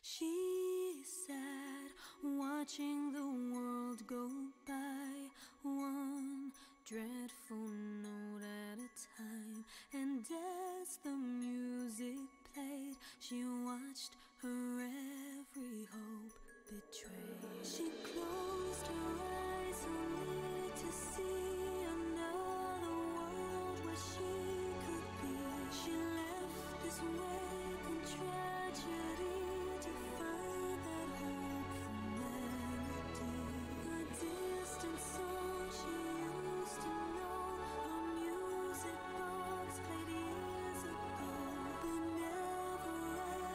She sat watching the world go by, one dreadful note at a time. And as the music played, she watched her every hope betrayed. She closed her eyes only to see another world where she could be. She left this waking tragedy to find that hopeful melody. A distant song she used to know, a music box played years ago, but never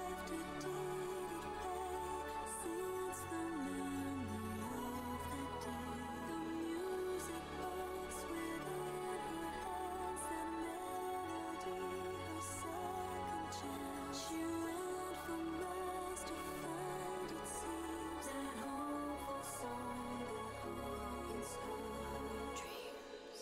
after did it play since the memory of that day. The music box within her hands, that melody, her second chance. She ran for miles to find, it seems, that hopeful song that haunts her dreams.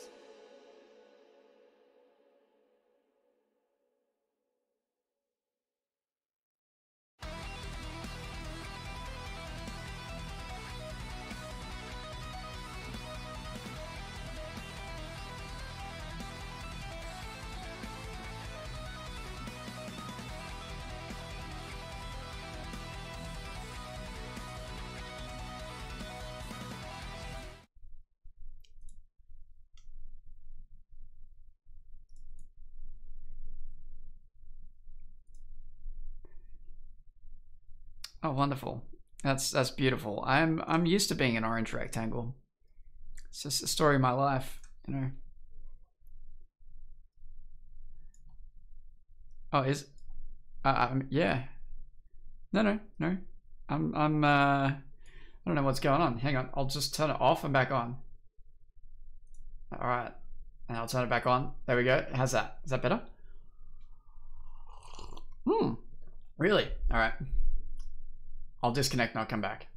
Oh, wonderful. That's beautiful. I'm used to being an orange rectangle. It's just the story of my life, you know. Oh, yeah. No. I don't know what's going on. Hang on. I'll just turn it off and back on. All right. And I'll turn it back on. There we go. How's that? Is that better? Really? All right. I'll disconnect and I'll come back.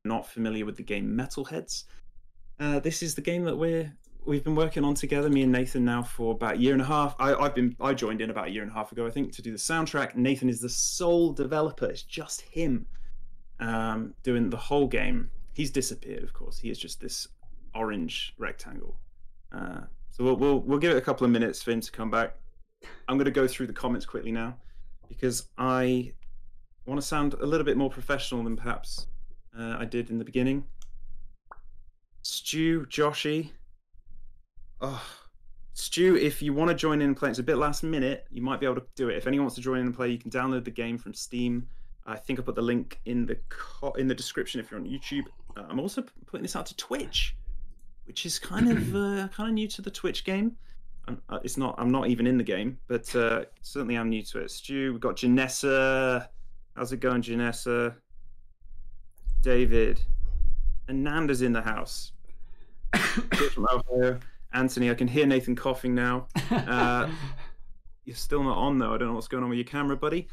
Not familiar with the game Metalheads, this is the game that we've been working on together, me and Nathan, now for about a year and a half. I joined in about a year and a half ago, I think, to do the soundtrack. Nathan is the sole developer. It's just him doing the whole game. He's disappeared, of course. He is just this orange rectangle. So we'll give it a couple of minutes for him to come back. I'm going to go through the comments quickly now because I want to sound a little bit more professional than perhaps I did in the beginning. Stu, Joshy. Oh, Stu, if you want to join in and play, it's a bit last minute. You might be able to do it. If anyone wants to join in and play, you can download the game from Steam. I think I put the link in the description if you're on YouTube. I'm also putting this out to Twitch, which is kind of new to the Twitch game. I'm not even in the game, but certainly I'm new to it. Stu, we've got Janessa. How's it going, Janessa? David. And Nanda's in the house. From Ohio. Anthony, I can hear Nathan coughing now. You're still not on, though. I don't know what's going on with your camera, buddy.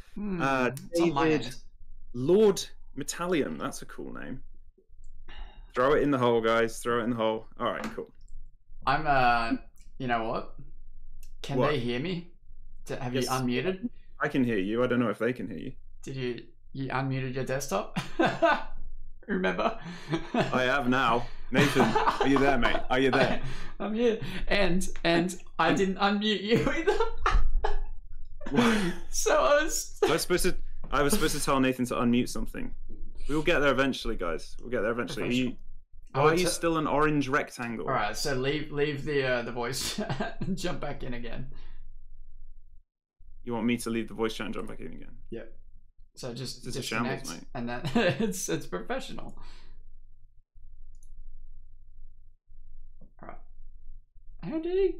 David, Lord Metallium. That's a cool name. Throw it in the hole, guys. Throw it in the hole. All right, cool. I'm, you know what? Can they hear me? Have you unmuted? I can hear you. I don't know if they can hear you. Did you unmuted your desktop? Remember? I have now. Nathan, are you there, mate? Are you there? I'm here. And I didn't unmute you either. So I was supposed to tell Nathan to unmute something. We'll get there eventually, guys. We'll get there eventually. Why are you still an orange rectangle? All right, so leave the voice chat and jump back in again. You want me to leave the voice chat and jump back in again? Yep. So just it's a shambles, mate. And then it's professional. All right. Andy.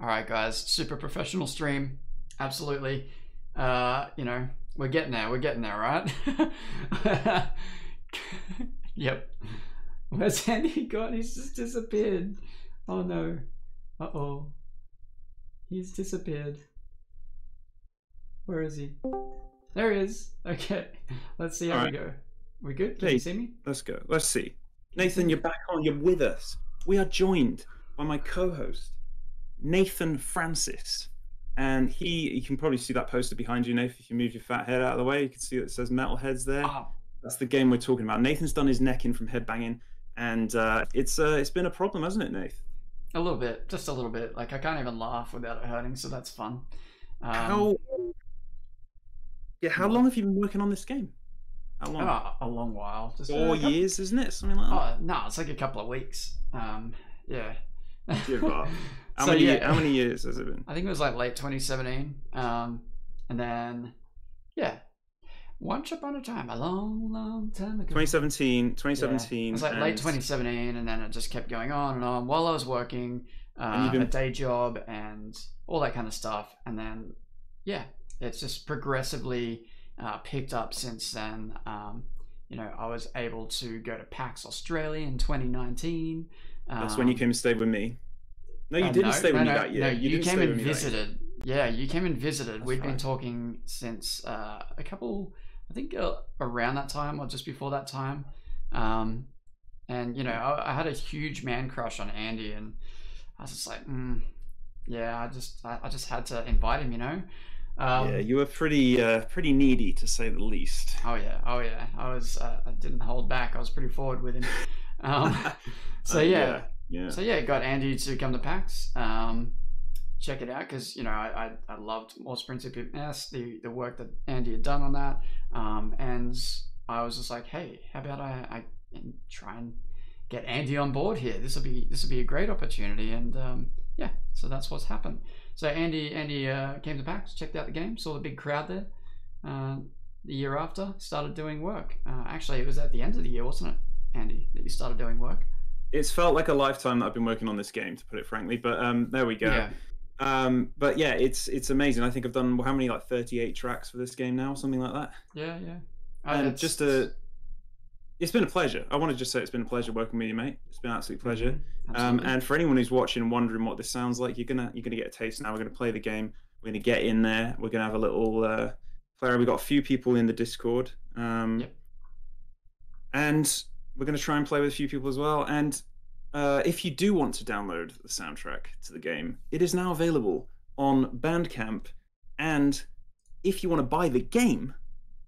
All right, guys. Super professional stream. Absolutely. You know, we're getting there. We're getting there, right? Yep. Where's Andy gone? He's just disappeared. Oh no. Uh-oh. He's disappeared. Where is he? There he is. Okay, let's see how we go. We good? Can you see me? Let's go. Let's see. Nathan, you're back on. You're with us. We are joined by my co-host, Nathan Francis. And you can probably see that poster behind you, Nathan. If you move your fat head out of the way, you can see that it says Metalheads there. Oh. That's the game we're talking about. Nathan's done his neck in from headbanging, and it's been a problem, hasn't it, Nath? A little bit, just a little bit. Like I can't even laugh without it hurting, so that's fun. How long have you been working on this game? How long? A long while. Just 4 years, isn't it? Something like that. Oh no, it's like a couple of weeks. Yeah. How many years has it been? I think it was like late 2017. And then, yeah, once upon a time, a long time ago. 2017. Yeah. It was like late 2017, and then it just kept going on and on while I was working a day job and all that kind of stuff. And then, yeah, it's just progressively picked up since then. You know, I was able to go to PAX Australia in 2019. That's when you came and stayed with me. No, you didn't stay with me that year. No, you came and visited. Yeah, you came and visited. We'd been talking since I think around that time or just before that time. And, you know, I had a huge man crush on Andy, and I was just like, yeah, I just had to invite him, you know? Yeah, you were pretty needy, to say the least. Oh yeah. I didn't hold back. I was pretty forward with him. So yeah. So yeah, got Andy to come to PAX. Check it out, because you know I loved Most Principium S, the work that Andy had done on that, and I was just like, hey, how about I try and get Andy on board here? This will be a great opportunity, and yeah, so that's what's happened. So Andy came to PAX, checked out the game, saw the big crowd there. The year after, started doing work. Actually, it was at the end of the year, wasn't it, Andy, that you started doing work? It's felt like a lifetime that I've been working on this game, to put it frankly. But there we go. Yeah. But yeah, it's amazing. I think I've done how many, like 38 tracks for this game now, something like that. Yeah. And it's been a pleasure. I want to just say it's been a pleasure working with you, mate. It's been an absolute pleasure. And for anyone who's watching and wondering what this sounds like, you're gonna get a taste now. We're gonna play the game. We're gonna get in there. We're gonna have a little player. We've got a few people in the Discord. And we're going to try and play with a few people as well. And if you do want to download the soundtrack to the game, it is now available on Bandcamp. And if you want to buy the game,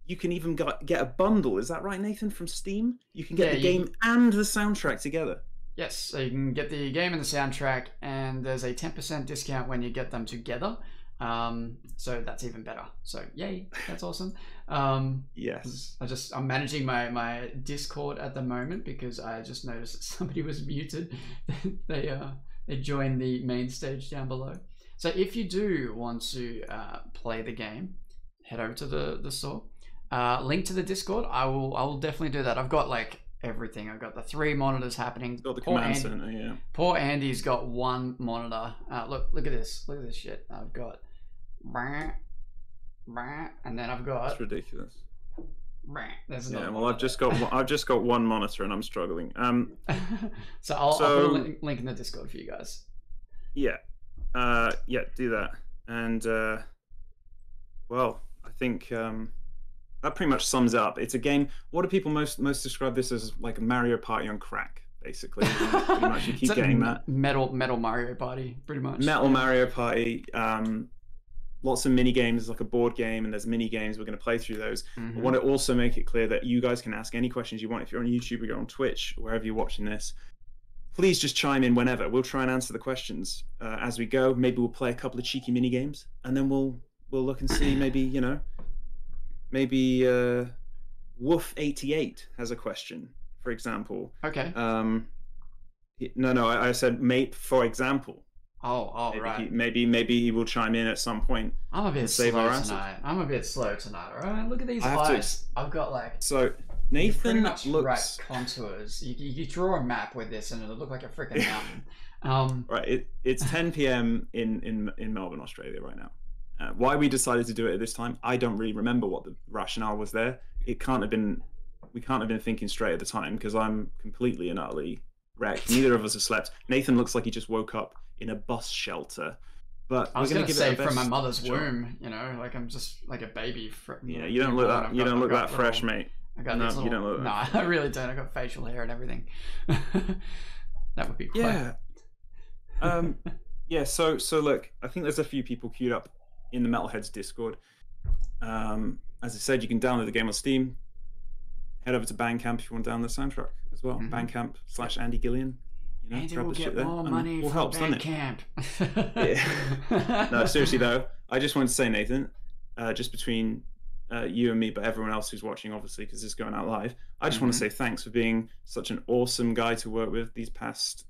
you can even get a bundle. Is that right, Nathan, from Steam? You can get the game and the soundtrack together. Yes, so you can get the game and the soundtrack, and there's a 10% discount when you get them together. So that's even better. So yay, that's awesome. Yes. I'm managing my Discord at the moment because I just noticed that somebody was muted. They joined the main stage down below. So if you do want to play the game, head over to the store. Link to the Discord. I will definitely do that. I've got like everything. I've got the 3 monitors happening. Got the command center, yeah. Poor Andy's got 1 monitor. Look at this. Look at this shit. I've got and then I've got. That's ridiculous. There's yeah, well, I've just got 1 monitor and I'm struggling. So I'll put a link in the Discord for you guys. Yeah, do that. And well, I think that pretty much sums it up. It's a game. What do people most describe this as? Like a Mario Party on crack, basically. Pretty much, you keep getting that metal Mario Party, pretty much. Mario Party. Lots of mini games, like a board game, and there's mini games. We're going to play through those. I want to also make it clear that you guys can ask any questions you want. If you're on YouTube or you're on Twitch, wherever you're watching this, please just chime in whenever. We'll try and answer the questions as we go. Maybe we'll play a couple of cheeky mini games, and then we'll look and see. Maybe maybe Woof88 has a question, for example. Okay. No, I said mate, for example. Oh, maybe right. Maybe he will chime in at some point. I'm a bit slow tonight. All right, look at these eyes. I've got like. So Nathan pretty much looks right contours. You draw a map with this, and it'll look like a freaking mountain. Right. It's 10 p.m. in Melbourne, Australia, right now. Why we decided to do it at this time, I don't really remember what the rationale was there. We can't have been thinking straight at the time because I'm completely and utterly wrecked. Neither of us have slept. Nathan looks like he just woke up in a bus shelter. But I was going gonna to say give it a from my best mother's shot. womb, you know, like I'm just like a baby. Yeah, you don't look that. You don't look that fresh, mate. I got No, these little, you don't look that. No, I really don't. I got facial hair and everything. That would be quite. Yeah. Yeah. So look, I think there's a few people queued up in the Metalheads Discord. As I said, you can download the game on Steam. Head over to Bandcamp if you want to download the soundtrack as well. Bandcamp/Andy Gillian. You know, Andy grab will the get shit there. more I mean, money all from helps, doesn't it? Bandcamp. Yeah. No, seriously though, I just wanted to say, Nathan, just between you and me, but everyone else who's watching, obviously, because this is going out live, I just want to say thanks for being such an awesome guy to work with these past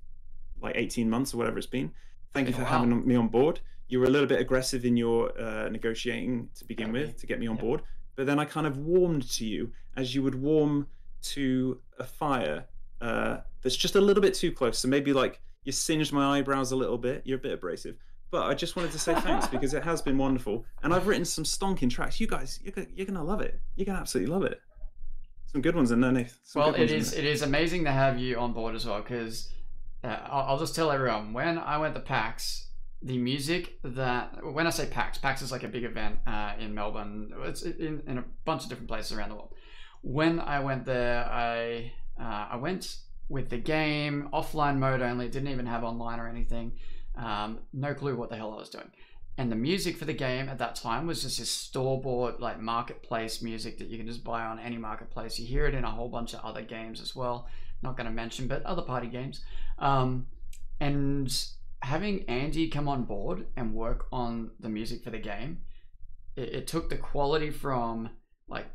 like 18 months or whatever it's been. Thank you for having me on board. You were a little bit aggressive in your negotiating to begin with to get me on board, but then I kind of warmed to you as you would warm to a fire that's just a little bit too close. So maybe like you singed my eyebrows a little bit. You're a bit abrasive. But I just wanted to say thanks because it has been wonderful. And I've written some stonking tracks. You guys, you're going to love it. You're going to absolutely love it. Some good ones in there, Nath. Well, it is amazing to have you on board as well because I'll just tell everyone, when I went to PAX, the music that, when I say PAX is like a big event in Melbourne. It's in a bunch of different places around the world. When I went there, I went with the game, offline mode only. It didn't even have online or anything. No clue what the hell I was doing. And the music for the game at that time was just this store-bought, like marketplace music that you can just buy on any marketplace. You hear it in a whole bunch of other games as well. Not going to mention, but other party games. And having Andy come on board and work on the music for the game, it took the quality from like,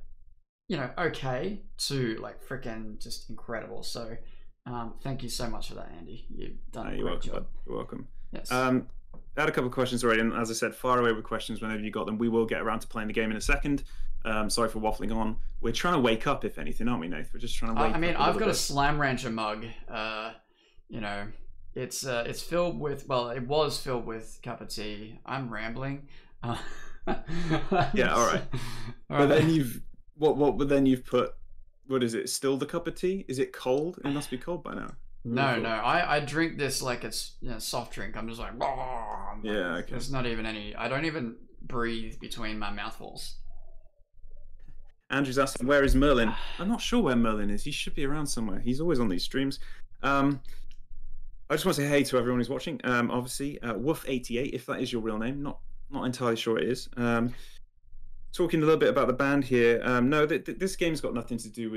you know, okay to like freaking just incredible. So thank you so much for that, Andy. You've done a great job. You're welcome. Yes. I had a couple of questions already, and as I said, fire away with questions whenever you got them. We will get around to playing the game in a second. Sorry for waffling on. We're trying to wake up, if anything, aren't we, Nath? We're just trying to wake up. I mean, I've got bit. a Slam Rancher mug. You know, it's filled with, well, it was filled with cup of tea. I'm rambling. Yeah, all right. But then you've But then you've put, what is it? Still the cup of tea? Is it cold? It must be cold by now. No, I drink this like it's soft drink. I'm just like, yeah, okay. There's not even any. I don't even breathe between my mouthfuls. Andrew's asking, where is Merlin? I'm not sure where Merlin is. He should be around somewhere. He's always on these streams. I just want to say hey to everyone who's watching. Obviously, Woof88, if that is your real name. Not entirely sure it is. Talking a little bit about the band here. No, this game's got nothing to do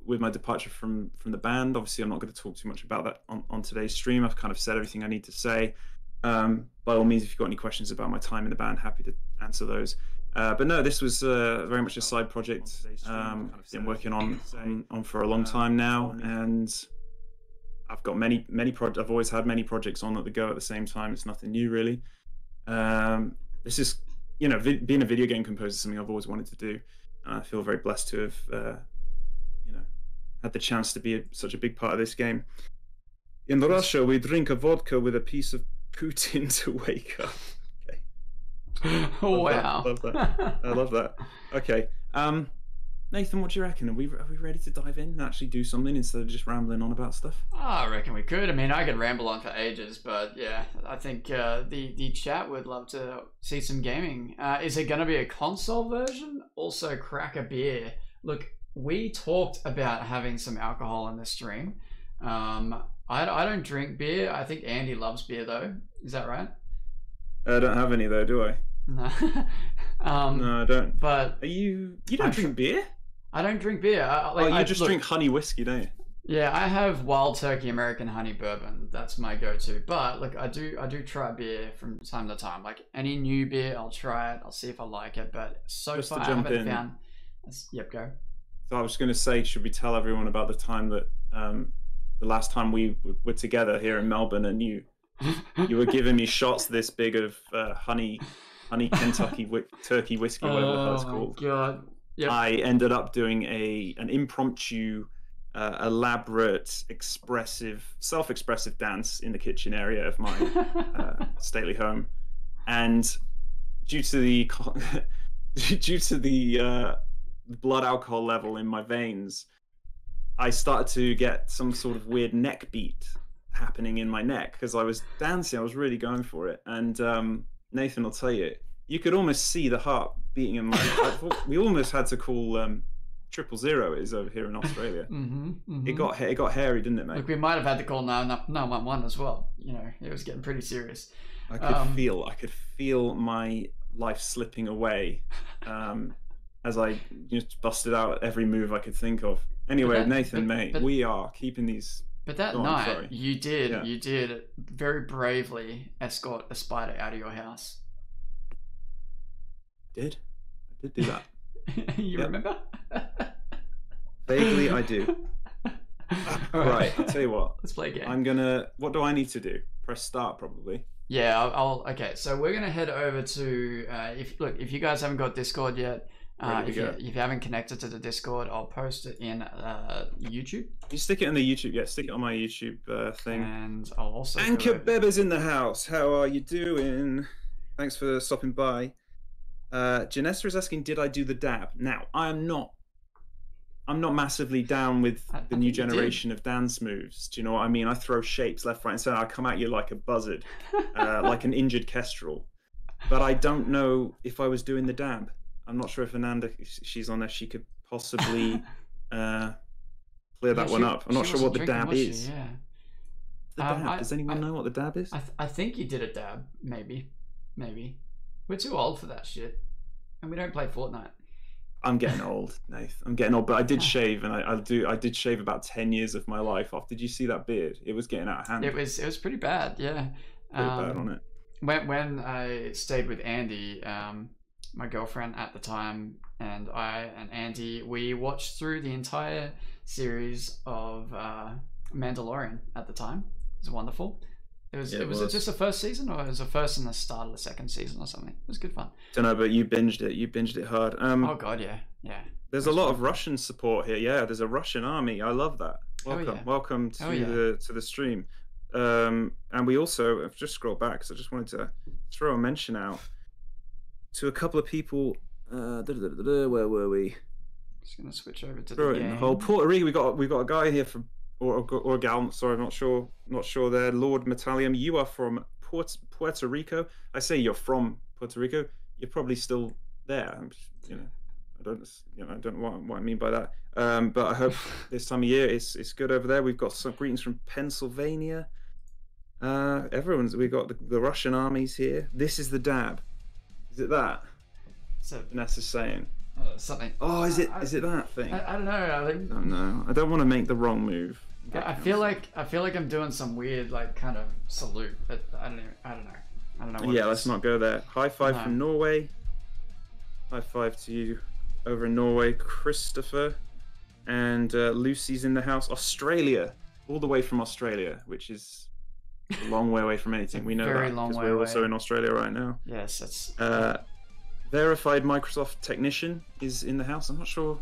with my departure from the band. Obviously, I'm not going to talk too much about that on today's stream. I've kind of said everything I need to say. By all means, if you've got any questions about my time in the band, happy to answer those. But no, this was very much a side project. I've been working on for a long time now, and I've got many I've always had many projects on at the go at the same time. It's nothing new, really. This is, you know, being a video game composer is something I've always wanted to do. And I feel very blessed to have, you know, had the chance to be such a big part of this game. In Russia, we drink a vodka with a piece of Putin to wake up. Okay. Wow. Love that. I love that. Okay. Nathan, what do you reckon? Are we ready to dive in and actually do something instead of just rambling on about stuff? I reckon we could. I mean, I could ramble on for ages, but yeah, I think the chat would love to see some gaming. Is it going to be a console version? Also, crack a beer. Look, we talked about having some alcohol in the stream. I don't drink beer. I think Andy loves beer, though. Is that right? I don't have any, though, do I? No. No, I don't. But you don't drink beer? I don't drink beer. You just drink honey whiskey, don't you? Yeah, I have Wild Turkey American Honey Bourbon. That's my go-to. But look, I do try beer from time to time. Like any new beer, I'll try it. I'll see if I like it. But so just far, I haven't found. Yep, go. So I was going to say, should we tell everyone about the time that the last time we were together here in Melbourne, and you were giving me shots this big of honey Kentucky turkey whiskey, whatever the hell it's called. Oh God. Yep. I ended up doing an impromptu, elaborate, self-expressive dance in the kitchen area of my stately home, and due to the blood alcohol level in my veins, I started to get some sort of weird neck beat happening in my neck because I was dancing. I was really going for it. And Nathan will tell you, you could almost see the heart beating in my. We almost had to call 000 is over here in Australia. It got hairy, didn't it, mate? Look, we might have had to call 911 as well. You know, it was getting pretty serious. I could feel my life slipping away as I just busted out every move I could think of. Anyway, Nathan, mate, we are keeping these. But that night, you did very bravely escort a spider out of your house. I did do that. You remember? Vaguely, I do. Right, I'll tell you what. Let's play a game. What do I need to do? Press start, probably. Yeah, okay. So we're gonna head over to if you guys haven't got Discord yet, if you haven't connected to the Discord, I'll post it in YouTube. You stick it in the YouTube, stick it on my YouTube thing. And I'll also Anchor Beba's in the house. How are you doing? Thanks for stopping by. Janessa is asking, did I do the dab? Now, I'm not massively down with the new generation of dance moves. Do you know what I mean? I throw shapes left, right, and center. I come at you like a buzzard, like an injured kestrel. But I don't know if I was doing the dab. I'm not sure if Ananda, if she's on there, she could possibly clear that one up. I'm not sure what the dab is. Yeah. The dab. Does anyone know what the dab is? I think you did a dab. Maybe. We're too old for that shit, and we don't play Fortnite. I'm getting old, Nath. I'm getting old, but I did shave, and I did shave about 10 years of my life off. Did you see that beard? It was getting out of hand. It was pretty bad, yeah. Pretty bad on it. When I stayed with Andy, my girlfriend at the time, and I and Andy, we watched through the entire series of Mandalorian at the time. It was wonderful. Was it just the first season, or was it the first and the start of the second season or something? It was good fun. Don't know, but you binged it. You binged it hard. Oh god, yeah. There's a lot of Russian support here. Yeah, there's a Russian army. I love that. Welcome to the stream. And we also, I've just scrolled back because I just wanted to throw a mention out to a couple of people. Where were we? Just gonna switch over to the game. The whole Puerto Rico. We got a guy here from. Or a gal, sorry, I'm not sure there. Lord Metallium, you are from Puerto Rico. I say you're from Puerto Rico. You're probably still there. I don't know what I mean by that. But I hope this time of year it's good over there. We've got some greetings from Pennsylvania. We got the Russian armies here. This is the dab. Is it that? So Vanessa's saying. Something. Oh, is it that thing? I don't know. I don't know. I don't want to make the wrong move. I feel like I'm doing some weird kind of salute, but I don't know. Yeah, let's not go there. High five from Norway. High five to you over in Norway, Christopher, and Lucy's in the house. Australia, all the way from Australia, which is a long way away from anything. We know that because we're also in Australia right now. Yes, that's. Verified Microsoft technician is in the house. I'm not sure.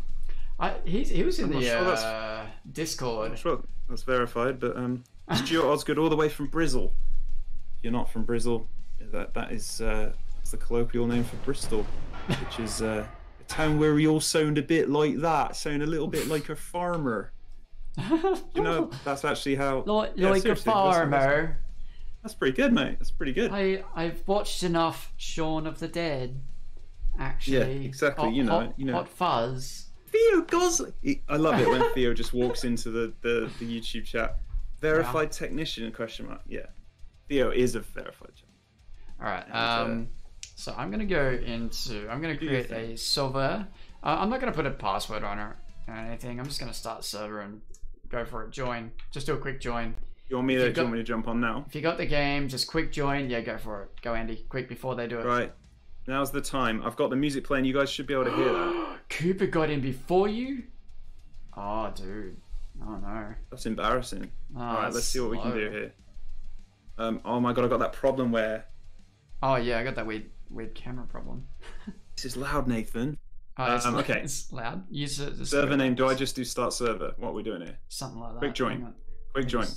He was in the Discord. I'm sure that's verified, but Stuart Osgood all the way from Bristol. If you're not from Bristol, that's the colloquial name for Bristol, which is a town where we all sound a bit like that. Sound a little bit like a farmer. You know, that's actually how. Like a farmer. That's pretty good, mate. That's pretty good. I've watched enough Shaun of the Dead. Actually, yeah, exactly. Hot Fuzz. Theo Gosling. I love it when Theo just walks into the YouTube chat. Verified technician ? Yeah, Theo is a verified chat. All right. So I'm gonna create a server. I'm not gonna put a password on it or anything. I'm just gonna start server and go for it. Join. Just do a quick join. You want me to jump on now? If you got the game, just quick join. Yeah, go for it. Go, Andy. Quick before they do it. Right. Now's the time. I've got the music playing. You guys should be able to hear that. Cooper got in before you? Oh, dude. Oh, no. That's embarrassing. Oh, all right, let's see what we can do here. Oh, my God. I got that problem where... Oh, yeah. I got that weird camera problem. This is loud, Nathan. Oh, okay. It's loud. Use the server name. Do I just do start server? What are we doing here? Something like that. Quick join. Quick join.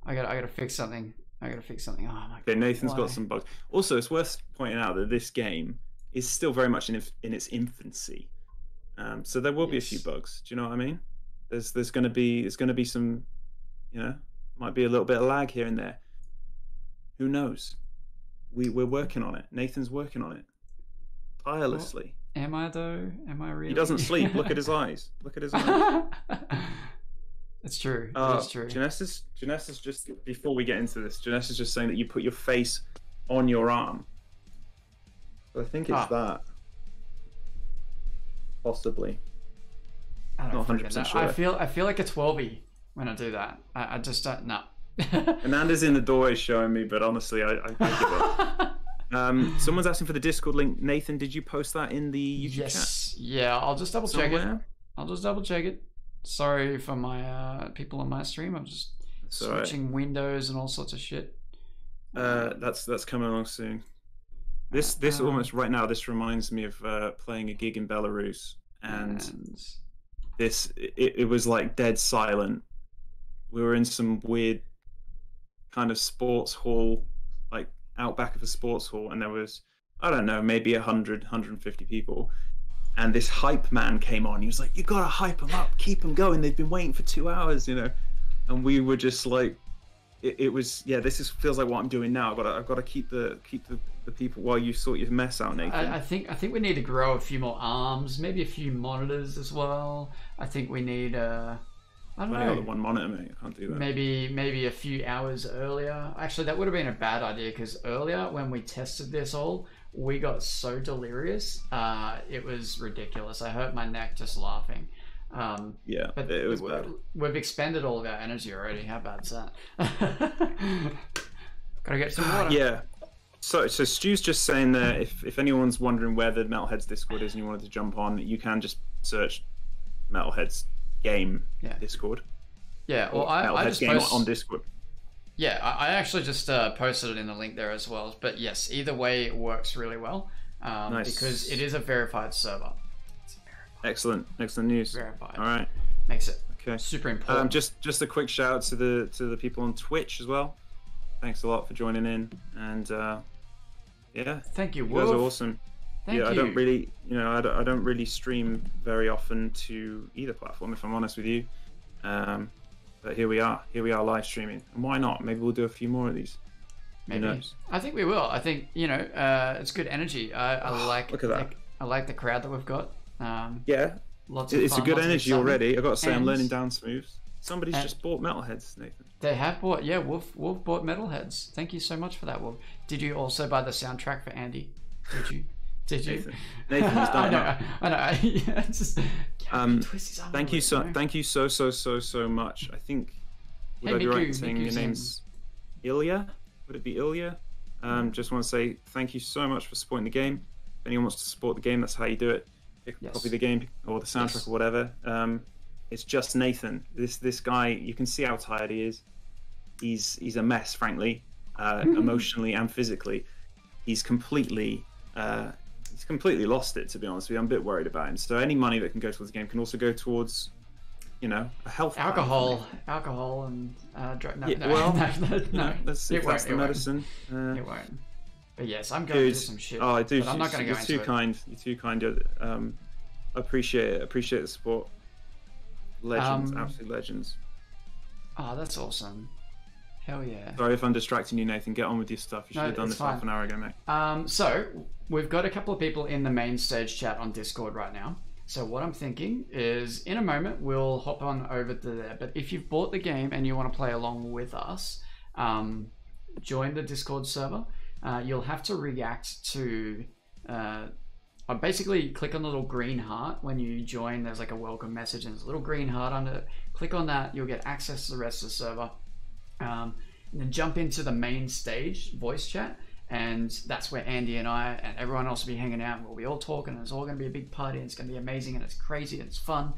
I gotta fix something. Oh my God. Okay, Nathan's got some bugs. Also, it's worth pointing out that this game is still very much in its infancy, so there will be a few bugs. Do you know what I mean? There's going to be some, Might be a little bit of lag here and there. Who knows? We're working on it. Nathan's working on it tirelessly. Well, am I though? Am I really? He doesn't sleep. Look at his eyes. Look at his eyes. It's true. It's true. Janessa's just, before we get into this, Janessa's just saying that you put your face on your arm. So I think it's that. Possibly. I don't Not 100% sure. I feel like a 12-y when I do that. I just don't know. Amanda's in the doorway showing me, but honestly, I give it. Someone's asking for the Discord link. Nathan, did you post that in the YouTube chat? Yeah, I'll just double check it. Somewhere? I'll just double check it. Sorry for my people on my stream. I'm just switching windows and all sorts of shit. That's coming along soon. This almost right now. This reminds me of playing a gig in Belarus, and it was like dead silent. We were in some weird kind of sports hall, like out back of a sports hall, and there was, I don't know, maybe 100, 150 people. And this hype man came on. He was like, "You gotta hype them up, keep them going. They've been waiting for 2 hours, you know." And we were just like, it was, yeah. Feels like what I'm doing now. I've got to keep the people while you sort your mess out, Nathan. I think we need to grow a few more arms, maybe a few monitors as well. I think we need I don't know. The one monitor, mate. I can't do that. Maybe a few hours earlier. Actually, that would have been a bad idea because earlier when we tested this all, we got so delirious. It was ridiculous. I hurt my neck just laughing. Yeah, but it was bad. We've expended all of our energy already. How bad's that? Gotta get some water. Yeah. So Stu's just saying that if anyone's wondering where the Metalheads Discord is and you wanted to jump on, you can just search Metalheads game Discord. Yeah, well, I just game on Discord. Yeah, I actually just posted it in the link there as well. But yes, either way, it works really well nice. Because it is a verified server. Excellent news. Verified. All right, makes it okay. Super important. Just a quick shout out to the people on Twitch as well. Thanks a lot for joining in, and yeah, thank you. You guys are awesome. Thank you. I don't really, I don't really stream very often to either platform, if I'm honest with you. But here we are live streaming, and why not? Maybe we'll do a few more of these. Maybe. I think we will. I think it's good energy. I like. Look at that. I like the crowd that we've got. Yeah. Lots of it's fun, a good energy already. I've got to say, I'm learning and, dance moves. Somebody's just bought Metalheads, Nathan. They have bought, yeah. Wolf bought Metalheads. Thank you so much for that, Wolf. Did you also buy the soundtrack for Andy? Did you? Nathan has done I know. Yeah, just, thank you so much. I think would I be right in saying your name's Ilya? Would it be Ilya? Just want to say thank you so much for supporting the game. If anyone wants to support the game, that's how you do it. Copy the game or the soundtrack or whatever. It's just Nathan. This guy, you can see how tired he is. He's a mess, frankly, emotionally and physically. He's completely lost it, to be honest with you. I'm a bit worried about him. So any money that can go towards the game can also go towards, a health alcohol and drug. No. That's the medicine. It won't. But yes, I'm going to do some shit. Oh, I do. I'm not going to go into it. You're too kind. Appreciate it. Appreciate the support. Legends, absolute legends. Oh, that's awesome. Hell yeah. Sorry if I'm distracting you, Nathan. Get on with your stuff. You should have done this half an hour ago, mate. So we've got a couple of people in the main stage chat on Discord right now. So what I'm thinking is, in a moment, we'll hop on over to there. But if you've bought the game and you want to play along with us, join the Discord server. You'll have to react to basically click on the little green heart when you join. There's like a welcome message and there's a little green heart under it. Click on that, you'll get access to the rest of the server, and then jump into the main stage voice chat, and that's where Andy and I and everyone else will be hanging out, and we'll be all talking, and it's all going to be a big party, and it's going to be amazing, and it's crazy, and it's fun.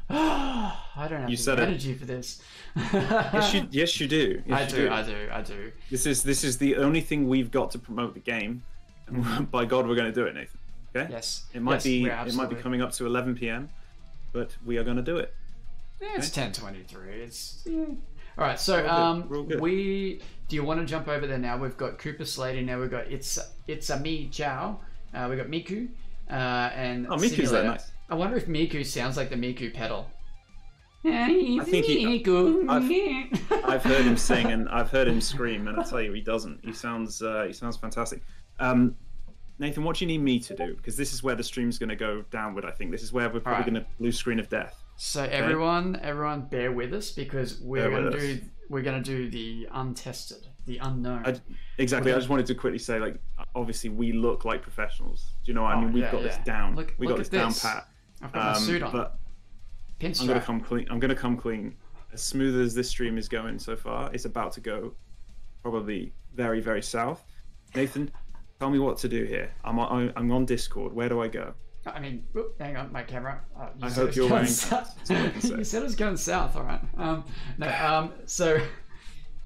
I don't have the energy for this. Yes, you do. I do. This is the only thing we've got to promote the game, and by God, we're going to do it, Nathan. Okay. Yes. It might be coming up to 11 p.m., but we are going to do it. Yeah, it's 10:23. It's all right. So do you want to jump over there now? We've got Cooper Slater now. We've got it's a me Chow. We've got Miku and Miku's that nice. I wonder if Miku sounds like the Miku pedal. I think I've heard him sing and I've heard him scream, and I tell you, he doesn't. He sounds fantastic. Nathan, what do you need me to do? Because this is where the stream's going to go downward. I think this is where we're probably going to lose screen of death. So everyone, bear with us because we're gonna do the untested, the unknown. Exactly. I just wanted to quickly say, like, obviously we look like professionals. Do you know what I mean? We've got this down. We got this down pat. I've got my suit on. But I'm gonna come clean. I'm gonna come clean. As smooth as this stream is going so far, it's about to go probably very, very south. Nathan, tell me what to do here. I'm on Discord. Where do I go? I mean, hang on, my camera. I hope you're wearing pants. You said it was going south, all right. So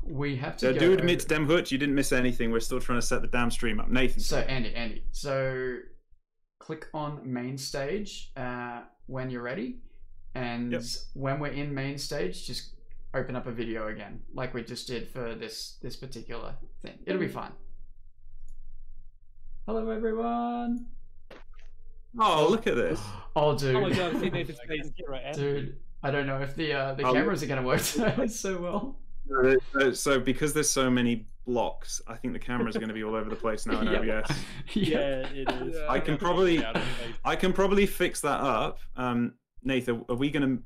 we have to. So do admit, Dem Hutch, you didn't miss anything. We're still trying to set the damn stream up, Nathan. So Andy. So click on main stage when you're ready, and when we're in main stage, just open up a video again, like we just did for this particular thing. It'll be fine. Hello, everyone. Oh, look at this. Oh, dude. Oh my god, I see Nathan's face. Dude, I don't know if the cameras are going to work so well. So because there's so many blocks, I think the cameras are going to be all over the place now in OBS. Yeah, it is. I can probably fix that up. Nathan, are we going to...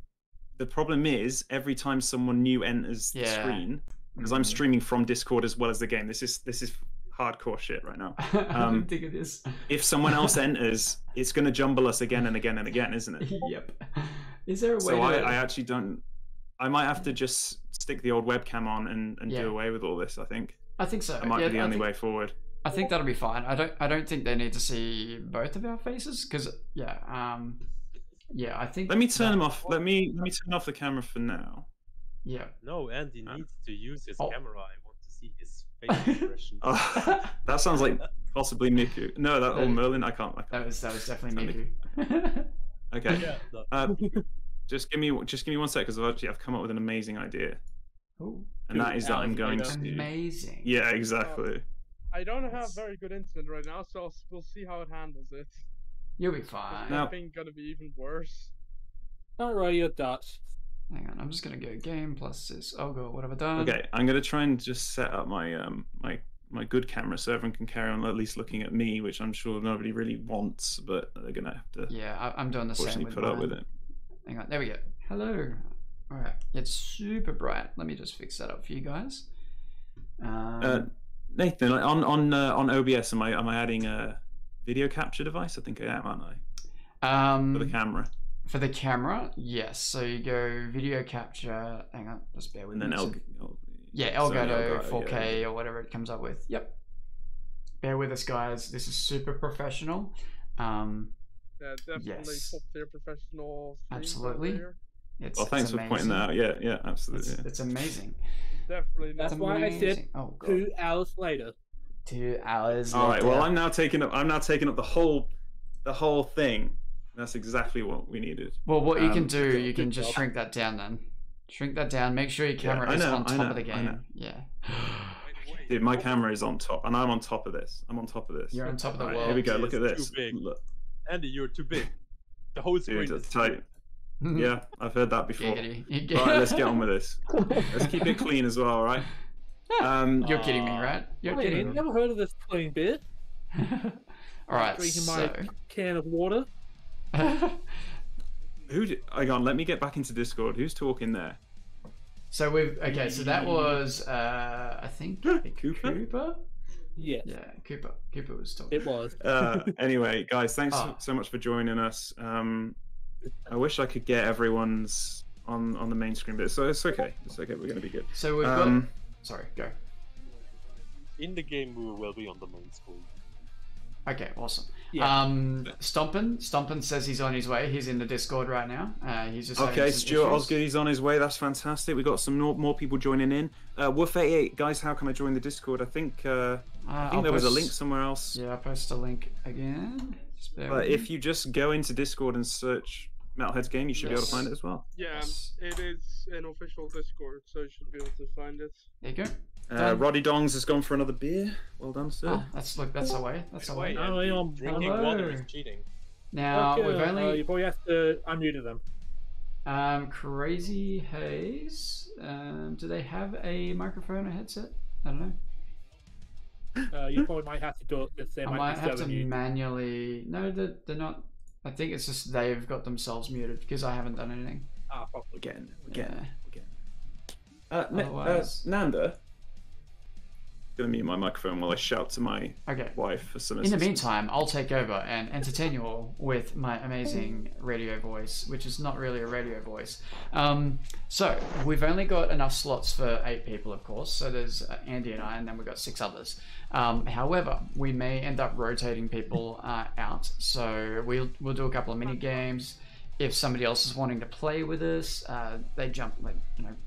The problem is, every time someone new enters the screen, because I'm streaming from Discord as well as the game, this is hardcore shit right now. I didn't think of this. If someone else enters, it's going to jumble us again and again and again, isn't it? Yep. Is there a way so I actually don't... I might have to just stick the old webcam on and do away with all this, I think. I think so. That might be the only way forward. I think that'll be fine. I don't think they need to see both of our faces, because, I think... Let me turn them off. Let me turn off the camera for now. Yeah. No, Andy needs to use his camera. I want to see his face expression. That sounds like possibly Miku. No, that or Merlin. I can't. That was definitely Miku. Okay. Just give me 1 sec, because I've come up with an amazing idea. Ooh. And that is that I'm going to. Amazing. Yeah, exactly. I don't have very good internet right now, so we'll see how it handles it. You'll be fine. I think gonna be even worse. Alright, you're Dutch. Hang on, I'm just gonna go game plus this. Oh god, what have I done? Okay, I'm gonna try and just set up my my good camera so everyone can carry on at least looking at me, which I'm sure nobody really wants, but they're gonna have to. Yeah, I'm doing the same. Put up with it. Hang on, there we go. Hello. All right, it's super bright. Let me just fix that up for you guys. Nathan, on OBS, am I adding a video capture device? I think I am, aren't I? For the camera. For the camera, yes. So you go video capture. Hang on, just bear with me. And then Elgato 4K or whatever it comes up with. Yep. Bear with us, guys. This is super professional. Yeah, definitely top tier professional. Absolutely. Well, thanks for pointing that out. Yeah, absolutely. It's amazing. Definitely. That's why I said 2 hours later. 2 hours. All right. Well, I'm now taking up the whole thing. That's exactly what we needed. Well, what you can do, you can just shrink that down then. Shrink that down. Make sure your camera is on top of the game. Yeah. Dude, my camera is on top, and I'm on top of this. You're on top of the world. Here we go. Look at this. Too big. Look. Andy, you're too big. The whole screen Dude, is tight. Yeah, I've heard that before. Giggity. Right, let's get on with this. Let's keep it clean as well, all right? You're kidding me, right? You're kidding me. Never heard of this clean bit. All right, drinking my can of water. Hang on, let me get back into Discord. Who's talking there? So so that was I think Cooper? Yeah. Yeah, Cooper was talking. It was. Anyway, guys, thanks so much for joining us. I wish I could get everyone's on the main screen, but so it's okay. It's okay. We're gonna be good. So we've got. Sorry, go. In the game, we will be on the main screen. Okay, awesome. Yeah. Stompin says he's on his way. He's in the Discord right now. He's just okay. Stuart Osgood, he's on his way. That's fantastic. We got some more people joining in. Wolf88, guys, how can I join the Discord? I think there was a link somewhere else. Yeah, I'll post a link again. But if you just go into Discord and search Metalhead's game, you should be able to find it as well. Yeah, it is an official Discord, so you should be able to find it. There you go. Roddy Dongs has gone for another beer. Well done, sir. Oh, that's the way. That's the way. Drinking water is cheating. Now we've only. you probably have to unmute them. Crazy Haze. Do they have a microphone or headset? I don't know. You probably might have to do it if they I might have to manually. No, they're not. I think it's just they've got themselves muted because I haven't done anything. Probably. Again. Otherwise- Nanda. Gonna mute my microphone while I shout to my wife for some In the assistance. meantime, I'll take over and entertain you all with my amazing radio voice, which is not really a radio voice. So we've only got enough slots for 8 people, of course. So there's Andy and I, and then we've got 6 others. However, we may end up rotating people out. So we'll do a couple of mini games. If somebody else is wanting to play with us, they jump.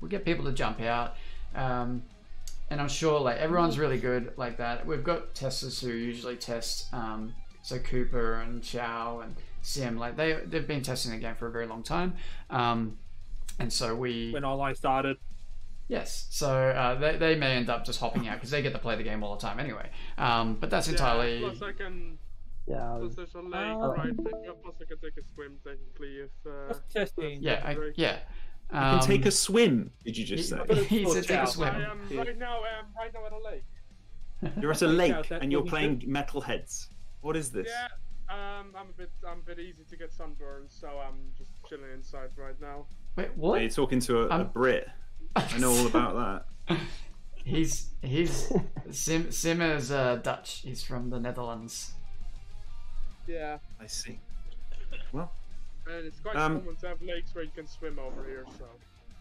We get people to jump out. And I'm sure everyone's really good like that. We've got testers who usually test, so Cooper and Chow and Sim, they've been testing the game for a very long time. And so when online started. Yes, so they may end up just hopping out because they get to play the game all the time anyway. But that's entirely. Plus I can. Yeah. Plus there's a lake right there. Plus I can take a swim technically if. Testing. Yeah. You can take a swim. Did you just say? He said take a swim. I am right now at a lake. You're at a lake and you're playing Metalheads. What is this? Yeah. I'm a bit easy to get sunburned, so I'm just chilling inside right now. Wait, what? You're talking to a Brit. I know all about that. Sim is Dutch. He's from the Netherlands. Yeah. I see. Well. And it's quite common to have lakes where you can swim over here, so.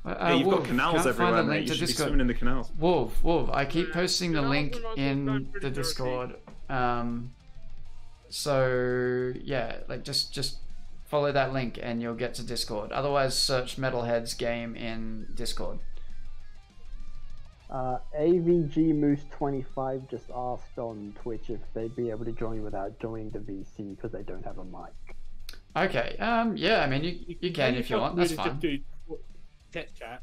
Yeah, you've got canals everywhere, mate. You should be swimming in the canals. Wolf, I keep posting the link in the Discord. So yeah, just follow that link and you'll get to Discord. Otherwise, search Metalheads game in Discord. AVG Moose 25 just asked on Twitch if they'd be able to join without joining the VC because they don't have a mic. Okay. Yeah. I mean, you can if you want. That's fine. Chat.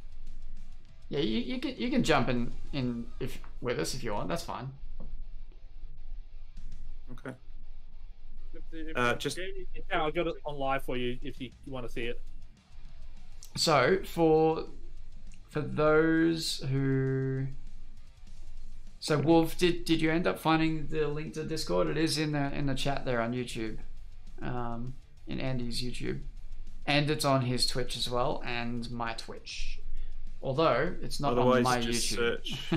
Yeah, you can jump in with us if you want. That's fine. Okay. I'll get it on live for you if you want to see it. So for those who. So Wolf, did you end up finding the link to Discord? It is in the chat there on YouTube. In Andy's YouTube, and it's on his Twitch as well, and my Twitch. Although it's not on my just YouTube. Search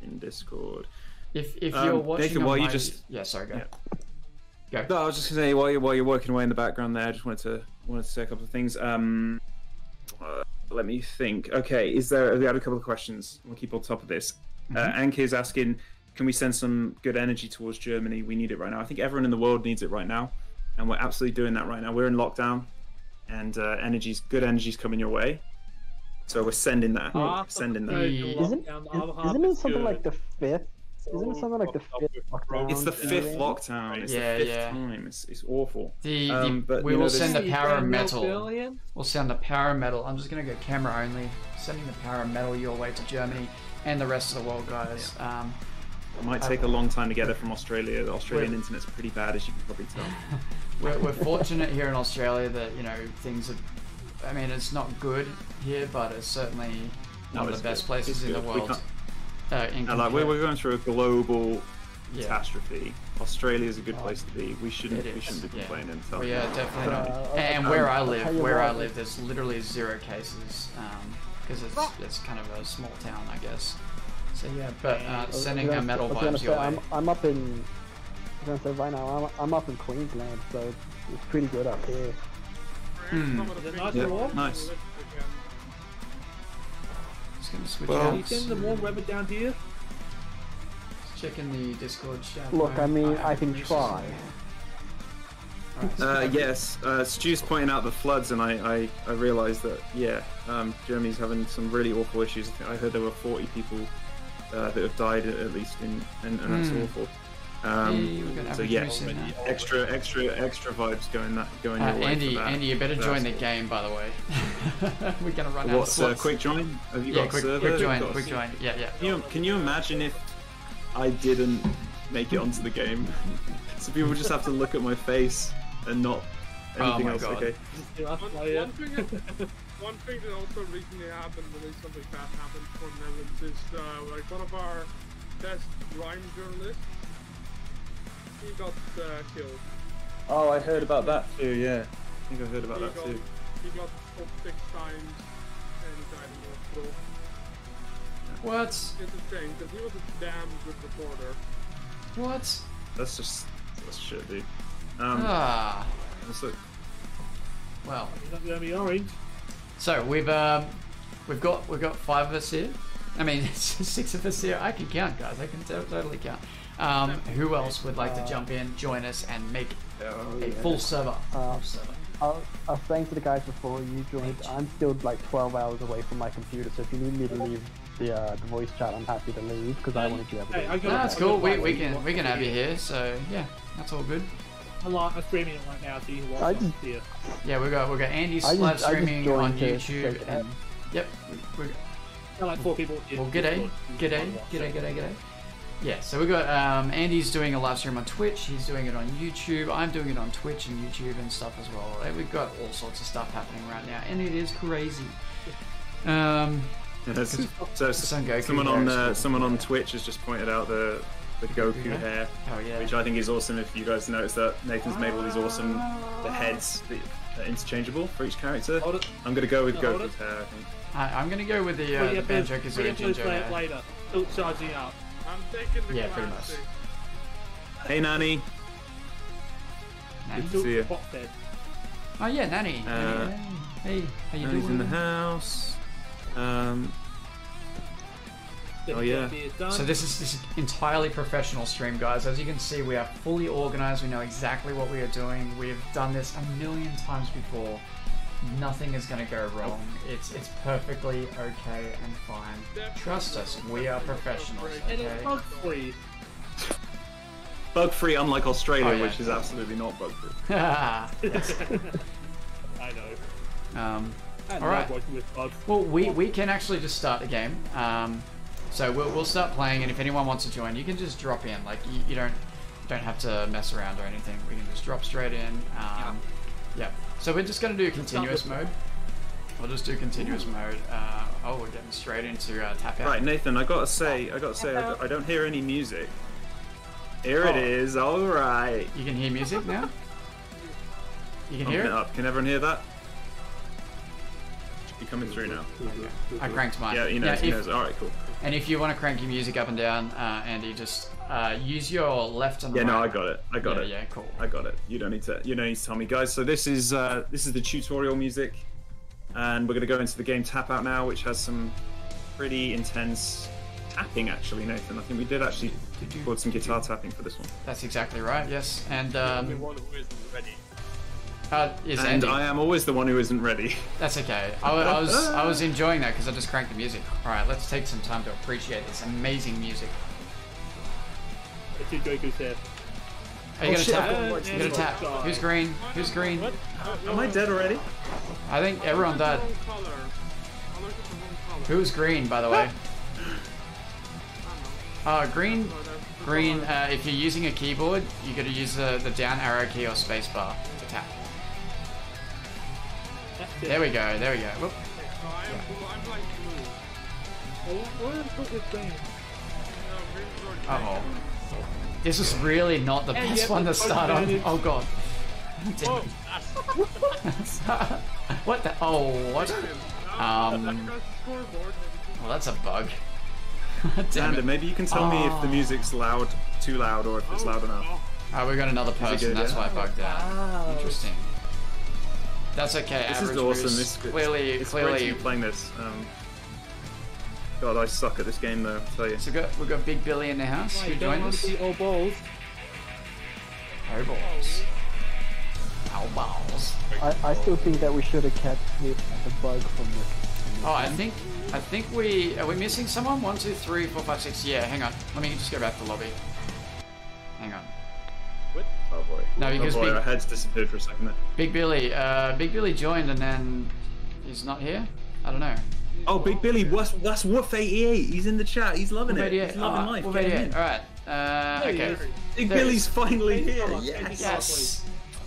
in Discord. If you're watching, Nathan, on while my... you just sorry, go. Yeah. Go. No, I was just gonna say while you're working away in the background there, I just wanted to say a couple of things. Let me think. Okay, we had a couple of questions. We'll keep on top of this. Anke is asking, can we send some good energy towards Germany? We need it right now. I think everyone in the world needs it right now. And we're absolutely doing that right now. We're in lockdown, and good energy's coming your way. So we're sending that. Isn't it something like the 5th? Isn't it something like the 5th lockdown? It's the 5th lockdown. It's the 5th time. It's awful. But we will send the power metal. We'll send the power metal. I'm just gonna go camera only. Sending the power metal your way to Germany and the rest of the world, guys. It might take a long time to get it from Australia. The Australian internet's pretty bad, as you can probably tell. We're fortunate here in Australia that things are. I mean, it's not good here, but it's certainly one of the best places in the world. We're going through a global catastrophe. Australia is a good place to be. We shouldn't be complaining. Yeah, definitely not. And where I live, there's literally 0 cases because it's kind of a small town, I guess. So yeah, but sending a metal vibes your way. I'm up in. I was gonna say right now I'm up in Queensland, so it's pretty good up here. Nice. Just gonna switch out. You send the warm weather down here? Just checking the Discord chat. Look, I mean, I can try. Yes, Stu's pointing out the floods, and I realised that Germany's having some really awful issues. I heard there were 40 people that have died at least, and that's awful. So yeah, extra vibes going your way. Andy, you better join the game, by the way. We're gonna run out of slots. Quick join? Have you got a server? Quick join. Yeah. Can you imagine if I didn't make it onto the game? So people just have to look at my face and not anything else. God. Okay. One thing that also recently happened, when something bad happened for the Netherlands, is like one of our best rhyme journalists, he got killed. Oh, I heard about that too. Yeah, I think I heard about that too. He got shot 6 times and he died in the hospital. What? It's a shame because he was a damn good reporter. What? That's shit, dude. Well. You're not gonna be orange. So we've got 5 of us here. I mean, it's 6 of us here. I can count, guys. I can totally count. Who else would like to jump in, join us, and make a full server? I was saying to the guys before you joined, I'm still like 12 hours away from my computer, so if you need me to leave the voice chat, I'm happy to leave because I want to be able to. No, that's cool. We can have you here. So yeah, that's all good. I'm streaming it right now, so you can watch it here. Yeah, we got Andy live streaming on YouTube, and yep, we like 4 people. Well, g'day. Yeah, so we got Andy's doing a live stream on Twitch. He's doing it on YouTube. I'm doing it on Twitch and YouTube and stuff as well. We've got all sorts of stuff happening right now, and it is crazy. So someone on Twitch has just pointed out the Goku hair, which I think is awesome. If you guys notice that Nathan's made all these awesome heads that are interchangeable for each character. I'm gonna go with Goku's hair. I think. I'm gonna go with the Banjo-Kazooie Jinjo hair. Later. Still charging up. I'm taking the pretty much. Hey, Nanny. Good to see you. Oh yeah, Nanny. Hey, how you Nanny's doing? in the house. Oh yeah. So this is entirely professional stream, guys. As you can see, we are fully organized. We know exactly what we are doing. We've done this a million times before. Nothing is going to go wrong. It's perfectly okay and fine. Trust us, we are professionals. And Okay. it's bug free. Bug free, unlike Australia, yeah. which is absolutely not bug free. Yes. I know. All love right. working with bugs. Well, we can actually just start the game. So we'll start playing, and if anyone wants to join, you can just drop in. Like you don't have to mess around or anything. We can just drop straight in. Yeah. So we're just gonna do continuous mode. We'll just do continuous mode. We're getting straight into tap out. Right, Nathan. I gotta say, I don't hear any music. Here it is. All right. You can hear music now. You can hear Pump it. up. Can everyone hear that? Should be coming through now. I cranked mine. Yeah, he knows. He knows. All right, cool. And if you want to crank your music up and down, Andy, just use your left and right. Yeah, no, I got it. I got it. Yeah, cool. I got it. You don't need to tell me, guys. So this is the tutorial music, and we're gonna go into the game Tap Out now, which has some pretty intense tapping. Actually, Nathan, I think we did actually record some guitar tapping for this one. That's exactly right. Yes, and Everyone who isn't ready. is And Andy. I am always the one who isn't ready. That's okay. I was enjoying that because I just cranked the music. All right, let's take some time to appreciate this amazing music. It's Goku's hair. Are you gonna shit, tap? I've got You gonna tap? Who's green? Who's green? Am I dead already? I think everyone died. Who's green, by the way? Green. Green. If you're using a keyboard, you got to use the down arrow key or space bar to tap. There we go. Whoop. Uh-oh. This is really not the best one to start on. Oh god. What the? Oh, what? Well, that's a bug. Damn Xander, it. maybe you can tell me if the music's too loud, or if it's loud enough. Oh, we got another person. good, That's yeah? why I bugged out. Interesting. That's okay. This Average is awesome. Bruce. This Clearly. it's great to be playing this. God, I suck at this game though. I tell you. So we've got Big Billy in the house. Who joined us? All balls. Oh balls. Oh balls. I still think that we should have kept the bug from this. Oh, I think are we missing someone? 1, 2, 3, 4, 5, 6. Yeah, hang on. Let me just go back to the lobby. Hang on. Oh boy. No, because oh boy, our heads disappeared for a second there. Big Billy joined and then he's not here. I don't know. Oh, Big Billy, that's Wolf88. He's in the chat. He's loving it. He's loving life. Wolf Get him 88. in. All right. Okay. Big There he Billy's is. finally here. Yes. Yes.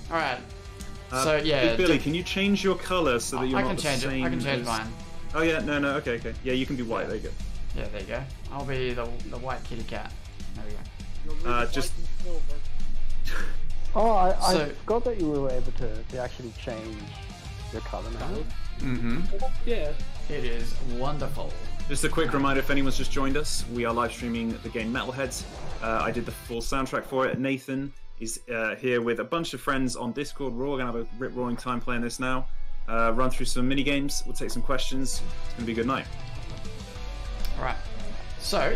All right. So yeah, Billy, can you change your color so that you're I not can the change it. same I can change as- mine. Oh yeah, no, okay. Yeah, you can be white. There you go. Yeah, there you go. I'll be the white kitty cat. There we go. You're really Just- white and silver. Oh, I So- forgot that you were able to actually change your color now. Mm-hmm. Yeah. It is wonderful. Just a quick reminder, if anyone's just joined us, we are live streaming the game Metalheads. I did the full soundtrack for it. Nathan is here with a bunch of friends on Discord. We're all going to have a rip-roaring time playing this now. Run through some mini-games. We'll take some questions. It's going to be a good night. All right. So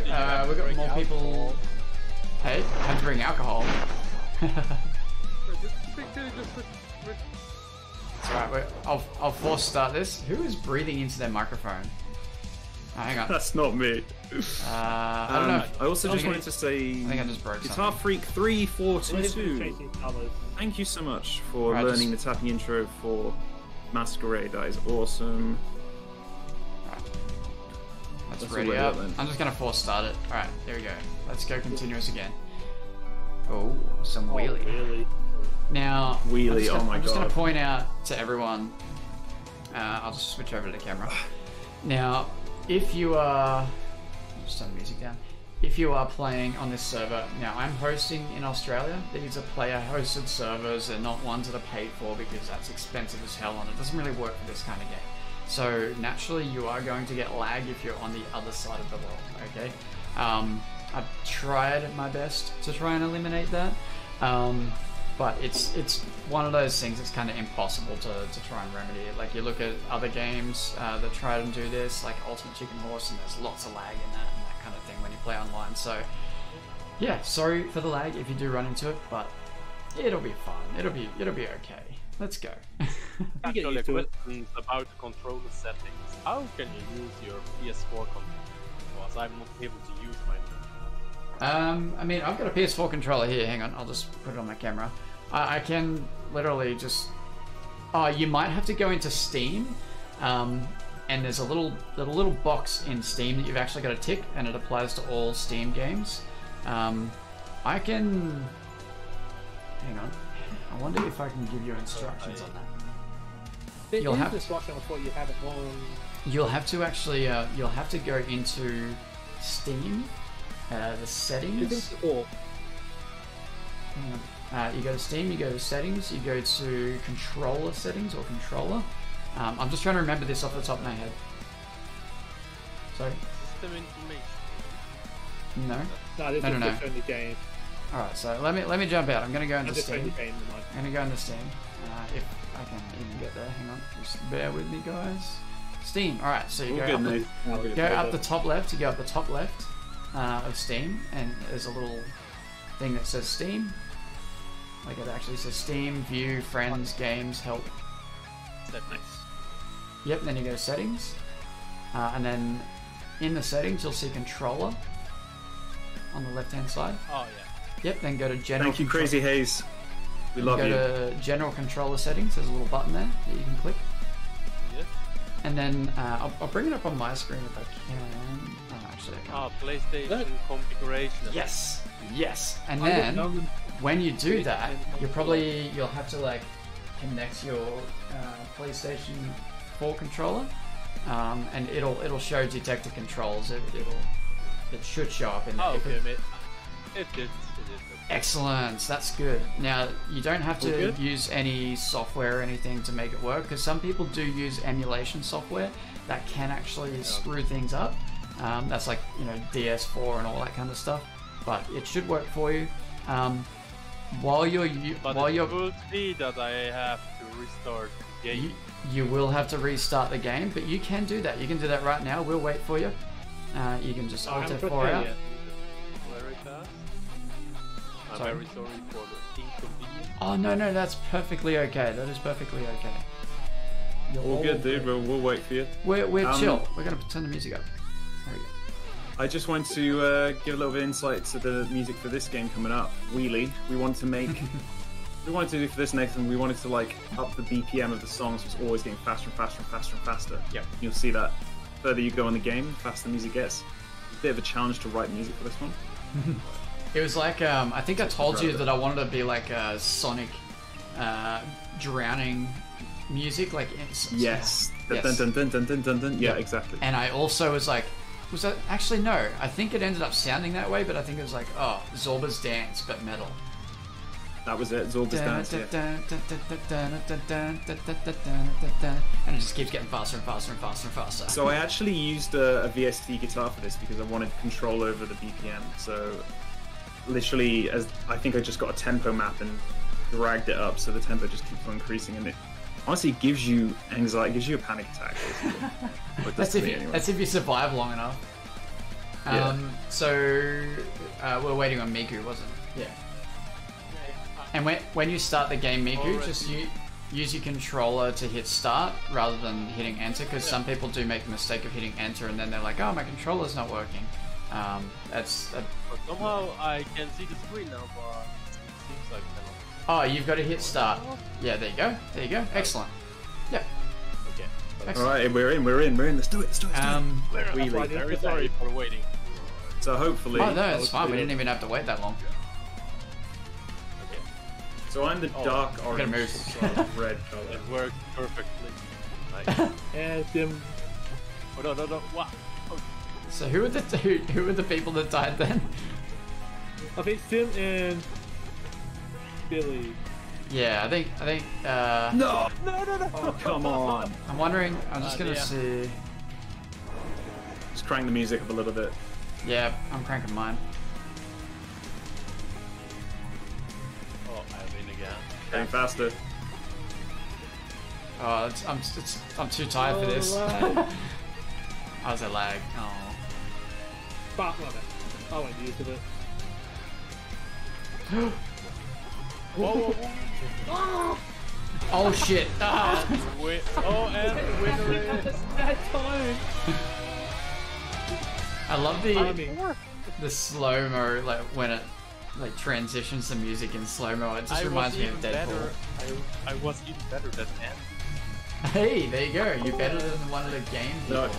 we've got more people. Hey, have to bring alcohol. Wait, just It's alright. I'll force start this. Who is breathing into their microphone? Oh, hang on. That's not me. I don't know. I also just think wanted to say, I think I just broke Guitar something. Freak 3422. Chasing colours. Thank you so much for Right, learning the tapping intro for Masquerade. That is awesome. That's That's ready already up. up then. I'm just gonna force start it. Alright, there we go. Let's go continuous again. Oh, some wheelie. Really? Now, Wheelie, oh my I'm just God. gonna point out to everyone. I'll just switch over to the camera. Now, if you are, just turn the music down. If you are playing on this server, now I'm hosting in Australia. These are player-hosted servers. They're not ones that are paid for because that's expensive as hell, and it doesn't really work for this kind of game. So naturally, you are going to get lag if you're on the other side of the world. Okay. I've tried my best to try and eliminate that. But it's one of those things that's kind of impossible to try and remedy it. Like you look at other games that try and do this, like Ultimate Chicken Horse, and there's lots of lag in that and that kind of thing when you play online. So yeah, sorry for the lag if you do run into it, but it'll be fun. It'll be okay. Let's go. You get Actually, used to it. questions about the controller settings. How can you use your PS4 controller? Because I'm not able to use mine. I mean, I've got a PS4 controller here. Hang on, I'll just put it on my camera. I can literally just. Oh, you might have to go into Steam, and there's a little box in Steam that you've actually got to tick, and it applies to all Steam games. I can. Hang on. I wonder if I can give you instructions on that. You'll have- Just watching. I thought you have it on. You'll have to actually. You'll have to go into Steam, the settings. Or Hang on. You go to Steam, you go to settings, you go to controller settings or controller. I'm just trying to remember this off the top of my head. Sorry? System information. No? no, this No, is no, no. just only game. Alright, so let me jump out. I'm gonna go into Just only Steam. game. Mine. I'm gonna go into Steam. If I can even get there. Hang on. Just bear with me, guys. Steam. Alright, so you All go good, up, Nate. All good. go up the top left. You go up the top left of Steam, and there's a little thing that says Steam. Like it actually says Steam, View, Friends, Games, Help. That's nice. Yep, then you go to settings, and then in the settings you'll see controller on the left hand side. Oh yeah. Yep, then go to general. Thank you, Crazy Haze. We love go you. to general controller settings. There's a little button there that you can click, Yeah. and then I'll bring it up on my screen if I can. Oh, actually, I can't. PlayStation configuration. Yes, yes, and I then don't know. when you do that, you'll have to like connect your PlayStation 4 controller, and it'll show detected controls. It should show up in there. Oh, If okay, it- mate. It did. Excellent, that's good. Now you don't have to good? use any software or anything to make it work, because some people do use emulation software that can actually screw things up. That's like DS4 and all that kind of stuff, but it should work for you. While you're It would be that I have to restart the game. you will have to restart the game, but you can do that. You can do that right now. We'll wait for you. You can just Alt I'm F4 prepared out. yet. Very fast. I'm Sorry. very sorry for the inconvenience. Oh no, that's perfectly okay. That is perfectly okay. You're All good, dude. We'll wait for you. We're chill. We're gonna turn the music up. There we go. I just want to give a little bit of insight to the music for this game coming up, Wheelie. We want to make. We wanted to do for this, Nathan. We wanted to like up the BPM of the songs. So it's always getting faster and faster and faster and faster. Yep. You'll see that further you go in the game, the faster the music gets. It's a bit of a challenge to write music for this one. It was like I think I told you that I wanted to be like a Sonic drowning music, like Yes. Yes. Dun, dun, dun, dun, dun, dun, dun. Yeah, exactly. And I also was like, was that actually no? I think it ended up sounding that way, but I think it was like, oh, Zorba's Dance, but metal. That was it. Zorba's Dance. Yeah. And it just keeps getting faster and faster and faster and faster. So I actually used a VST guitar for this because I wanted control over the BPM. So literally, as I think I just got a tempo map and dragged it up, so the tempo just keeps on increasing, and it honestly gives you anxiety, gives you a panic attack. Basically. But That's if you survive long enough. Yeah. So we're waiting on Miku, wasn't it? Yeah. And when you start the game, Miku, just use your controller to hit start rather than hitting enter, because some people do make the mistake of hitting enter and then they're like, oh, my controller's not working. But somehow I can see the screen now, but it seems like kind of... Oh, you've got to hit start. Yeah, there you go. There you go. Excellent. Yep. Okay. Excellent. All right, we're in. Let's do it. Really, very sorry for waiting. So hopefully. Oh no, it's fine. We didn't even have to wait that long. Okay. So I'm the dark orange, move. so red color. It worked perfectly. Nice. And Sim. Oh no! Wow. Oh, So who were the people that died then? I think Sim and Billy. Yeah, I think No! Oh, come on. I'm wondering. I'm just gonna yeah. see. Just crank the music up a little bit. Yeah, I'm cranking mine. oh, I win again. Getting faster. Oh, I'm too tired for this. Alright. I was a lag. Oh. Fuck, love it. I won't use it. Whoa! Oh shit! Ah. And the winner is... That time. I love Timing. the slow mo, like when it like transitions the music in slow mo. It just reminds me of Deadpool. I was even better than Andy. Hey, there you go. You're better than one of the game people. No.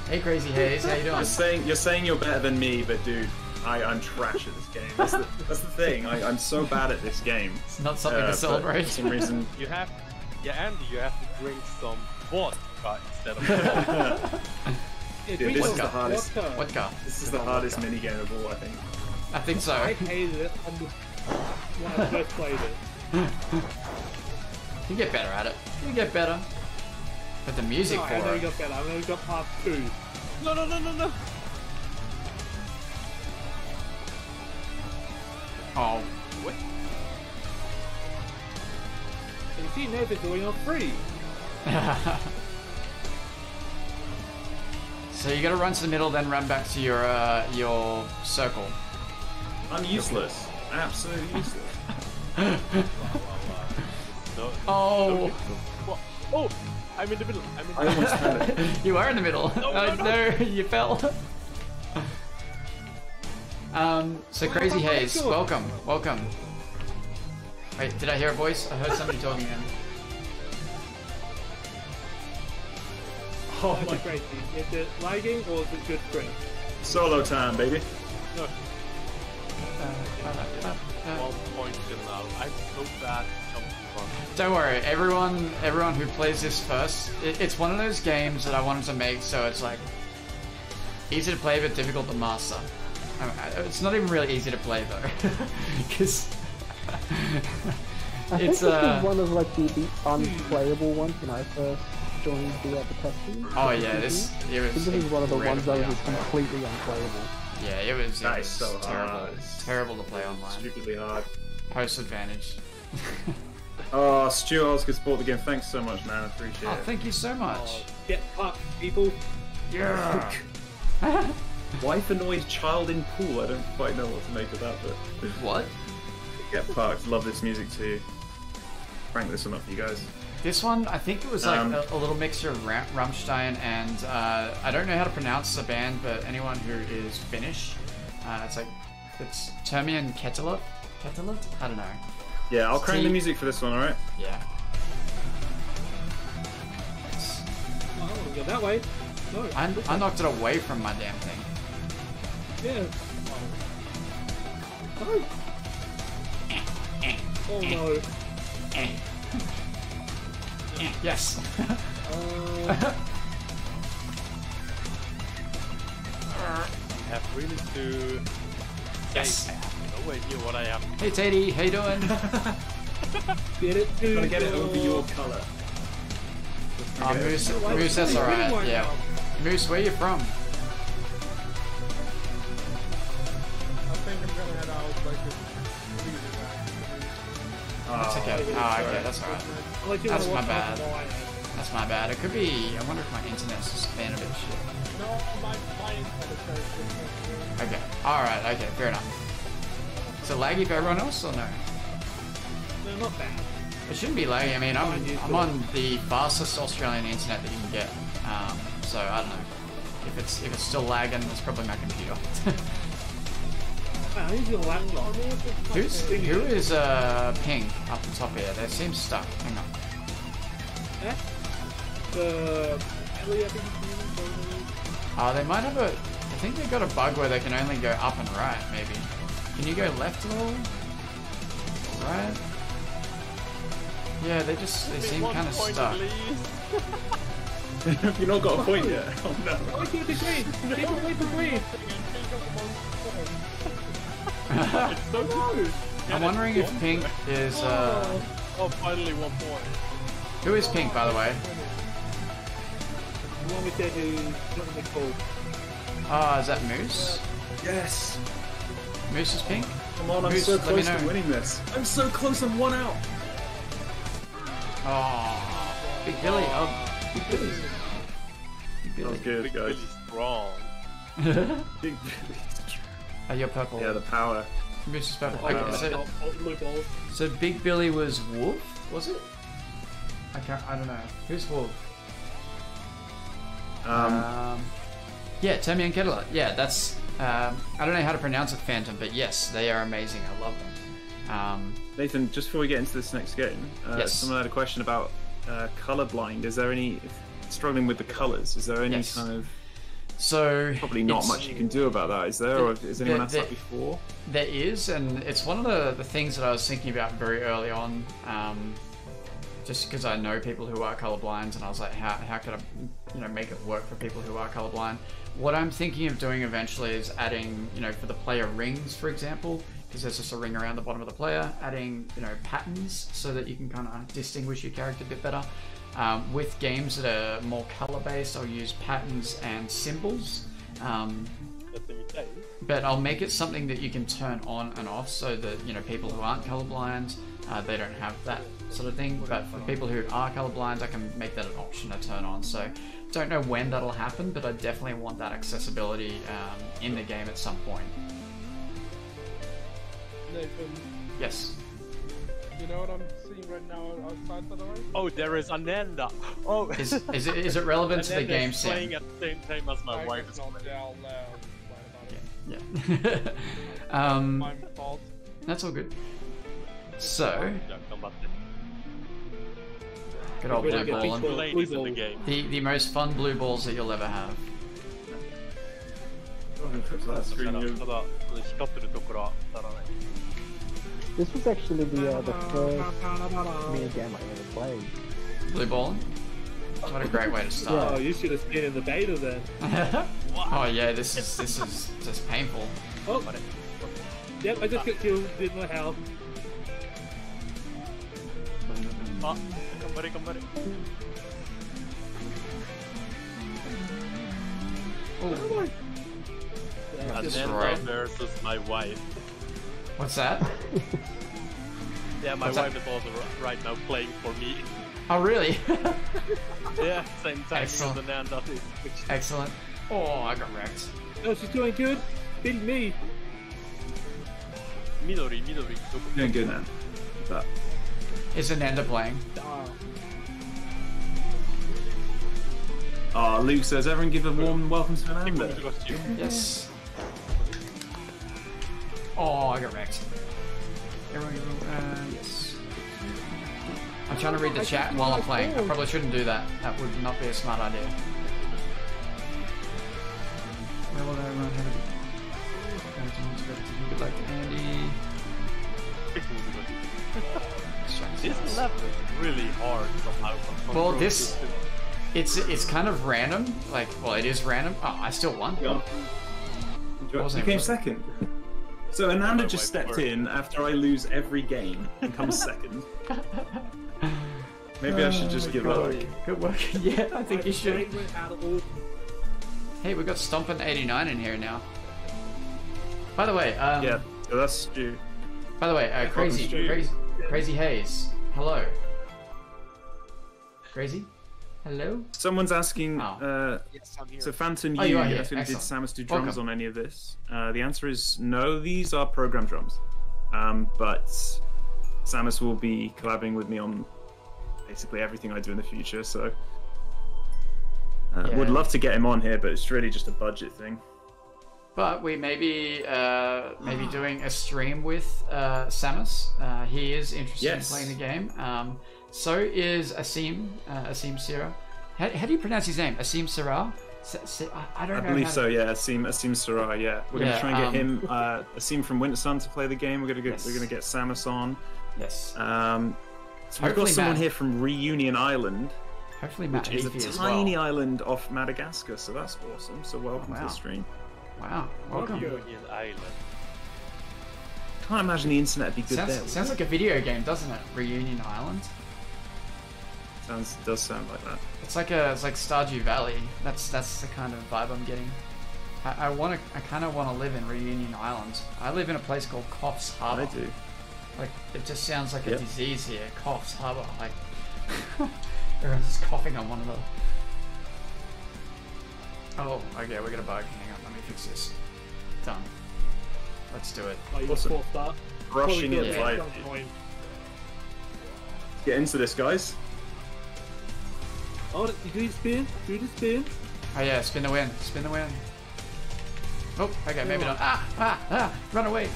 Hey, Crazy Haze, how you doing? You're saying you're better than me, but dude, I'm trash at this game. That's the thing. I'm so bad at this game. It's not something to but celebrate. For some reason. You have, Andy, you have to drink some vodka instead of water. Yeah, Dude, this is the hardest. Vodka. This is the hardest minigame of all, I think. I think so. I hated it when I first played it. You get better at it. You get better. But the music No, for I know you it. got better. I know you got part 2. No! Oh. What? And you see now they're doing on 3. So you gotta run to the middle, then run back to your circle. I'm useless. Absolutely useless. No. Oh. What? Oh! I'm in the middle. I almost had it. You are in the middle. No, no, you fell. So Crazy Haze, welcome. Wait, did I hear a voice? I heard somebody talking then. Oh my crazy. Is it lagging or is it good screen? Solo time, baby. No. 1 point till now. I'm so bad at jumping front. Don't worry, everyone who plays this first, it's one of those games that I wanted to make so it's like easy to play but difficult to master. It's not even really easy to play though, because I think this was one of like the unplayable ones when I first joined the testing. Oh yeah, it was. I think this is one of the ones that was incredibly just completely unplayable. Yeah, it was So terrible. hard. Terrible to play online. Stupidly hard. Host advantage. Oh, Stu Oscar bought the game. Thanks so much, man. I appreciate Oh, it. thank you so much. Get pucked, people. Yeah. Wife annoyed child in pool. I don't quite know what to make of that, but What? get fucked. Love this music too. Crank this one up for you guys. This one, I think it was like a little mixture of Rammstein and I don't know how to pronounce the band, but anyone who is Finnish, it's Termian Ketelut? Ketelut? I don't know. Yeah, I'll crank T- the music for this one, alright? Yeah. Oh, go that way. No. I knocked it away from my damn thing. Yeah. Oh no. Yes. I have really to. Yes. I have no idea what I have. Hey Teddy, how you doing? Get it to Gotta get it over your colour. Oh, Moose, that's alright. Yeah. Moose, where you from? I think I'm gonna head out like this. That's okay. Oh, okay, that's alright. That's my bad. That's my bad. It could be. I wonder if my internet's just being a bit shit. No, my internet is very good. Okay. Alright, okay, fair enough. Is it laggy for everyone else or no? No, not bad. It shouldn't be laggy. I mean, I'm on the fastest Australian internet that you can get. So I don't know. If it's still lagging, it's probably my computer. Wow, who's your laptop? Who is pink up the top here? They seem stuck. Hang on. Eh? The Ellie, I think. They might have a. I think they've got a bug where they can only go up and right. Maybe. Can you go left at all? Right? Yeah, they seem kind of stuck. You've not got a point yet. Oh no. Wait for the green! Wait for green! It's so good. I'm wondering if pink is. Oh, finally 1 point. Who is pink, by the way? The one with that who's not in the call. Is that Moose? Yes. Moose is pink? Come on, I'm Moose, so let me close know. to winning this. I'm so close. I'm 1 out. Oh, Big Billy. Oh, Big Billy. Big That was Billy. good, Big guys. Billy's strong. Big Oh, you're purple. Yeah, the power. Moose is purple. Oh, Okay, Blue balls. so Big Billy was Wolf, was it? I don't know. Who's Wolf? Yeah, Tommy and Kettler. Yeah, that's. I don't know how to pronounce it, Phantom, but yes, they are amazing. I love them. Nathan, just before we get into this next game, Yes. someone had a question about colorblind. Is there any struggling with the colors? Is there any Yes. kind of So probably not it's- much you can do about that? Is there, or has anyone asked the- that before? There is, and it's one of the things that I was thinking about very early on, just because I know people who are colorblind, and I was like, how could I, make it work for people who are colorblind? What I'm thinking of doing eventually is adding, for the player rings, for example, because there's just a ring around the bottom of the player, adding, patterns so that you can kind of distinguish your character a bit better. With games that are more color-based, I'll use patterns and symbols. But I'll make it something that you can turn on and off so that, people who aren't colorblind, they don't have that sort of thing. But for people who are colorblind, I can make that an option to turn on. So don't know when that'll happen, but I definitely want that accessibility in the game at some point. Nathan, Yes. you know what I'm seeing right now outside, by the way? Oh, there is Ananda. Oh, Is it relevant to the Ananda game is sim? playing at the same time as my wife is not playing. yell about it. Yeah. My fault. That's all good. So, Gambatte. good old blue Really good ball. picture. Ladies in the game. The most fun blue balls that you'll ever have. That screen, you- ただ光ってるところは当たらない。 This was actually the first mini game I ever played. Blue balling? What a great way to Oh, start. you should have been in the beta then. Oh yeah, this is just painful. Oh, yep, I just got killed. Didn't know how. あ、頑張れ頑張れ。 That's Ananda right. versus my wife. What's that? Yeah, my What's wife that? is also right now playing for me. Oh really? Yeah, same time as Excellent. Ananda. Excellent. Oh, I got wrecked. Oh, she's doing good. Beating me. Midori, doこ doing good, man. That. Is Ananda playing? Oh, Luke says, everyone give a warm welcome to 結構 Ananda. 難しいよ。 Yes. Oh, I got wrecked. Yes. I'm trying to read the chat while I'm playing. I probably shouldn't do that. That would not be a smart idea. Where will everyone have it? Good luck, Andy. 結構難しい。 Let's try This this. level is really hard somehow. Well, this it's kind of random. Like, well, it is random. Oh, I still won. Yeah. You came second. So Ananda just stepped in after I lose every game and comes second. Maybe I should just give up. Good work. Yeah, I think you should. Hey, we got Stompin' 89 in here now. By the way, yeah, so that's Stu. By the way, Crazy Haze. Hello. Crazy? Hello? Someone's asking, Yes, I'm here. so Phantom, Oh, you are here. asking, did Excellent. Samus do drums Welcome. on any of this? The answer is no, these are program drums. But Samus will be collabing with me on basically everything I do in the future, so... Yeah. Would love to get him on here, but it's really just a budget thing. But we may be doing a stream with Samus. He is interested in playing the game. So is Asim Sira. How do you pronounce his name? Asim Sira? I don't know. I believe so, yeah. Asim Sarai, yeah. We're gonna try and get him, Asim from Winter Sun to play the game. We're gonna get Samus on. Yes. So we've got someone here from Reunion Island. Hopefully Matt Which is Heafy a as tiny well. island off Madagascar, so that's awesome. So welcome to the stream. Wow, welcome. Reunion Island. Can't imagine the internet would be good there. Sounds like a video game, doesn't it? Reunion Island. Does sound like that. It's like Stardew Valley. That's the kind of vibe I'm getting. I kind of wanna live in Reunion Island. I live in a place called Coffs Harbour. I do. Like, it just sounds like a disease here. Coffs Harbour. Like, everyone's just coughing on one another. Oh, okay, we got a bug. Hang on, let me fix this. Done. Let's do it. Oh, you Awesome. forced that. Rushing it Yeah. right. Get into this, guys. Oh, you do the spin. Do the spin. Oh yeah, spin the win. Spin the win. Oh, okay, maybe not. Run away.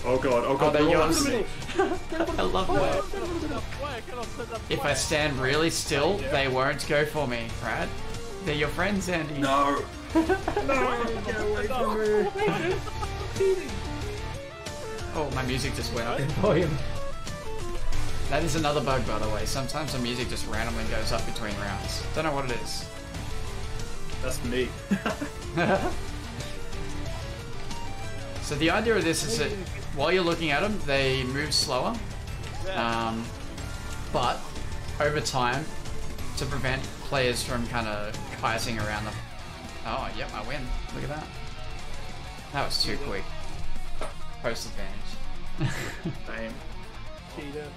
Oh god, Oh, they're they're all yours. after me. I love that. Why I cannot set up If I stand really still, they won't go for me, right? They're your friends, Andy. No. No, get away from me. Oh, my music just went up in volume. That is another bug, by the way. Sometimes the music just randomly goes up between rounds. Don't know what it is. That's me. So the idea of this is that while you're looking at them, they move slower. But over time, to prevent players from kind of kiting around them. Oh, yep, I win. Look at that. That was too quick. Post advantage. Damn. Cheater.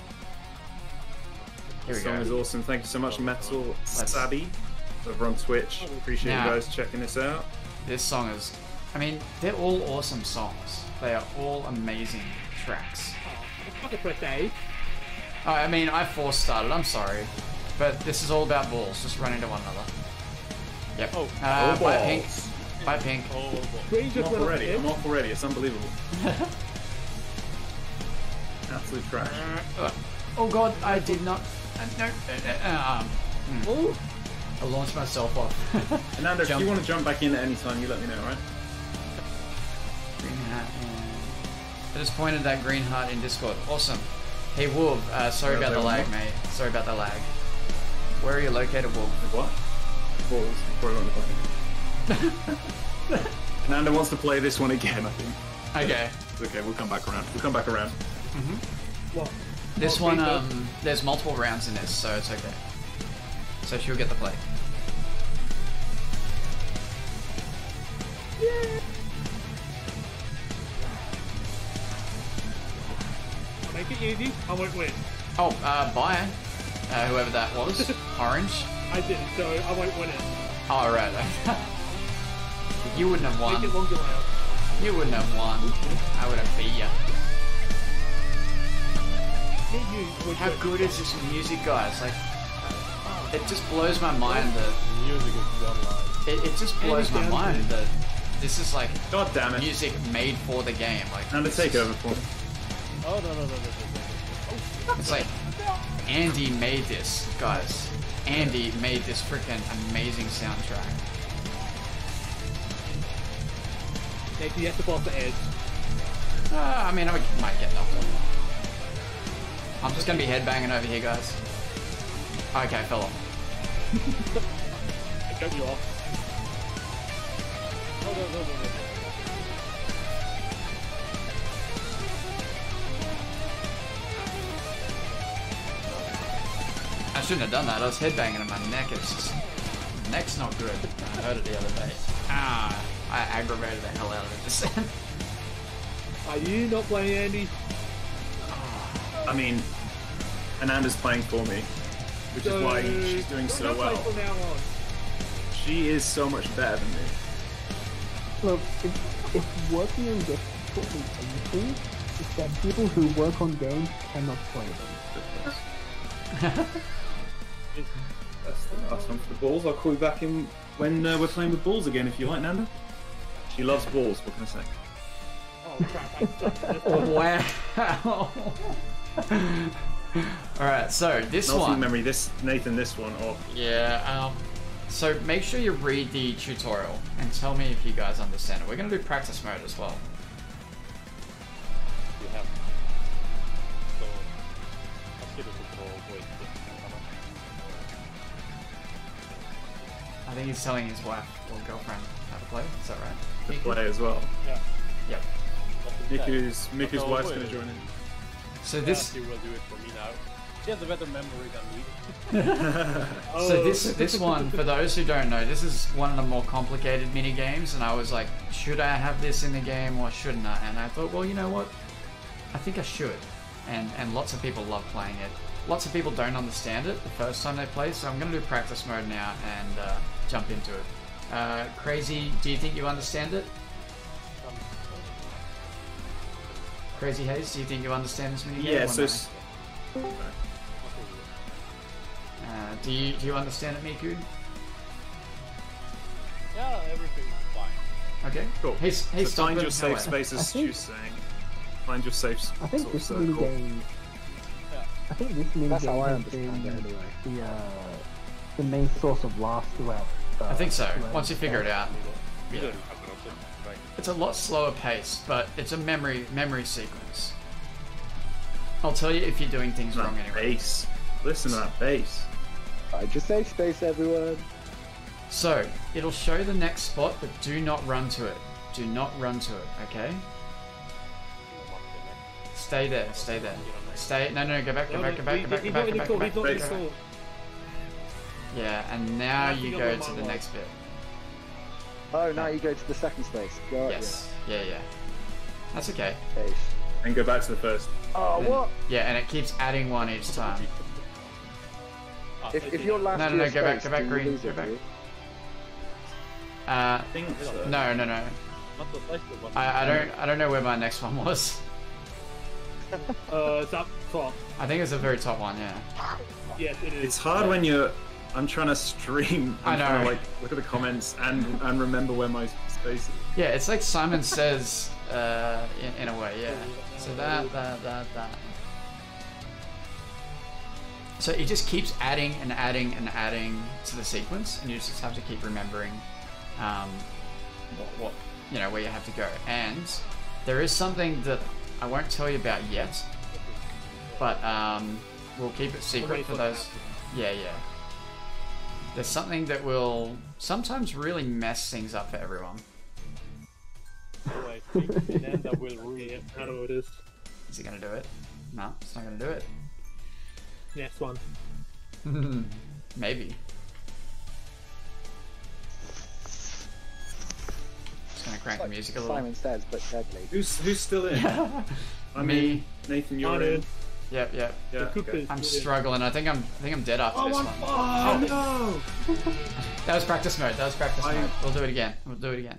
Here we This song go. is awesome. Thank you so much, Metal Sabby, over on Twitch. Appreciate Now- you guys checking this out. This song is, I mean, they're all awesome songs. They are all amazing tracks. Fucking press A. Oh, I mean, I force started, I'm sorry. But this is all about balls, just run into one another. Yep. Oh. Bye, Pink. Bye, Pink. Oh, boy. Green I'm just off went already. up I'm in. off already. It's unbelievable. Absolute trash. Oh god, I did not. No. Oh, I launched myself off. Ananda, if Jump. you want to jump back in at any time, you let me know, right? Green hat. I just pointed that green heart in Discord. Awesome. Hey, Wolf. Sorry about the lag, mate. Sorry about the lag. Where are you located, Wolf? What? Balls. Probably won't play. Ananda wants to play this one again, I think. Okay. It's okay, we'll come back around. We'll come back around. what? This What, one, green there's multiple rounds in this, so it's okay. So she'll get the play. Make it easy. I won't win. Oh, bye. Whoever that was. Orange. I didn't, so I won't win it. Oh, right. You wouldn't have Make it won. longer round. You wouldn't have won. I would have beat you. Hit you. would How win. good is this music, guys? Like, it just blows my mind that Music is online. it just blows my mind that this is like God damn it. music made for the game. Like, Ananda, this take is- over for me. Oh, no. It's like Andy made this, guys. Andy made this freaking amazing soundtrack. Maybe you have to boss the edge. I mean, I might get knocked off. I'm just gonna be headbanging over here, guys. Okay, I fell off. I cut you off. No. I shouldn't have done that. I was headbanging and my neck is just... Neck's not good. I heard it the other day. Ah, I aggravated the hell out of it just then. Are you not playing, Andy? I mean, Ananda's playing for me, which is why she's doing so Don't play well. from now on. She is so much better than me. Look, it's working on games totally anything. It's that people who work on games cannot play them. That's the last one for the balls. I'll call you back in when we're playing with balls again, if you like, Nanda. She loves balls. What can I say? Oh crap! I suck. Wow. Alright, so this Melting one. memory. Nathan. This one. Oh, Yeah, so make sure you read the tutorial and tell me if you guys understand it. We're going to do practice mode as well. You have. So, I'll skip it for wait. I think he's telling his wife or girlfriend how to play. Is that right? to play as well. Yeah. Yep. Miku's No, wife's wait. going to join in. So Yeah, this, she will do it for me now. She has a better memory than me. so this one, for those who don't know, this is one of the more complicated mini games, and I was like, should I have this in the game or shouldn't I? And I thought, well, you know what? I think I should. And lots of people love playing it. Lots of people don't understand it the first time they play, so I'm going to do practice mode now and jump into it. Crazy, do you think you understand it? Crazy Haze, do you think you understand this mini game? Yeah. or So. no? Do you understand it, Miku? Yeah, everything's fine. Okay. Cool. Hey, So stop find it. your safe How- space, as I think- Stu's saying. Find your safe I think sort of this mini circle. game. I think this mini That's game how I has understand been it anyway. the main source of laughs throughout. I think so. throughout Once you figure it out. We Yeah. don't have an option, right? It's a lot slower pace, but it's a memory sequence. I'll tell you if you're doing things wrong That anyway. bass. Listen to that bass. I just say space, everyone. So, it'll show the next spot, but do not run to it. Do not run to it, okay? Stay there, stay there. Stay, no, go back. He's not in the call. He's not in the call. Yeah, and now Nothing you on go the to the manual. next bit. Oh, now you go to the second space. Got Yes, yeah. That's okay. ya. Ace. And go back to the first. Oh, And- what? Yeah, and it keeps adding one each time. If you're last No, to your go back, space, go back, do you Green, lose go it, back. do you? I think so. No. Not the first one. I don't know where my next one was. It's up top. I think it's the very top one, yeah. Yes, it is. It's hard when you're. I'm trying to stream. I'm I know. trying to, like, look at the comments and remember where my space is. Yeah, it's like Simon Says, in a way, yeah. So that. So it just keeps adding and adding and adding to the sequence, and you just have to keep remembering, what you know, where you have to go. And there is something that I won't tell you about yet, but we'll keep it secret for those. Yeah. There's something that will sometimes really mess things up for everyone. So I think Nanda will ruin it. I don't know what it is. Is he gonna do it? No, it's not gonna do it. Next one. Maybe. Just gonna crank the music a little. Simon Says, but deadly. Who's still in? I'm Me. in. Nathan, you're I'm in. in. Yep. Yeah. The cook okay. is I'm in. struggling. I think I'm dead after this one. Oh no! That was practice mode. I- Mode. We'll do it again.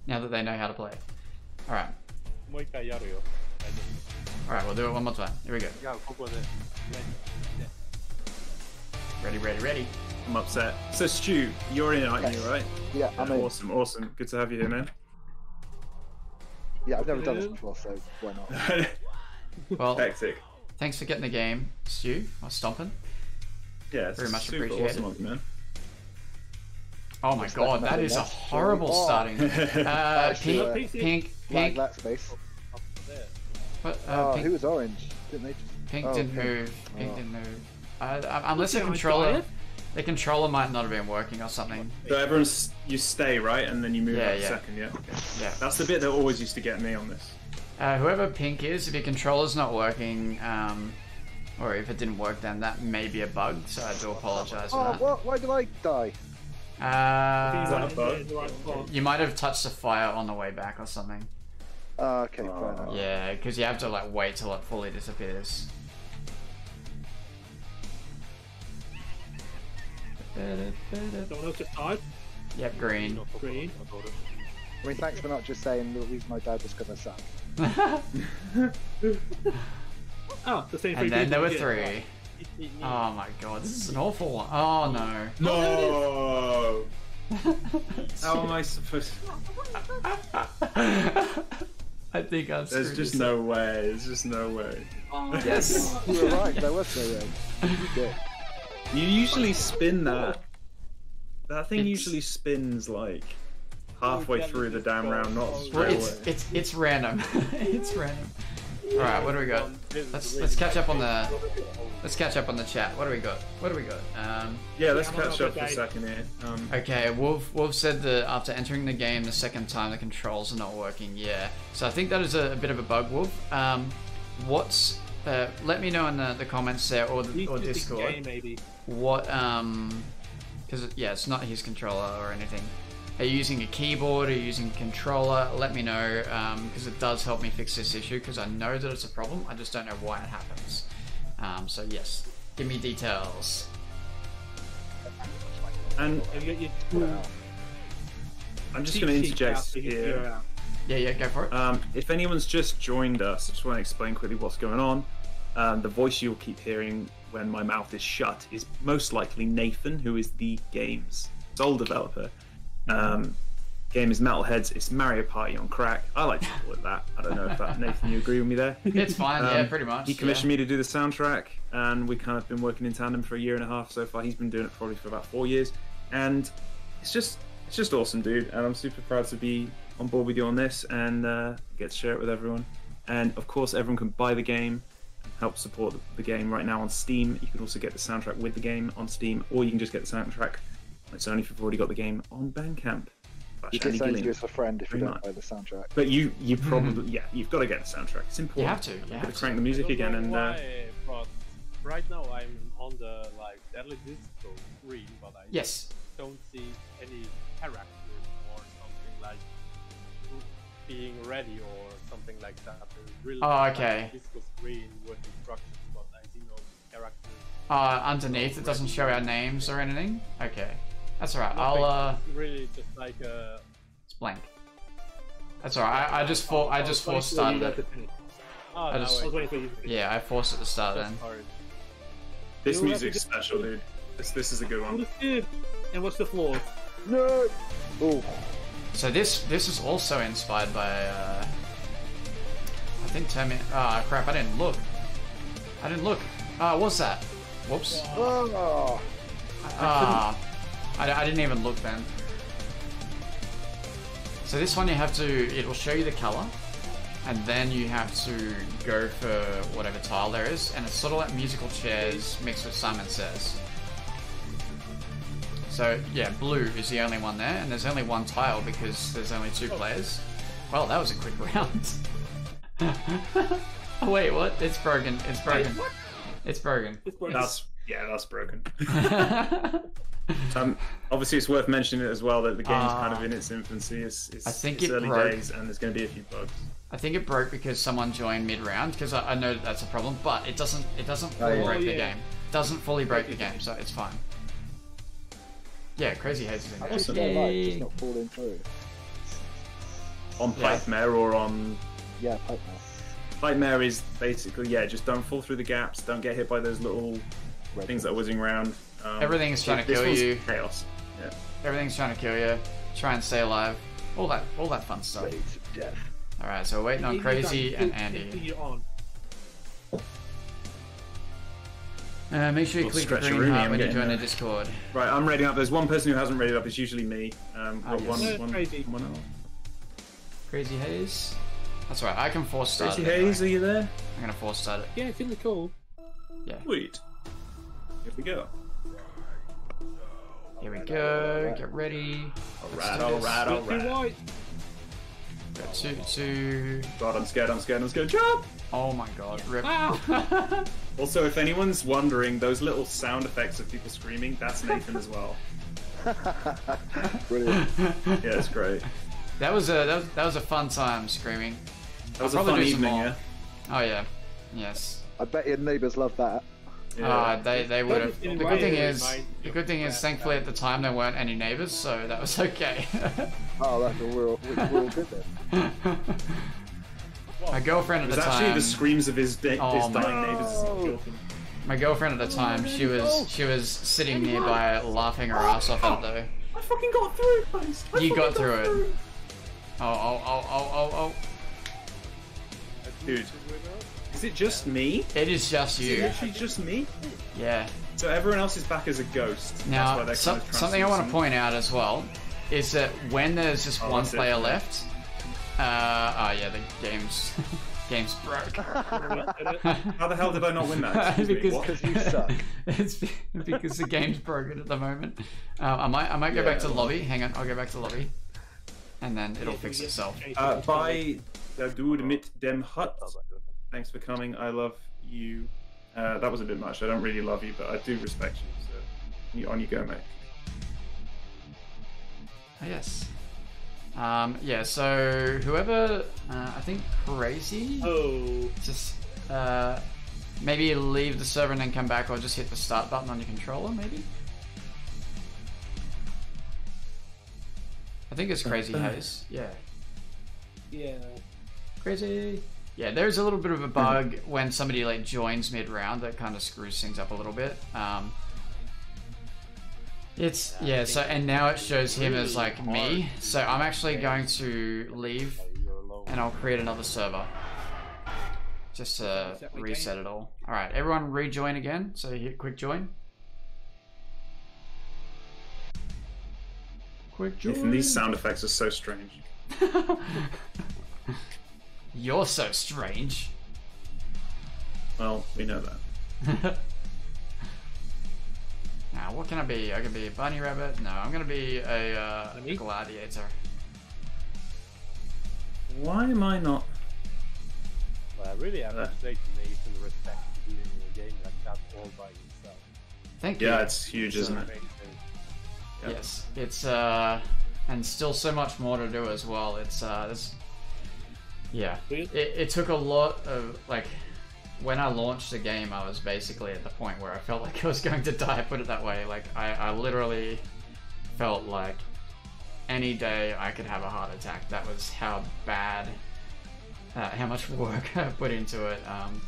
Now that they know how to play. All right. もう一回やるよ。 All right. We'll do it one more time. Here we go. いや、ここで。 Ready. I'm upset. So Stu, you're in, aren't you? Yes. Right? Yeah, I'm in. Awesome. Good to have you here, man. Yeah, I've never done this before, so why not? Well, Hectic. thanks for getting the game, Stu. Or stomping. Yeah, it's Very much super appreciated. awesome of you, man. Oh my god, that is a That's horrible really- starting. Actually, Pink. Like that space. What? Oh, Pink. who was orange? Didn't they just... Pink Oh, didn't Pink. move. Pink Oh. didn't move. Unless the Okay, I controller, got it. the controller might not have been working or something. So everyone's you stay right, and then you move Yeah, up a yeah. second. Yeah. Okay. Yeah. That's the bit that always used to get me on this. Whoever Pink is, if your controller's not working, or if it didn't work, then that may be a bug. So I do apologize for Oh, that. what? Why did I die? He's that a in bug? the right spot. You might have touched the fire on the way back or something. Oh, okay, fair enough. Yeah, because you have to like wait till it fully disappears. Someone else just died. Yep, green. Green. I mean, thanks for not just saying the reason I died was because I suck. Oh, the same three And then people there were again. 3. Oh my god, this is an awful one. Oh no. No. How am I supposed? I think I've There's screwed just this no way. There's just no way. Yes. You were right, there was no way. Yeah. You usually spin that. That thing It's- usually spins like halfway through the damn round, not Well, straight away. it's random. It's random. All right, what do we got? Let's catch up on the chat. What do we got? Yeah, let's I'm on catch the up for a update. second here. Okay, Wolf said that after entering the game the second time the controls are not working. Yeah, so I think that is a bit of a bug, Wolf. What's let me know in the comments there or Discord. Game, maybe. What because yeah, it's not his controller or anything. Are you using a keyboard? Are you using a controller? Let me know because it does help me fix this issue because I know that it's a problem. I just don't know why it happens. So yes, give me details. And Have you got your I'm just cheat going to sheet interject out so you can here. figure out? Yeah, go for it. If anyone's just joined us, I just want to explain quickly what's going on. The voice you'll keep hearing when my mouth is shut is most likely Nathan, who is the game's sole developer. Game is Metalheads. It's Mario Party on crack. I like to call it that. I don't know if that, Nathan, you agree with me there? It's fine. Yeah, pretty much. He commissioned me to do the soundtrack, and we kind of been working in tandem for a year and a half so far. He's been doing it probably for about 4 years, and it's just awesome, dude. And I'm super proud to be on board with you on this and get to share it with everyone. And of course, everyone can buy the game and help support the game right now on Steam. You can also get the soundtrack with the game on Steam, or you can just get the soundtrack. It's only if you've already got the game on Bandcamp. You can send Andy it to us for friend if you Very don't much. buy the soundtrack. But you probably you've got to get the soundtrack. It's important. You have to. You You've got have to to. crank the music I don't again know and. why, but right now I'm on the like Deadly Disco screen, but I Yes. don't see any characters or something like being ready or something like that. There's really Oh, like okay. disco screen with instructions, but I see no characters. Underneath it doesn't show our names or anything. Okay, that's alright. Nothing. I'll It's really just like a. it's blank. That's alright. I just forced started it. Oh, I no, just- I was wait. waiting for you to finish. Yeah, I forced it to start then. Sorry. This You will have music's to get- special, dude. This is a good What one. is good? And what's the flaws? No! Oh, So this is also inspired by I think Terminator. Ah, crap! I didn't look. What's that? Whoops. oh. I didn't even look then. So this one you have to, it will show you the color, and then you have to go for whatever tile there is, and it's sort of like musical chairs mixed with Simon Says. So yeah, blue is the only one there, and there's only one tile because there's only 2 players. Well, that was a quick round. Oh wait, what? It's broken. It's broken. It's broken. It's broken. That's broken. Obviously, it's worth mentioning it as well that the game's kind of in its infancy. It's I think it's it early broke. days, and there's going to be a few bugs. I think it broke because someone joined mid-round, because I know that that's a problem, but it doesn't fully yeah. break the yeah. game. It doesn't fully break the game, so it's fine. Yeah, Crazy Haze is in there. Just Awesome. no light, just Yay. not falling through. On Yeah. Pipemare or on Yeah, pipe now. Pipemare is basically just don't fall through the gaps, don't get hit by those little things that are whizzing around. Everything's trying to this kill one's you. Chaos. Yeah. Everything's trying to kill you. Try and stay alive. All that fun stuff. Waves of death. Alright, so we're waiting on You Crazy guys and still Andy. continue on. Make sure you Little click the stretch of green Rooney, heart I'm when you getting join the there. Discord. Right, I'm ready up. There's one person who hasn't ready up. It's usually me. Got yes. one Crazy. else. Crazy Haze. That's right. I can force start Tracy it. Anyway. Hayes, are you there? I'm gonna force start it. Yeah, feeling cool. Yeah. Sweet. Here we go. Here we go. Get ready. Alright, alright, Too alright. white. Got two. God, I'm scared, I'm scared, I'm scared. Jump! Oh my god. Rip. Also, if anyone's wondering, those little sound effects of people screaming, that's Nathan as well. Brilliant. Yeah, it's great. That was a fun time screaming. That was I'll a probably fun do some evening, more. yeah? Oh yeah. Yes. I bet your neighbours love that. Yeah. They would have. in The my good thing area, is, mine- the good thing is, thankfully at the time there weren't any neighbors, so that was okay. Oh, that's all, we're all good then. My girlfriend It at was the actually time. the screams of his Oh, my- dying neighbors as he killed them. My girlfriend at the time, she was sitting nearby laughing her ass off at though. I fucking got through, guys! You got through it. Oh. Dude, is it just me? It is just Is it you. literally just me? Yeah. So everyone else is back as a ghost. That's why Now, they're kind of something I want to translucent. point out as well is that when there's just one that's it. player left, yeah, the game's broke. How the hell did I not win that? Excuse me, Because- what? Because you suck. It's because the game's broken at the moment. I might go back to Yeah. lobby. Hang on, I'll go back to lobby, and then it'll fix itself. By the dude mit dem Hut. Thanks for coming. I love you. That was a bit much. I don't really love you, but I do respect you. So on you go, mate. Oh, yes. Yeah. So whoever, I think Crazy. Oh. Just maybe leave the server and then come back, or just hit the start button on your controller, maybe. I think it's Crazy Haze. Yeah. Yeah. Crazy. Yeah, there's a little bit of a bug when somebody like joins mid-round that kind of screws things up a little bit. It's yeah. So and now it shows him as like me. So I'm actually going to leave, and I'll create another server just to reset it all. All right, everyone rejoin again. So hit quick join. Quick join. Nathan, these sound effects are so strange. You're so strange. Well, we know that. Now, what can I be? I can be a bunny rabbit. No, I'm gonna be a gladiator. Why am I not? Well, I really have to say to Nathan respect for doing a game like that all by himself. Thank you. Yeah, it's huge, isn't it? Amazing. Yep. Yes, it's and still so much more to do as well. It's yeah. It took a lot of like. When I launched the game, I was basically at the point where I felt like I was going to die, put it that way. Like, I literally felt like any day I could have a heart attack. That was how bad, how much work I put into it.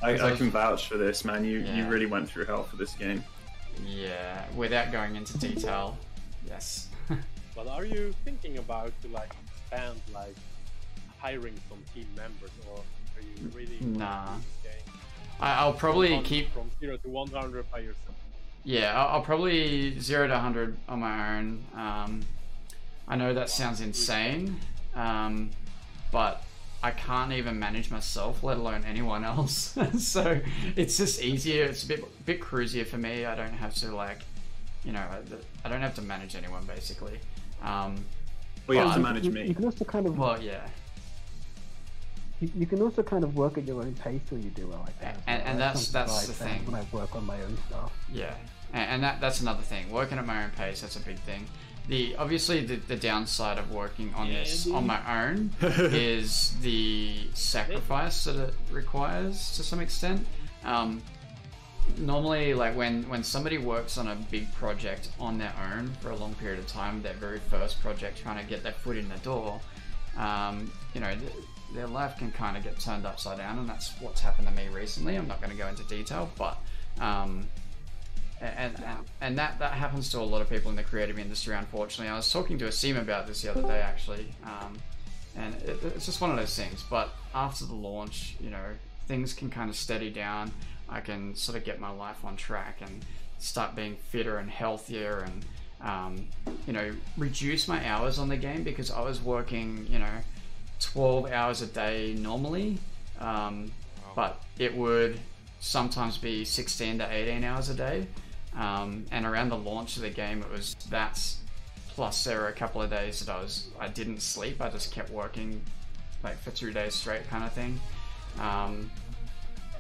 I can vouch for this, man. You Yeah. really went through hell for this game. Yeah, without going into detail, yes. But are you thinking about to like expand like hiring some team members, or are you really Nah. doing this game I'll probably keep... from 0 to 100 by yourself? Yeah, I'll probably 0 to 100 on my own. I know that sounds insane, but I can't even manage myself, let alone anyone else. So it's just easier. It's a bit cruisier for me. I don't have to like, you know, I don't have to manage anyone basically. Well, you have to But- manage You me. can also kind of Well, yeah, you can also kind of work at your own pace when you do it like that. And that's the thing. When I work on my own stuff. yeah, and that's another thing. Working at my own pace, that's a big thing. Obviously the downside of working on this on my own is the sacrifice that it requires to some extent. Normally, like when somebody works on a big project on their own for a long period of time, their very first project, trying to get their foot in the door, you know, their life can kind of get turned upside down, and that's what's happened to me recently. I'm not going to go into detail, but and that happens to a lot of people in the creative industry, unfortunately. I was talking to Asim about this the other day, actually, and it's just one of those things. But after the launch, you know, things can kind of steady down. I can sort of get my life on track and start being fitter and healthier, and you know, reduce my hours on the game, because I was working, you know, 12 hours a day normally, but it would sometimes be 16 to 18 hours a day. And around the launch of the game, it was that, plus there were a couple of days that I didn't sleep. I just kept working like for 2 days straight, kind of thing.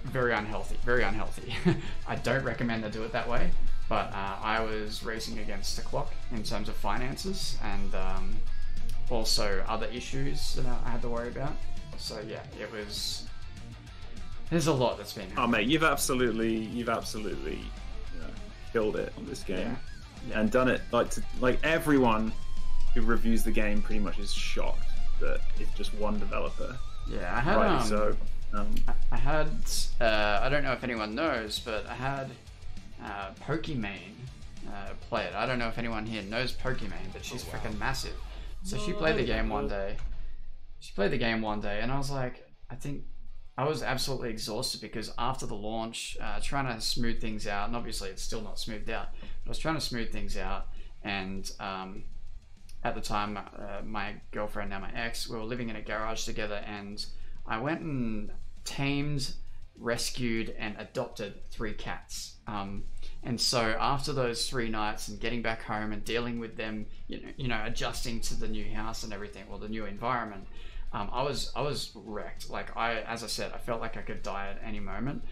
Very unhealthy, very unhealthy. I don't recommend to do it that way, but I was racing against the clock in terms of finances and also other issues that I had to worry about. So yeah, there's a lot that's been happening. Oh mate, you've absolutely killed it on this game. Yeah. And done it like everyone who reviews the game pretty much is shocked that it's just one developer. Yeah, I had rightly so. I had I don't know if anyone knows, but I had Pokimane play it. I don't know if anyone here knows Pokimane, but she's freaking massive. So she played the game one day. And I was like, I was absolutely exhausted because after the launch, trying to smooth things out, and obviously it's still not smoothed out, but I was trying to smooth things out, and at the time, my girlfriend, now my ex, we were living in a garage together, and I went and tamed, rescued, and adopted 3 cats. And so after those 3 nights and getting back home and dealing with them, you know, adjusting to the new house and everything, well, the new environment, I was wrecked. Like as I said, I felt like I could die at any moment,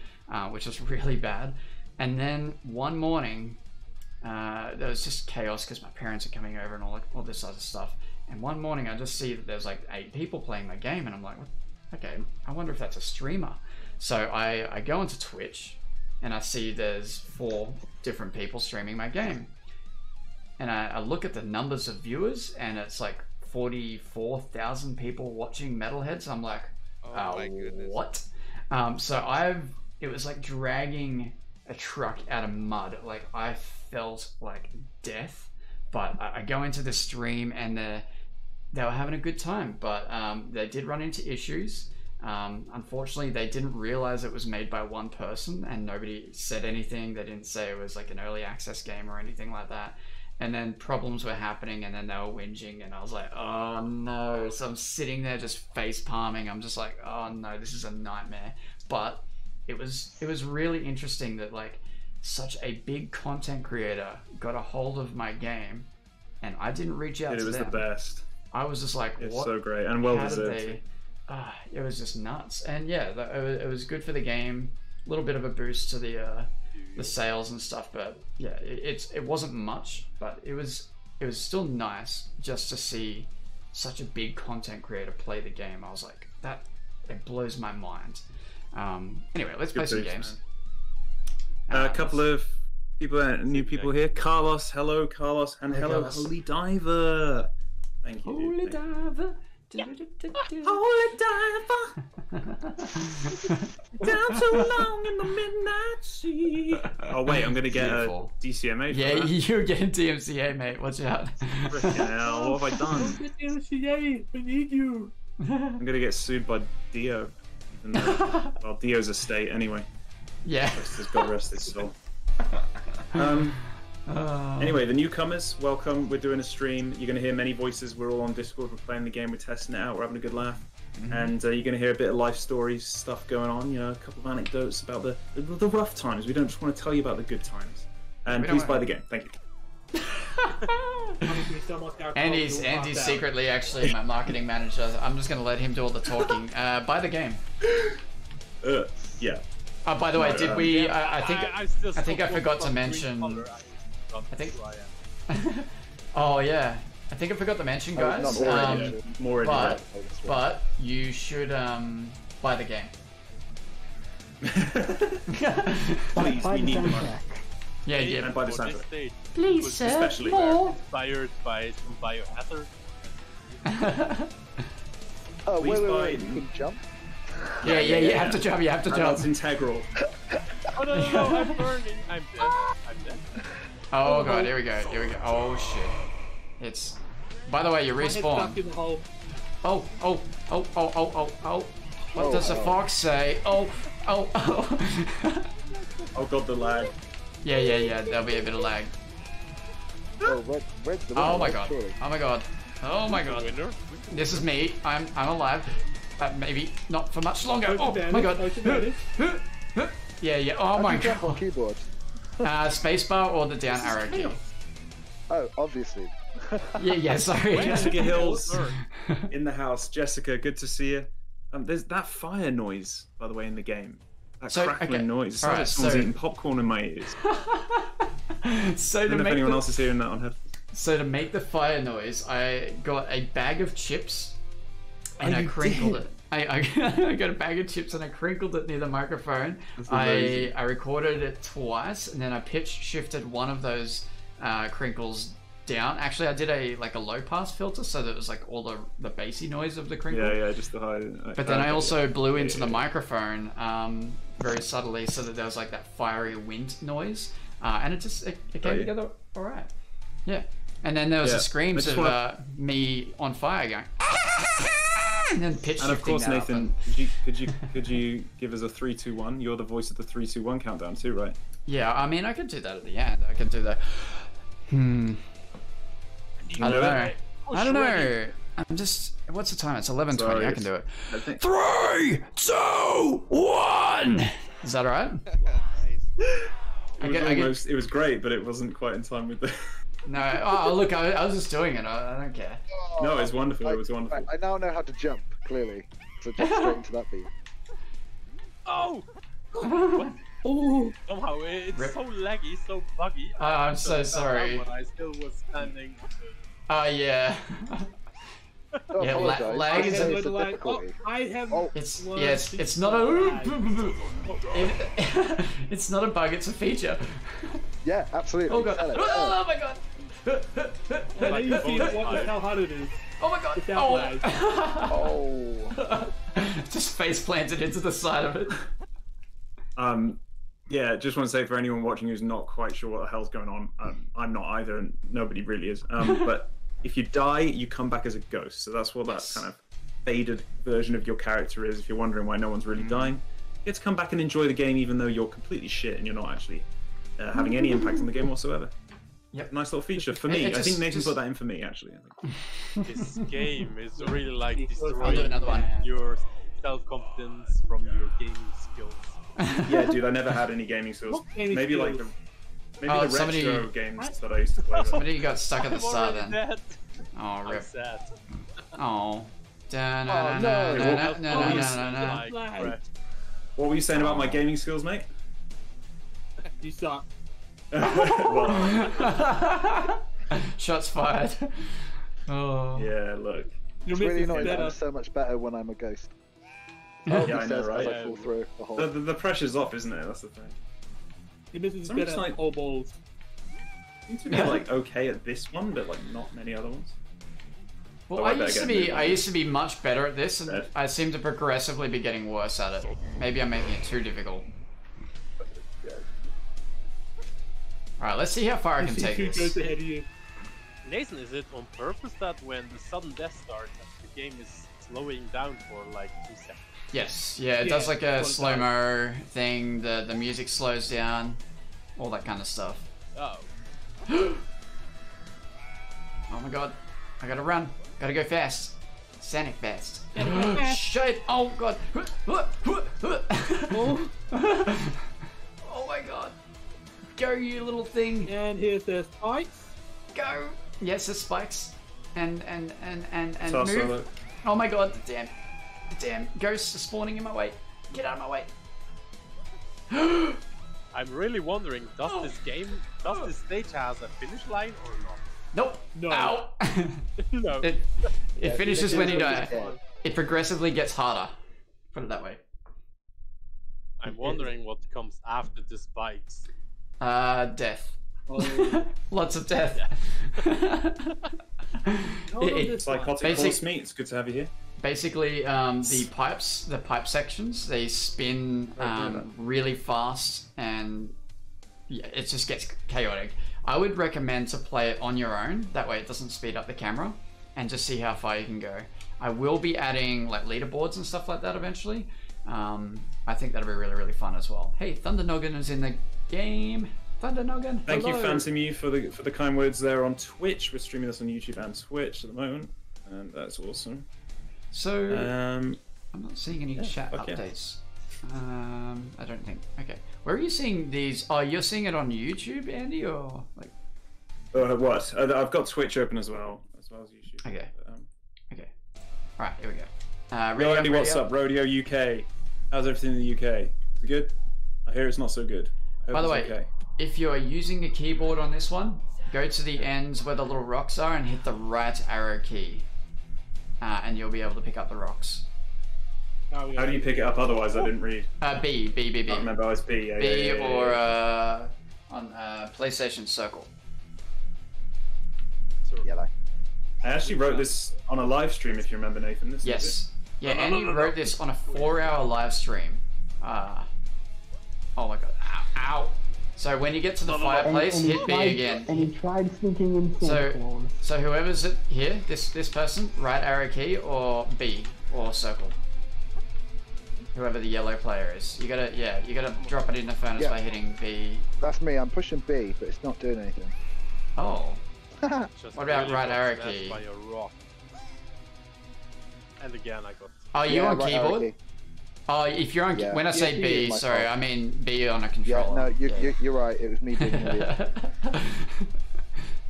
which was really bad. And then one morning, there was just chaos because my parents are coming over and all this other stuff. And one morning I just see that there's like 8 people playing my game, and I'm like, okay, I wonder if that's a streamer. So I go into Twitch and I see there's 4 different people streaming my game. And I look at the numbers of viewers, and it's like 44,000 people watching Metalheads. I'm like, oh my goodness. What? So it was like dragging a truck out of mud. Like I felt like death, but I go into the stream and they were having a good time, but they did run into issues. Unfortunately, they didn't realize it was made by one person, and nobody said anything. They didn't say it was like an early access game or anything like that. And then problems were happening, and then they were whinging, and I was like, oh no. So I'm sitting there just face palming. I'm just like, oh no, this is a nightmare. But it was really interesting that like such a big content creator got a hold of my game, and I didn't reach out to them. It was the best. I was just like, it's what? So great and well deserved. It was just nuts. And yeah, it was good for the game. A little bit of a boost to the sales and stuff, but yeah, it wasn't much, but it was still nice just to see such a big content creator play the game. I was like, it blows my mind. Anyway, let's play some games. A couple of people, new people here. Carlos, hello, Carlos, and hello, Holy Diver. Thank you. Holy Diver. Holy Diver. Down too long in the midnight sea. Oh wait, I'm gonna get a DCMA. Yeah, you're getting DMCA, mate. Watch out. Frickin' hell, what have I done? DMCA, I need you. I'm gonna get sued by Dio. Well, Dio's estate anyway. Yeah. God rest his soul. Anyway, the newcomers, welcome. We're doing a stream. You're going to hear many voices. We're all on Discord. We're playing the game. We're testing it out. We're having a good laugh. And you're going to hear a bit of life stories, stuff going on. You know, a couple of anecdotes about the rough times. We don't just want to tell you about the good times. And please buy the game. Thank you. Andy's secretly actually my marketing manager. I'm just going to let him do all the talking. Buy the game. Yeah. By the way, did we? I think I forgot to mention. I think. Oh yeah, I think I forgot to mention, guys. But you should buy the game. Please, we need the money. Yeah. And buy the soundtrack. Please, sir. Especially more. Inspired by some biohazard. Oh, wait, you can jump. Yeah, you have to jump. You have to jump. That's integral. Oh no, I'm burning. I'm dead. Oh god, here we go. Oh shit. It's. By the way, you respawn. Oh. What does the fox say? Oh. Oh god, the lag. Yeah. There'll be a bit of lag. Oh, red's the winner, Oh my god. surely. Oh my god. Winner? This is me. I'm alive. Maybe not for much longer. How's Oh your my damage? god. How's your damage? Yeah. Oh How my do you jump on god. keyboard? Spacebar or the down arrow key. Oh, obviously. Yeah. Sorry. Jessica Hills in the house. Jessica, good to see you. There's that fire noise, by the way, in the game. That crackling noise. It's like someone's eating popcorn in my ears. So I don't know if anyone else is hearing that on headphones. So to make the fire noise, I got a bag of chips and I crinkled it. I got a bag of chips and I crinkled it near the microphone. I recorded it twice and then I pitch shifted one of those crinkles down. Actually, I did a low pass filter so that it was like all the bassy noise of the crinkle. Yeah, just the high. But then I also blew into the microphone very subtly so that there was like that fiery wind noise, and it came together all right. Yeah, and then there was the screams of me on fire going, and then pitch shifting. And of course, that Nathan, could you give us a 3, 2, 1? You're the voice of the 3, 2, 1 countdown too, right? Yeah, I mean, I could do that at the end. I could do that. I don't know. I'm just. What's the time? It's 11:20. I can do it. 3, 2, 1. Is that alright? It was great, but it wasn't quite in time with the. No. Oh, look, I was just doing it. I don't care. No, it's wonderful. It was wonderful. I now know how to jump, clearly. So jump straight into that beat. Oh! Oh, Somehow it's so laggy, so buggy. I'm so sorry. But I still was standing. Oh, yeah. Don't Yeah, apologise. lag is It's a- a difficulty. I have. It's not a. It's not a bug. It's a feature. Yeah, absolutely. Oh god. Tell it. Oh my god. And then you see what how hard it is. Oh my god. Without lag. Oh. Just face planted into the side of it. Yeah, just want to say for anyone watching who's not quite sure what the hell's going on, I'm not either, and nobody really is. But if you die, you come back as a ghost. So that's what that kind of faded version of your character is. If you're wondering why no one's really dying, you get to come back and enjoy the game, even though you're completely shit and you're not actually having any impact on the game whatsoever. Yep. Nice little feature for me. I think Nathan put that in for me, actually. This game is really like I'll do destroying another one. your self-confidence from your gaming skills. Yeah, dude, I never had any gaming skills. What gaming Maybe skills? like the Oh, retro somebody- games that I used to play. Somebody got stuck at the I'm start already then. dead. Oh, I'm rip. sad. Oh. Like, Lag. crap. What were you saying about my gaming skills, mate? You suck. Well, Shots fired. Oh. yeah, look. You're It's really missing annoying that better. I'm so much better when I'm a ghost. Yeah, He I know, says right? as I fall through the hole. The pressure's off, isn't it? That's the thing. You're missing Something's better like- all balls. Seems to be like okay at this one, but like not many other ones. Well, Oh, I I better used to get be moving. I used to be much better at this, and Dead. I seem to progressively be getting worse at it. Maybe I'm making it too difficult. All right, let's see how far I can take Who this. goes ahead of you? Nathan, is it on purpose that when the sudden death starts, that the game is slowing down for like 2 seconds? Yes, yeah, it Yeah, does like a slows slow mo thing. The music slows down, all that kind of stuff. Oh. Oh my god, I gotta run. Gotta go fast. Sonic fast. Shit! Oh god. Oh my god. Go, you little thing. And here's the spikes. Go. Yes, the spikes. And Toss move. over. Oh my god, damn ghosts are spawning in my way. Get out of my way. I'm really wondering, does this stage has a finish line or not? Nope. No. Ow. No. It finishes when you die. Yeah. It progressively gets harder. Put it that way. I'm wondering what comes after the spikes. Death. Oh. Lots of death. Psychotic Basic- horse meat. It's good to have you here. Basically, the pipe sections, they spin really fast, and yeah, it just gets chaotic. I would recommend to play it on your own. That way, it doesn't speed up the camera, and just see how far you can go. I will be adding like leaderboards and stuff like that eventually. I think that'll be really, really fun as well. Hey, Thunder Noggin is in the game. Thunder Noggin. Thank you, hello. Phantom, for the kind words there on Twitch. We're streaming this on YouTube and Twitch at the moment. That's awesome. So Um, I'm not seeing any yeah, chat fuck yeah. updates. I don't think. Okay, where are you seeing these? Oh, you're seeing it on YouTube, Andy, or like? what? I've got Twitch open as well as YouTube. Okay. But, Okay. All right, here we go. Yo, Andy, what's Radio. up? Rodeo UK. How's everything in the UK? Is it good? I hear it's not so good. I hope By the it's way, okay. if you're using a keyboard on this one, go to the ends where the little rocks are and hit the right arrow key, and you'll be able to pick up the rocks. Now we How do you pick it up? Otherwise, I didn't read. B. I can't remember. Oh, it's B. Yeah, B yeah, yeah, or yeah. on PlayStation Circle. Yellow. I actually wrote this on a live stream. If you remember, Nathan. This is Yes. Yeah, No, Andy no. wrote this on a 4-hour live stream. Oh my god. Ow. Ow. So when you get to the fireplace, hit B again. And he tried sneaking in Santa Claus. So whoever's it here, this person, right arrow key or B or circle. Whoever the yellow player is. You gotta drop it in the furnace Yeah. by hitting B. That's me. I'm pushing B, but it's not doing anything. Oh. Just What about really right got arrow smashed key? By a rock. And again, I got. Are you Yeah, on right arrow keyboard? key. Oh, if you're on Yeah. when I say Yeah, B, is my sorry, fault. I mean B on a Yeah, controller. no, you're right. It was me being an idiot.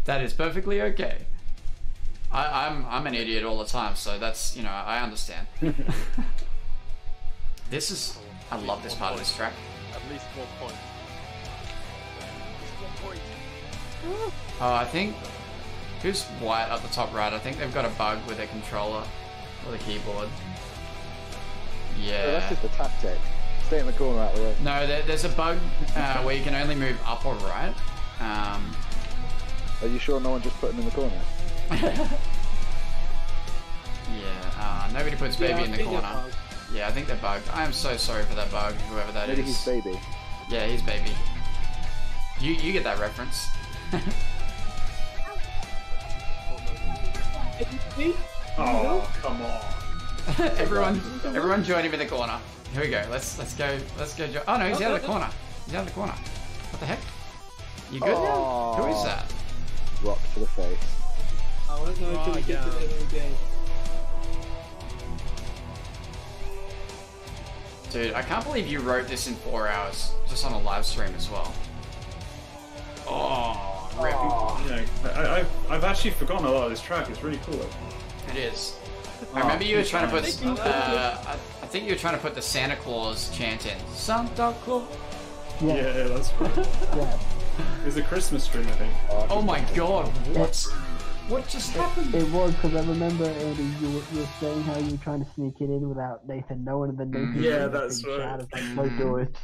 That is perfectly okay. I'm an idiot all the time, so that's I understand. This is I love this part of this track. At least 1 point. At least 1 point. Oh, I think who's white at the top right? I think they've got a bug with their controller or the keyboard. So Yeah. that's just a tactic. Stay in the corner out of the way. No, there's a bug where you can only move up or right. Are you sure no one just put him in the corner? Yeah, nobody puts baby in the corner. Yeah, I think they're bugged. I am so sorry for that bug, whoever that Maybe is. he's baby. Yeah, he's baby. You get that reference. Oh, come on. everyone join him in the corner. Here we go. Let's go. Oh no, he's out of the corner. He's out of the corner. What the heck? You good now? Who is that? Rock to the face. I don't know until we get to the end of the game. Dude, I can't believe you wrote this in 4 hours, just on a live stream as well. Oh, rip. I've actually forgotten a lot of this track. It's really cool. It is. I remember you were trying to put. I think you were trying to put the Santa Claus chant in. Santa Claus. Yeah. Yeah, that's right. Yeah. It's a Christmas stream, I think. Oh my god! What just happened? It was because I remember, Andy, you were saying how you were trying to sneak it in without Nathan knowing, and then Nathan Yeah, just that's big right. shout of, like, "Don't do it."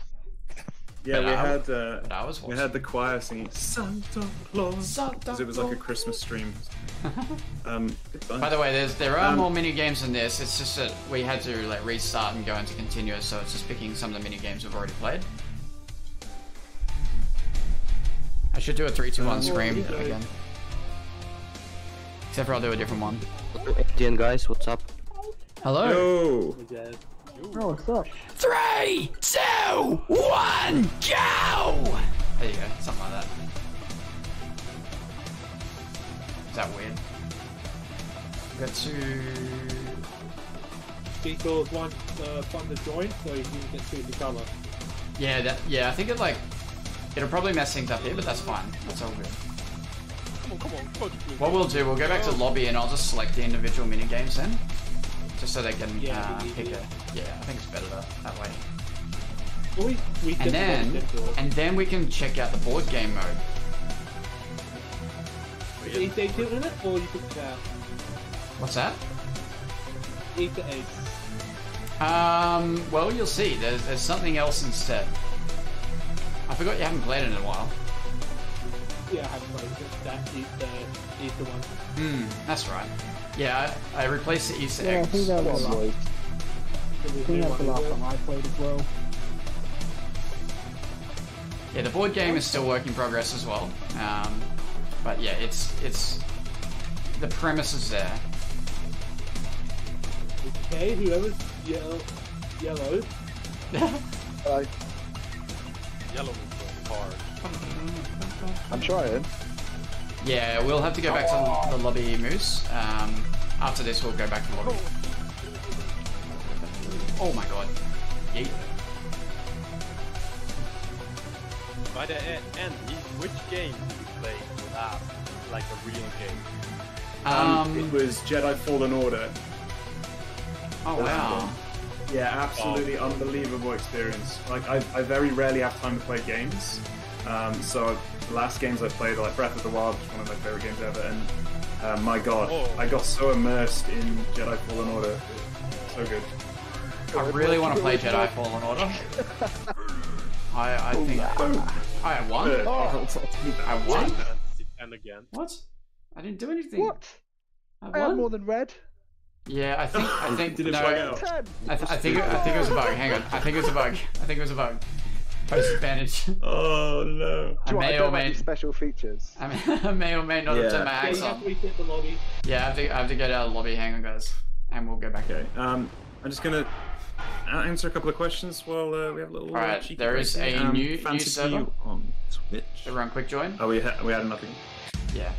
Yeah, But we I was had the choir singing Santa Claus because it was like a Christmas stream. Good fun. By the way, there are more mini games than this. It's just that we had to like restart and go into continuous, so it's just picking some of the mini games we've already played. I should do a 3, 2, 1 scream again. Except for I'll do a different one. Indian guys, what's up? Hello. Yo. Oh, what's up? 3, 2, 1, go! There you go, something like that. Is that weird? We got to. People want fun to join, so you can choose the color. Yeah, I think it'll probably mess things up here, but that's fine. That's all good. Come on, please. What we'll do, we'll go back to lobby and I'll just select the individual mini games then, just so they can pick a. Yeah, I think it's better that way. We And then we can check out the board game mode. Is they doing it, or you pick that? What's that? Eat the eggs. Well, you'll see. There's something else instead. I forgot you haven't played it in a while. Yeah, I haven't played it. That eat the one. That's right. Yeah, I replaced the Easter Yeah, I eggs. think that was the last. So I think that's the last one I played as well. Yeah, the board game is still work in progress as well. But yeah, it's the premise is there. Okay, whoever's yellow. Hello. Yellow is going hard. I'm trying. Yeah, we'll have to go back to the lobby, Moose. After this, we'll go back to lobby. Oh my god. Yeet. By the end, which game did you play last? Like a real game? It was Jedi Fallen Order. Oh wow. Yeah, absolutely unbelievable experience. Like I very rarely have time to play games. So the last games I played, like Breath of the Wild, was one of my favorite games ever, and my god, I got so immersed in Jedi Fallen Order. So good. I really want to play Jedi Fallen Order. I think I won. I won. And again. What? I didn't do anything. What? I I had won. more than red. Yeah, I think Did it no. play out? I think it was a bug. Hang on. I think it was a bug. Post advantage. Oh no. I may or may. Special features. I may or may not have turned my Yeah, axe you have on. to reset the lobby. Yeah, I have to get out of the lobby. Hang on, guys, and we'll go back. Okay. I'm just gonna answer a couple of questions while we have a little. Alright, cheeky there is break. a new fancy server view on Twitch. Everyone, quick join. Oh, we had nothing. Yeah.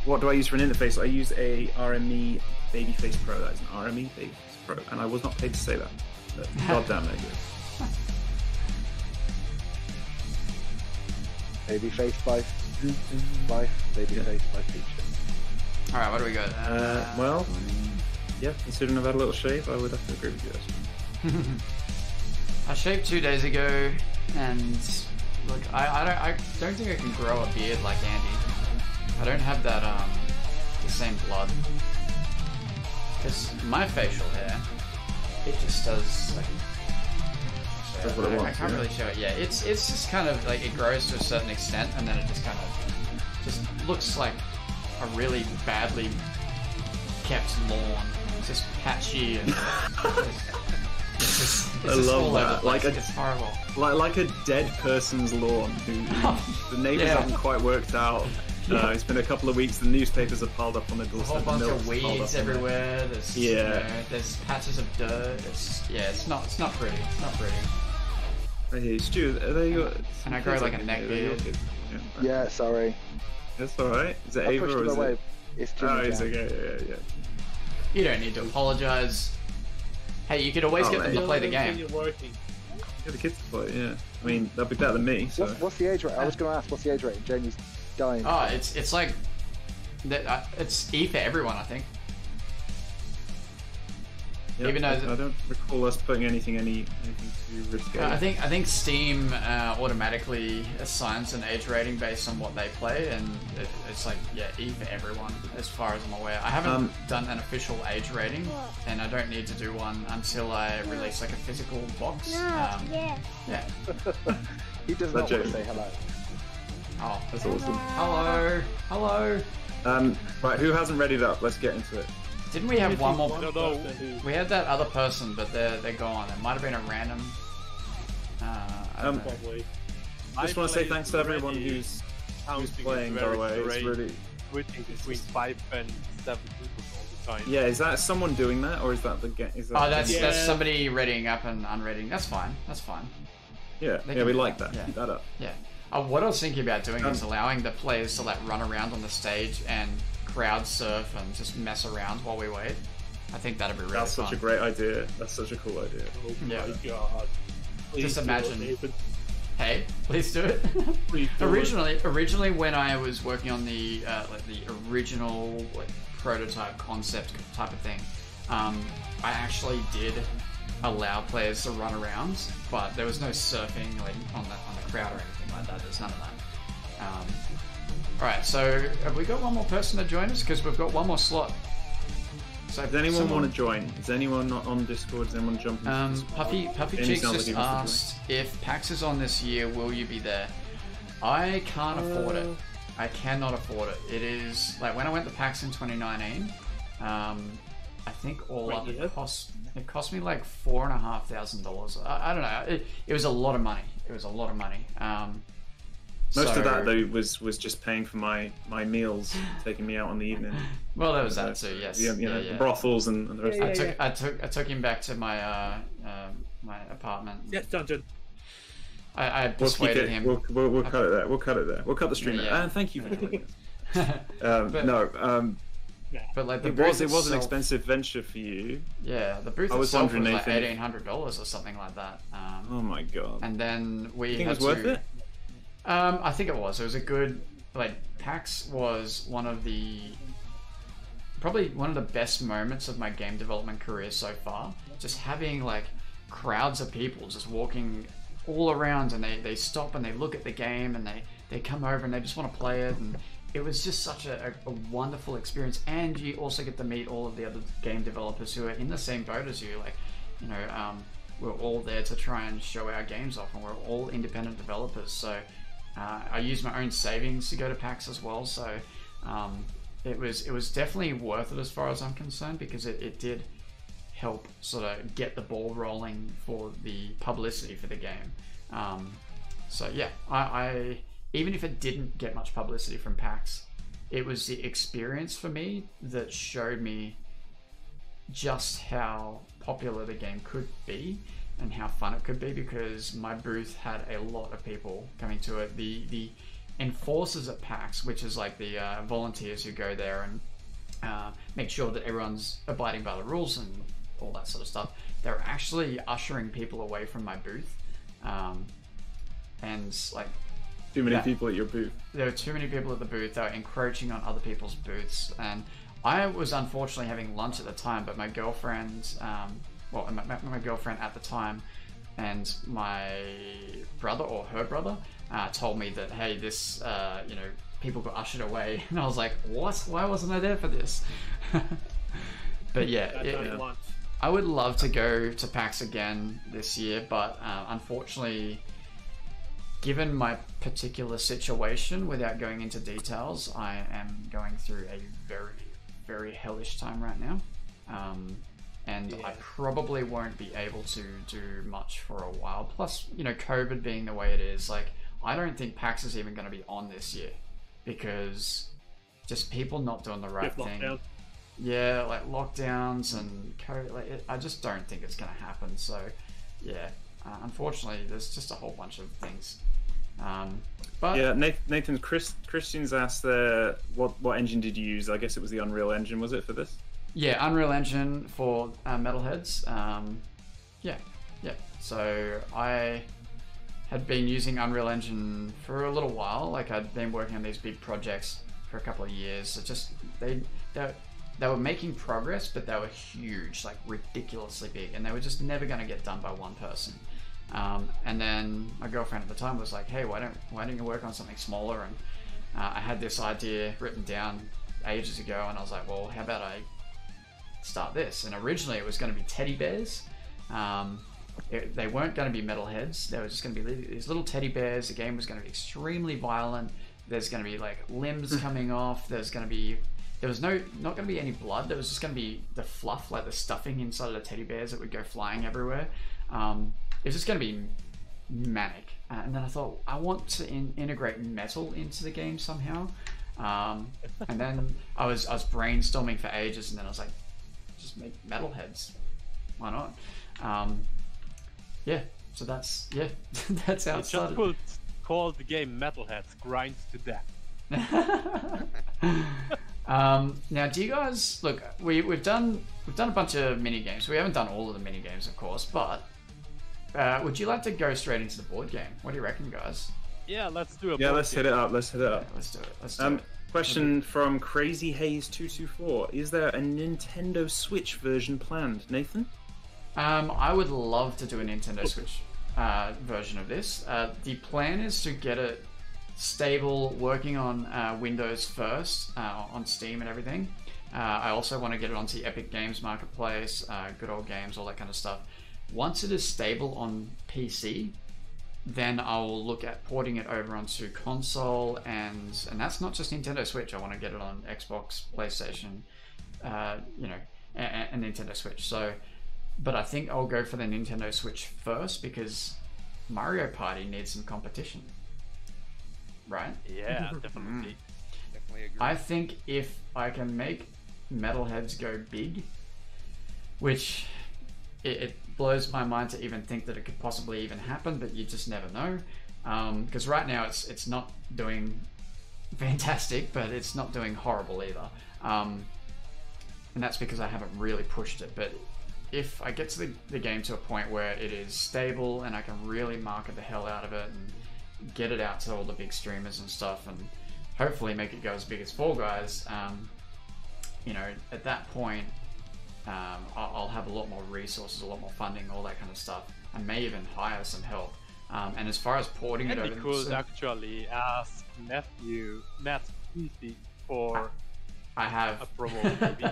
What do I use for an interface? I use a RME Babyface Pro. That is an RME Babyface Pro, and I was not paid to say that. But goddamn, they're good. Babyface by Babyface by feature. All right, what do we got? Well, yeah. Considering I've had a little shave, I would have to agree with you. Actually. I shaved 2 days ago, and look, I don't think I can grow a beard like Andy. I don't have that the same blood. Because my facial hair, it just does like. That's what it I wants, can't yeah. really show it. Yeah, it's just kind of like it grows to a certain extent, and then it just kind of just looks like a really badly kept lawn. It's just patchy and it's I just love all over the that. place. Like It's horrible. like a dead person's lawn. The neighbours Yeah. haven't quite worked out. It's been a couple of weeks. The newspapers are piled up on the A doorstep. whole bunch the of milk's piled weeds up on everywhere. There's Yeah. you know, there's patches of dirt. It's not pretty. It's not pretty. Right here, Stu, are they your? And I grow like a neck Are they your beard. kids? Yeah, sorry. That's all right. Is it I Ava pushed or him is away. it? It's Jimmy Oh, it's Jam. okay. Yeah. You don't need to apologize. Hey, you could always Oh, get them to mate. play the When game. you're working. Get the kids to play. Yeah. I mean, they'll be better than me. So. What's the age rate? I was going to ask, what's the age rate? Jamie's dying. Oh, it's like that. It's E for everyone, I think. Yeah, even though I don't recall us putting anything too risky. I think Steam automatically assigns an age rating based on what they play, and it's like E for everyone, as far as I'm aware. I haven't done an official age rating, and I don't need to do one until I release like a physical box. Yeah. He does not That want to joke. say hello. Oh, That's awesome. hello. Right, who hasn't readied up? Let's get into it. Didn't we have one more? No. We had that other person, but they're gone. It might have been a random. I don't know. Probably. I just want to say thanks to everyone who's playing. By the way, it's really. Switching between 5 and 7 people all the time. Yeah, is that someone doing that, or is that the game? Oh, that's Yeah. somebody readying up and unreadying. That's fine. Yeah, They yeah, can we do like that, that. yeah. Keep that up. Yeah. What I was thinking about doing is allowing the players to like run around on the stage and crowd surf and just mess around while we wait. I think that'd be really That's fun. such a great idea. That's such a cool idea. Oh Yeah. my god. Please Just do it, imagine. Nathan. Hey, please do it. Please do it. Originally, when I was working on the like the original like prototype concept type of thing, I actually did allow players to run around, but there was no surfing like on the crowd or anything like that. There's none of that. All right, so have we got one more person to join us? Because we've got one more slot. So Does anyone want to join? Is anyone not on Discord? Does anyone jump into Discord? Puffy Jamie Cheeks sounds like just he wants asked if PAX is on this year, will you be there? I can't afford it. I cannot afford it. It is like when I went to PAX in 2019. I think all up it cost me like $4,500. I don't know. It was a lot of money. Most of that though was just paying for my meals, taking me out on the evening. Well, there was that too. Yes. The brothels and the rest. I took him back to my my apartment. Yes, Dungeon. I persuaded him. We'll cut it there. We'll cut it there. We'll cut the stream there. Yeah. And thank you for joining us. But like the It booth was an itself- expensive venture for you. Yeah, the booth I was itself was wondering, like Nathan, $1,800 or something like that. Oh my god. And then we You think it had was worth to. it? I think it was. It was a good like PAX was probably one of the best moments of my game development career so far. Just having like crowds of people just walking all around, and they stop and they look at the game, and they come over and they just want to play it, and it was just such a wonderful experience. And you also get to meet all of the other game developers who are in the same boat as you. Like, you know, we're all there to try and show our games off, and we're all independent developers. So I used my own savings to go to PAX as well. So it was definitely worth it as far as I'm concerned, because it did help sort of get the ball rolling for the publicity for the game. So yeah, I even if it didn't get much publicity from PAX, it was the experience for me that showed me just how popular the game could be and how fun it could be, because my booth had a lot of people coming to it. The enforcers at PAX, which is like the volunteers who go there and make sure that everyone's abiding by the rules and all that sort of stuff, they're actually ushering people away from my booth. And like, Too many people at your booth. there were too many people at the booth. They were encroaching on other people's booths, and I was unfortunately having lunch at the time, but my girlfriend, my girlfriend at the time, and my brother or her brother told me that, hey, this, people got ushered away, and I was like, what? Why wasn't I there for this? But yeah, I would love to go to PAX again this year, but unfortunately, given my particular situation, without going into details, I am going through a very, very hellish time right now. And I probably won't be able to do much for a while. Plus, COVID being the way it is, like, I don't think PAX is even going to be on this year, because just people not doing the right thing. Lockdown. Yeah, like lockdowns and COVID, I just don't think it's going to happen. So, yeah, unfortunately, there's just a whole bunch of things. But yeah, Christian's asked there, what engine did you use? I guess it was the Unreal Engine, was it, for this? yeah, Unreal Engine for Metalheads. Yeah. So I had been using Unreal Engine for a little while. Like, I'd been working on these big projects for a couple of years. It just they were making progress, but they were huge, like ridiculously big, and they were just never going to get done by one person. And then my girlfriend at the time was like, hey, why don't you work on something smaller? And I had this idea written down ages ago, and I was like, well, how about I start this? And originally it was going to be teddy bears. They weren't going to be metalheads. They were just going to be these little teddy bears. The game was going to be extremely violent. There's going to be like limbs coming off. There was not going to be any blood. There was just going to be the fluff, like the stuffing inside of the teddy bears that would go flying everywhere. It was just going to be manic. And then I thought, I want to integrate metal into the game somehow. And then I was brainstorming for ages, and then I was like, just make metalheads. Why not? Yeah. So that's how it Just started. call the game Metalheads Grinds to Death. Now, do you guys look? We've done a bunch of mini games. We haven't done all of the mini games, of course, but would you like to go straight into the board game? What do you reckon, guys? Yeah, let's do a Yeah, board let's game. hit it up. Let's hit it Yeah, up. let's do it. Let's do it. Question from Crazy Haze 224: is there a Nintendo Switch version planned, Nathan? I would love to do a Nintendo Switch version of this. The plan is to get it stable, working on Windows first, on Steam and everything. I also want to get it onto the Epic Games Marketplace, Good Old Games, all that kind of stuff. Once it is stable on PC, then I'll look at porting it over onto console, and that's not just Nintendo Switch. I want to get it on Xbox, PlayStation, and Nintendo Switch. So, but I think I'll go for the Nintendo Switch first, because Mario Party needs some competition, right? Yeah, definitely. Definitely agree. I think if I can make Metalheads go big, which it blows my mind to even think that it could possibly even happen, but you just never know. Because right now it's not doing fantastic, but it's not doing horrible either. and that's because I haven't really pushed it. But if I get to the game to a point where it is stable and I can really market the hell out of it and get it out to all the big streamers and stuff, and hopefully make it go as big as Fall Guys, you know, at that point, I'll have a lot more resources, a lot more funding, all that kind of stuff. I may even hire some help. And as far as porting it over, you could actually ask Matt Heafy for I have a promo. Maybe.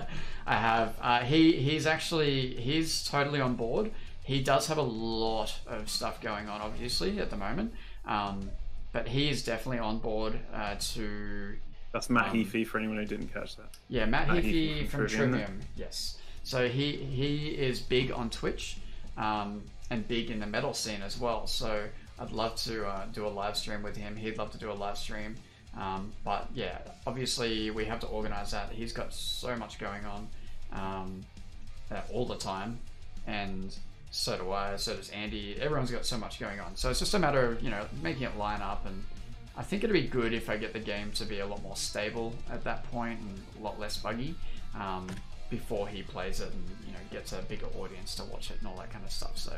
I have. He's totally on board. He does have a lot of stuff going on, obviously, at the moment. But he is definitely on board to. That's Matt Heafy for anyone who didn't catch that. Yeah, Matt Heafy from Trivium. Yes. So he is big on Twitch, and big in the metal scene as well. So I'd love to do a live stream with him. He'd love to do a live stream. But yeah, obviously we have to organize that. He's got so much going on all the time, and so do I, so does Andy. Everyone's got so much going on. So it's just a matter of, you know, making it line up, and I think it'd be good if I get the game to be a lot more stable at that point and a lot less buggy before he plays it and, you know, gets a bigger audience to watch it and all that kind of stuff. So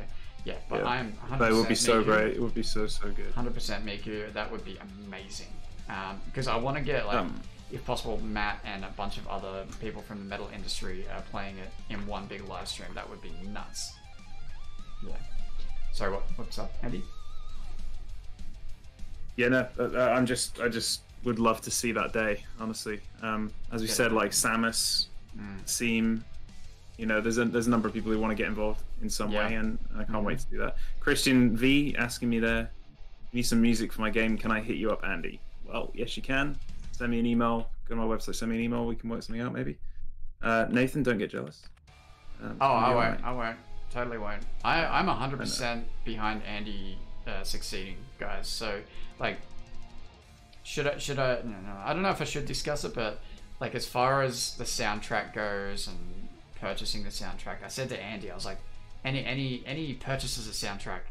yeah, but yeah, I'm 100% that would be so Miku. Great. It would be so good. 100% Miku. That would be amazing. Because I want to get, like, if possible, Matt and a bunch of other people from the metal industry playing it in one big live stream. That would be nuts. Yeah. Sorry, what's up, Andy? Yeah, no, I just would love to see that day, honestly. As we said, like Samus, Seam, you know, there's a number of people who want to get involved in some way, and I can't wait to do that. Christian V asking me there, need some music for my game, can I hit you up, Andy? Well, yes, you can. Send me an email. Go to my website, send me an email. We can work something out, maybe. Nathan, don't get jealous. I won't. Totally won't. I'm 100% behind Andy succeeding, guys. So, like, should I? No, I don't know if I should discuss it, but like, as far as the soundtrack goes and purchasing the soundtrack, I said to Andy, I was like, any purchases of soundtrack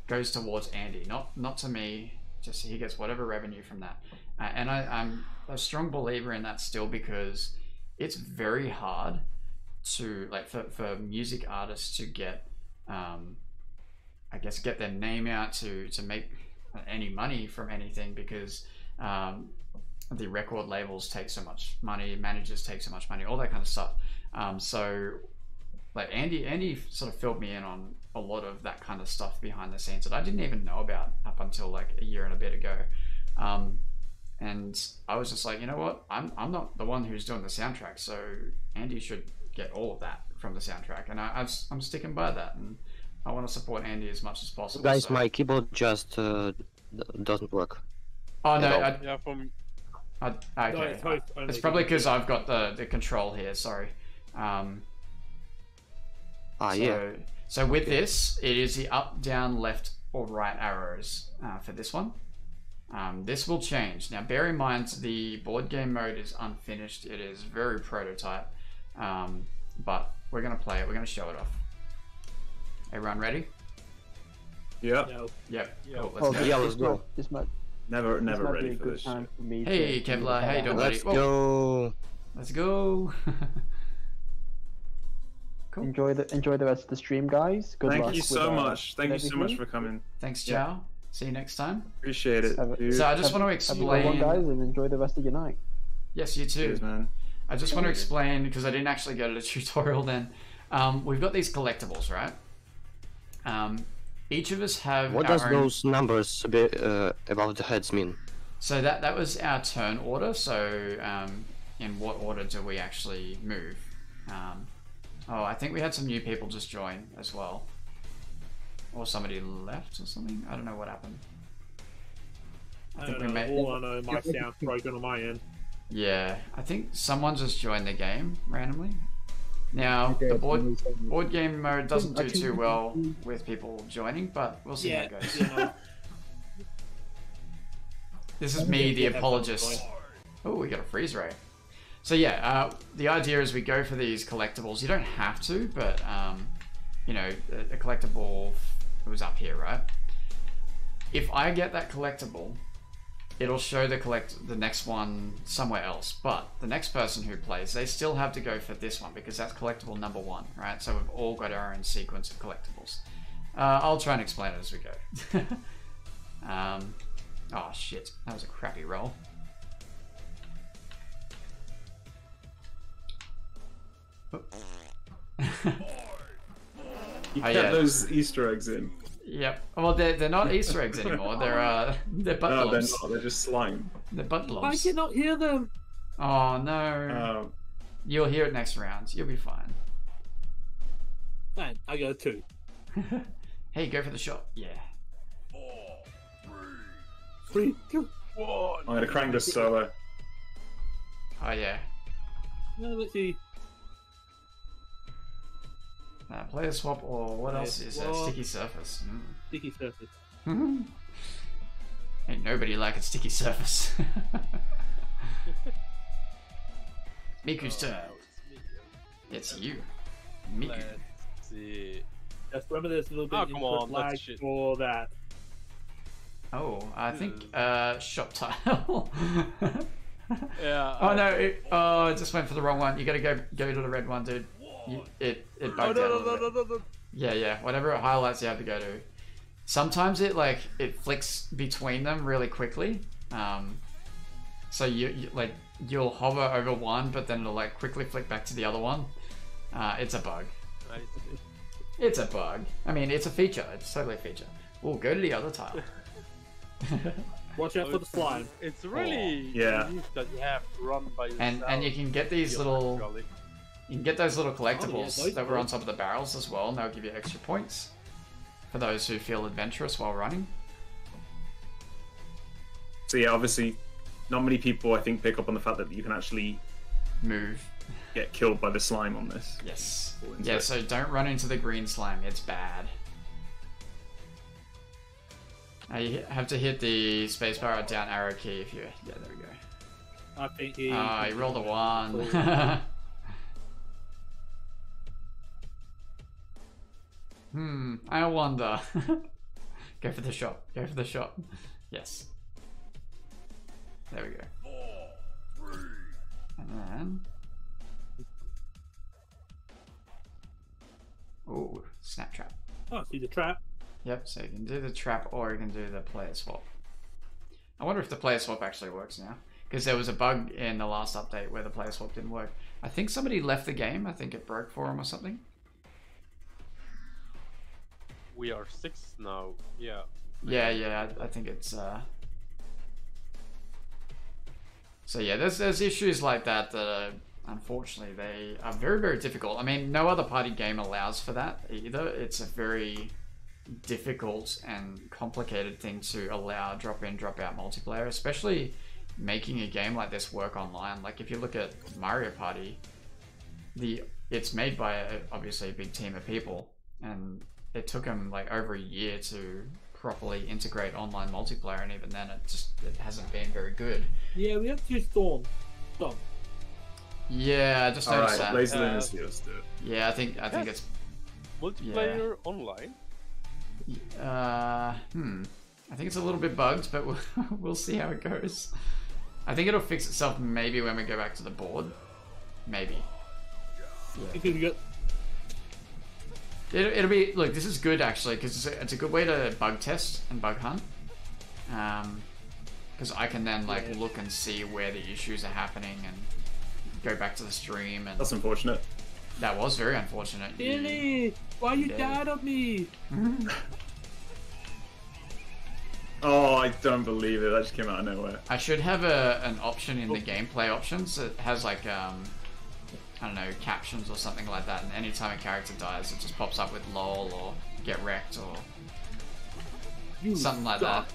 goes towards Andy, not to me. Just he gets whatever revenue from that, and I'm a strong believer in that still, because it's very hard to, like, for music artists to get, I guess, get their name out to make any money from anything, because the record labels take so much money, managers take so much money, all that kind of stuff. So, like, Andy sort of filled me in on a lot of that kind of stuff behind the scenes that I didn't even know about up until like a year and a bit ago. And I was just like, you know what? I'm not the one who's doing the soundtrack, so Andy should get all of that from the soundtrack, and I'm sticking by that, and I want to support Andy as much as possible. Guys, so. my keyboard just doesn't work. Oh no! Okay. No, it's probably because I've got the control here. Sorry. So with this, it is the up, down, left, or right arrows for this one. This will change. Now, bear in mind, the board game mode is unfinished. It is very prototype, but we're going to play it. We're going to show it off. Everyone ready? Yep. No. Yep. Yep. Cool, let's go. This might Never be ready a for good this time shit. for me. Hey, Kevlar, how you doing, buddy? Let's go. Let's go. Cool. Enjoy the rest of the stream, guys. Good luck. Thank you so with, much. Thank you so much for coming. Thanks, Chow. See you next time. Appreciate it. Dude. So I just want to Have a explain. good one, guys, and enjoy the rest of your night. Yes, you too. Cheers, man. I just want to explain, because I didn't actually go to the tutorial then. We've got these collectibles, right? Each of us have What our does own... those numbers above the heads mean? So that was our turn order. So in what order do we actually move? I think we had some new people just join as well. Or somebody left or something. I don't know what happened. I don't know. All I know, my sound's broken on my end. Yeah, I think someone just joined the game randomly. Now, the board game mode doesn't do too well with people joining, but we'll see how it goes. You know. This is me, the apologist. Oh, we got a freeze ray. So yeah, the idea is we go for these collectibles. You don't have to, but you know, a collectible was up here, right? If I get that collectible, it'll show the next one somewhere else. But the next person who plays, they still have to go for this one because that's collectible number 1, right? So we've all got our own sequence of collectibles. I'll try and explain it as we go. Oh shit, that was a crappy roll. You kept those Easter eggs in. Yep. Well, they're not Easter eggs anymore. They're butt No, they're blobs. not. They're just slime. They're butt I blobs. cannot hear them. Oh no. You'll hear it next round. You'll be fine. Man, I got 2. Hey, go for the shot. Yeah. 3, 2, 1. I'm gonna crank this solo. Oh yeah. Let's see. Player swap or what else is a sticky surface? Sticky surface. Ain't nobody like a sticky surface. Miku's turn. It's you. Miku. Let's see. Just remember there's a little bit Oh, of come input on, lag that's shit. for that. Oh, I think shop tile. Yeah. Oh no! It just went for the wrong one. You gotta go to the red one, dude. It bugged out a little bit. No. Yeah. Whatever it highlights, you have to go to. Sometimes it flicks between them really quickly. So you'll hover over one, but then it'll quickly flick back to the other one. It's a bug. It's a bug. I mean, it's a feature. It's totally a feature. Oh, go to the other tile. Watch out for the slime. It's really Yeah. unique that you have to run by yourself. And you can get these little. You can get those little collectibles those that were on top of the barrels as well, and they'll give you extra points for those who feel adventurous while running. So yeah, obviously, not many people I think pick up on the fact that you can actually Move. get killed by the slime on this. Yes. Fall into Yeah, it. so don't run into the green slime, it's bad. You have to hit the spacebar or down arrow key if you... Yeah, there we go. I think he... Oh, you rolled a 1. I wonder. Go for the shot. Go for the shot. Yes. There we go. And then... Ooh, snap trap. Oh, see the trap. Yep, so you can do the trap or you can do the player swap. I wonder if the player swap actually works now. Because there was a bug in the last update where the player swap didn't work. I think somebody left the game. I think it broke for them or something. We are 6 now. Yeah. Yeah, I think it's... So yeah, there's issues like that that unfortunately they are very, very difficult. I mean, no other party game allows for that either. It's a very difficult and complicated thing to allow drop-in, drop-out multiplayer, especially making a game like this work online. Like if you look at Mario Party, it's made by obviously a big team of people, and it took them like over a year to properly integrate online multiplayer, and even then it hasn't been very good. Yeah, we have to use Storm. Yeah, I just noticed that. Lazy Lunas do it. Yeah, I think it's Multiplayer online? I think it's a little bit bugged, but we'll see how it goes. I think it'll fix itself maybe when we go back to the board. Maybe. Yeah. It'll be... Look, this is good actually, because it's a good way to bug test and bug hunt. Because I can then look and see where the issues are happening and go back to the stream. And that's unfortunate. That was very unfortunate. Billy, why you died on me? Oh, I don't believe it. That just came out of nowhere. I should have an option in the gameplay options that has I don't know, captions or something like that, and anytime a character dies it just pops up with lol or get wrecked or something like that.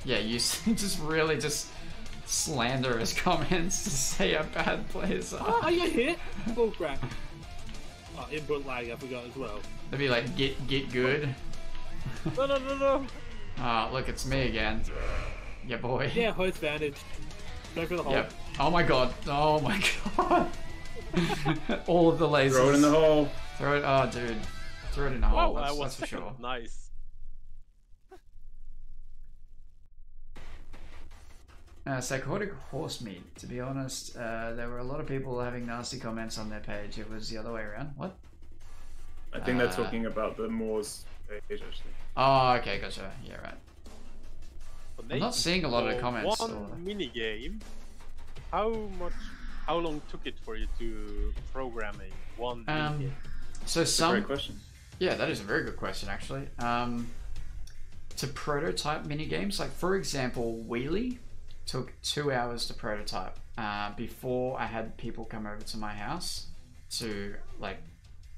Yeah, you just really slanderous comments to say how bad players are. Oh, are you hit? Oh crap. Oh, input lag, I forgot as well. They'd be like, get good. No. Oh, look, it's me again. Yeah, boy. Yeah, host vantage. Go for the hole. Yep. Oh my god. Oh my god. All of the lasers. Throw it in the hole. Throw it. Oh, dude. Throw it in the hole. Wow, That's for sure. Nice. Psychotic horse meat. To be honest, there were a lot of people having nasty comments on their page. It was the other way around. What? I think they're talking about the Moors page actually. Oh, okay, gotcha. Yeah, right. I'm not seeing a lot of the comments. One mini game. How long took it for you to programming one mini game? So That's a great question. Yeah, that is a very good question actually. To prototype mini games, like for example, Wheelie took 2 hours to prototype before I had people come over to my house to like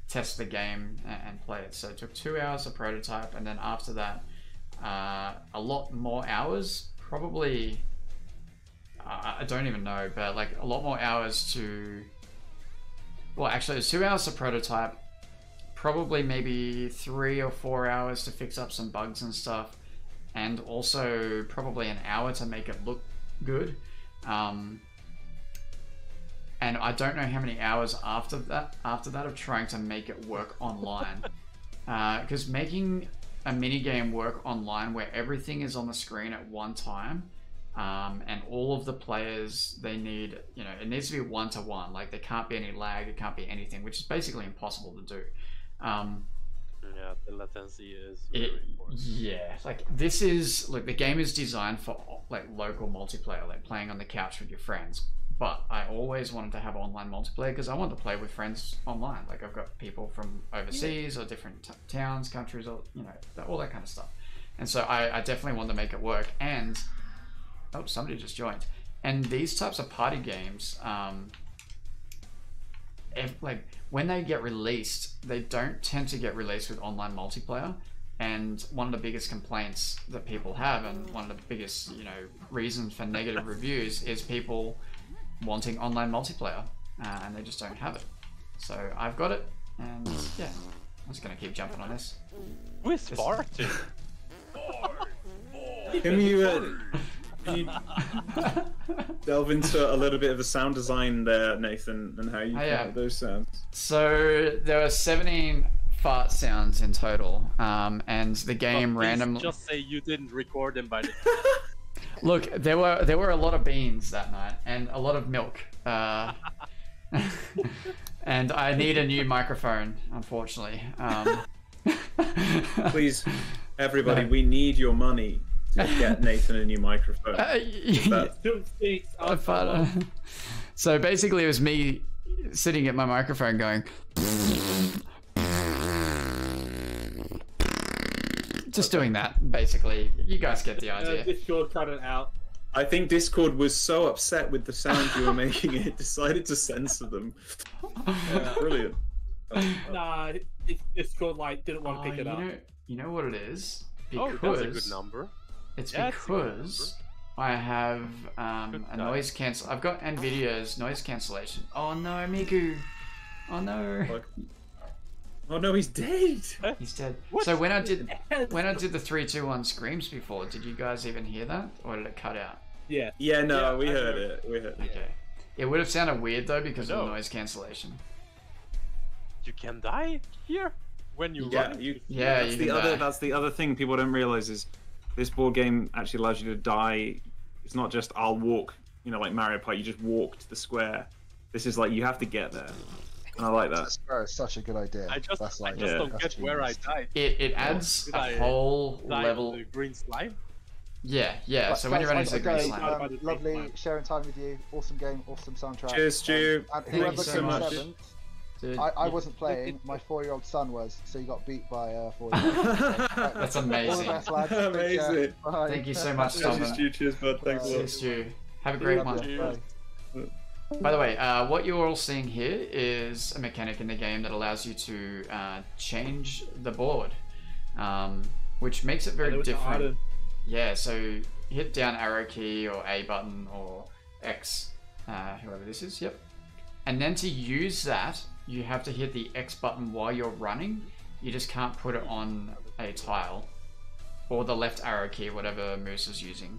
test the game and play it. So it took 2 hours to prototype, and then after that, a lot more hours, probably, I don't even know, but like a lot more hours to, well actually it was 2 hours to prototype, probably maybe 3 or 4 hours to fix up some bugs and stuff, and also probably an hour to make it look good. And I don't know how many hours after that of trying to make it work online. Because making a mini game work online where everything is on the screen at one time, and all of the players, they need, you know, it needs to be one-to-one. Like there can't be any lag, it can't be anything, which is basically impossible to do. Yeah, the latency is very important. Yeah, like this is, like the game is designed for like local multiplayer, like playing on the couch with your friends. But I always wanted to have online multiplayer because I want to play with friends online. Like I've got people from overseas or different towns, countries, or you know, all that kind of stuff. And so I definitely want to make it work. And oh, somebody just joined. And these types of party games, like when they get released, they don't tend to get released with online multiplayer. And one of the biggest complaints that people have, and one of the biggest, you know, reasons for negative reviews is people wanting online multiplayer, and they just don't have it. So I've got it, and yeah, I'm just gonna keep jumping on this. Who is Spartan? Can you delve into a little bit of the sound design there, Nathan, and how you get those sounds? So there are 17 fart sounds in total, and the game randomly. Just say you didn't record them by the. Look, there were a lot of beans that night and a lot of milk, and I need a new microphone, unfortunately. Please, everybody, we need your money to get Nathan a new microphone. So basically, it was me sitting at my microphone going. Just doing that, basically. You guys get the idea. Discord cut it out. I think Discord was so upset with the sounds you were making, it decided to censor them. Brilliant. Nah, Discord like didn't want to pick it up. You know what it is? Because that's a good number. It's because I have a noise cancel. I've got NVIDIA's noise cancellation. Oh no, Miku! Oh no! Oh no, he's dead. He's dead. What? So when I did the 3, 2, 1 screams before, did you guys even hear that, or did it cut out? Yeah. Yeah, no, we heard it. We heard it. Okay. It would have sounded weird though because of the noise cancellation. You can die here when you run. That's the other thing people don't realize is this board game actually allows you to die. It's not just I'll walk, you know, like Mario Party. You just walk to the square. This is like you have to get there. And I like that. That's such a good idea. I just don't get where I died. It adds a whole level. The green slime. Yeah. Right, so when you're running into the green slime. Lovely sharing time with you. Awesome game, awesome soundtrack. Cheers, Stu. And Thank you so much. I wasn't playing. My 4-year-old son was, so you got beat by a 4-year-old. That's amazing. All the best, lads. Amazing. Thank you so much, Tom. Cheers, bud. Thanks a lot. Stu. Have a great one. By the way, what you're all seeing here is a mechanic in the game that allows you to change the board, which makes it very different. Yeah, so hit down arrow key or A button or X, whoever this is, yep. And then to use that, you have to hit the X button while you're running. You just can't put it on a tile. Or the left arrow key, whatever Moose is using.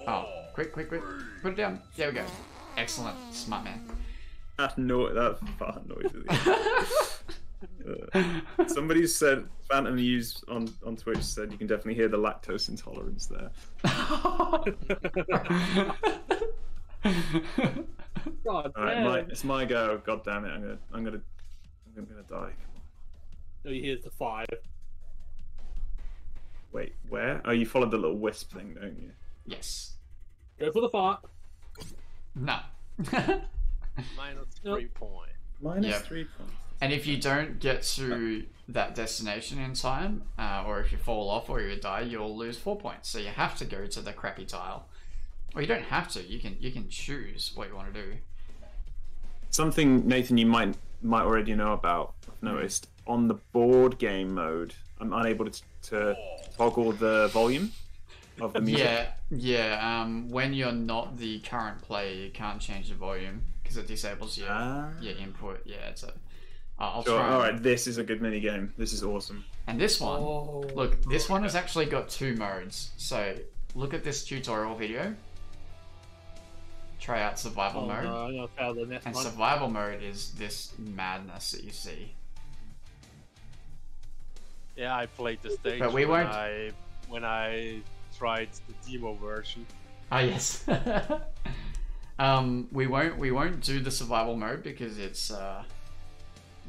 Oh, quick. Put it down. There we go. Excellent. Smart man. That fart noise. Somebody said, Phantom News on Twitch said you can definitely hear the lactose intolerance there. God All right, damn. it's my go. God damn it! I'm gonna die. No, here's the 5. Wait, where? Oh, you followed the little wisp thing, don't you? Yes. Go for the 5. No. Minus 3 points. Minus Yep. 3 points. And if you don't get to that destination in time, or if you fall off or you die, you'll lose 4 points. So you have to go to the crappy tile. Or you don't have to. You can choose what you want to do. Something, Nathan, you might already know about. I've noticed on the board game mode, I'm unable to toggle the volume of the music. Yeah. When you're not the current player, you can't change the volume because it disables your input. Yeah, it's a. I'll Sure. try. All right, this is a good mini game. This is awesome. And this one, look, this one has actually got 2 modes. So look at this tutorial video. Try out survival mode. No, I'm gonna fail the next And one. survival mode is this madness that you see. Yeah, I played the stage But we won't- when I tried the demo version. Ah, yes. We won't do the survival mode because it's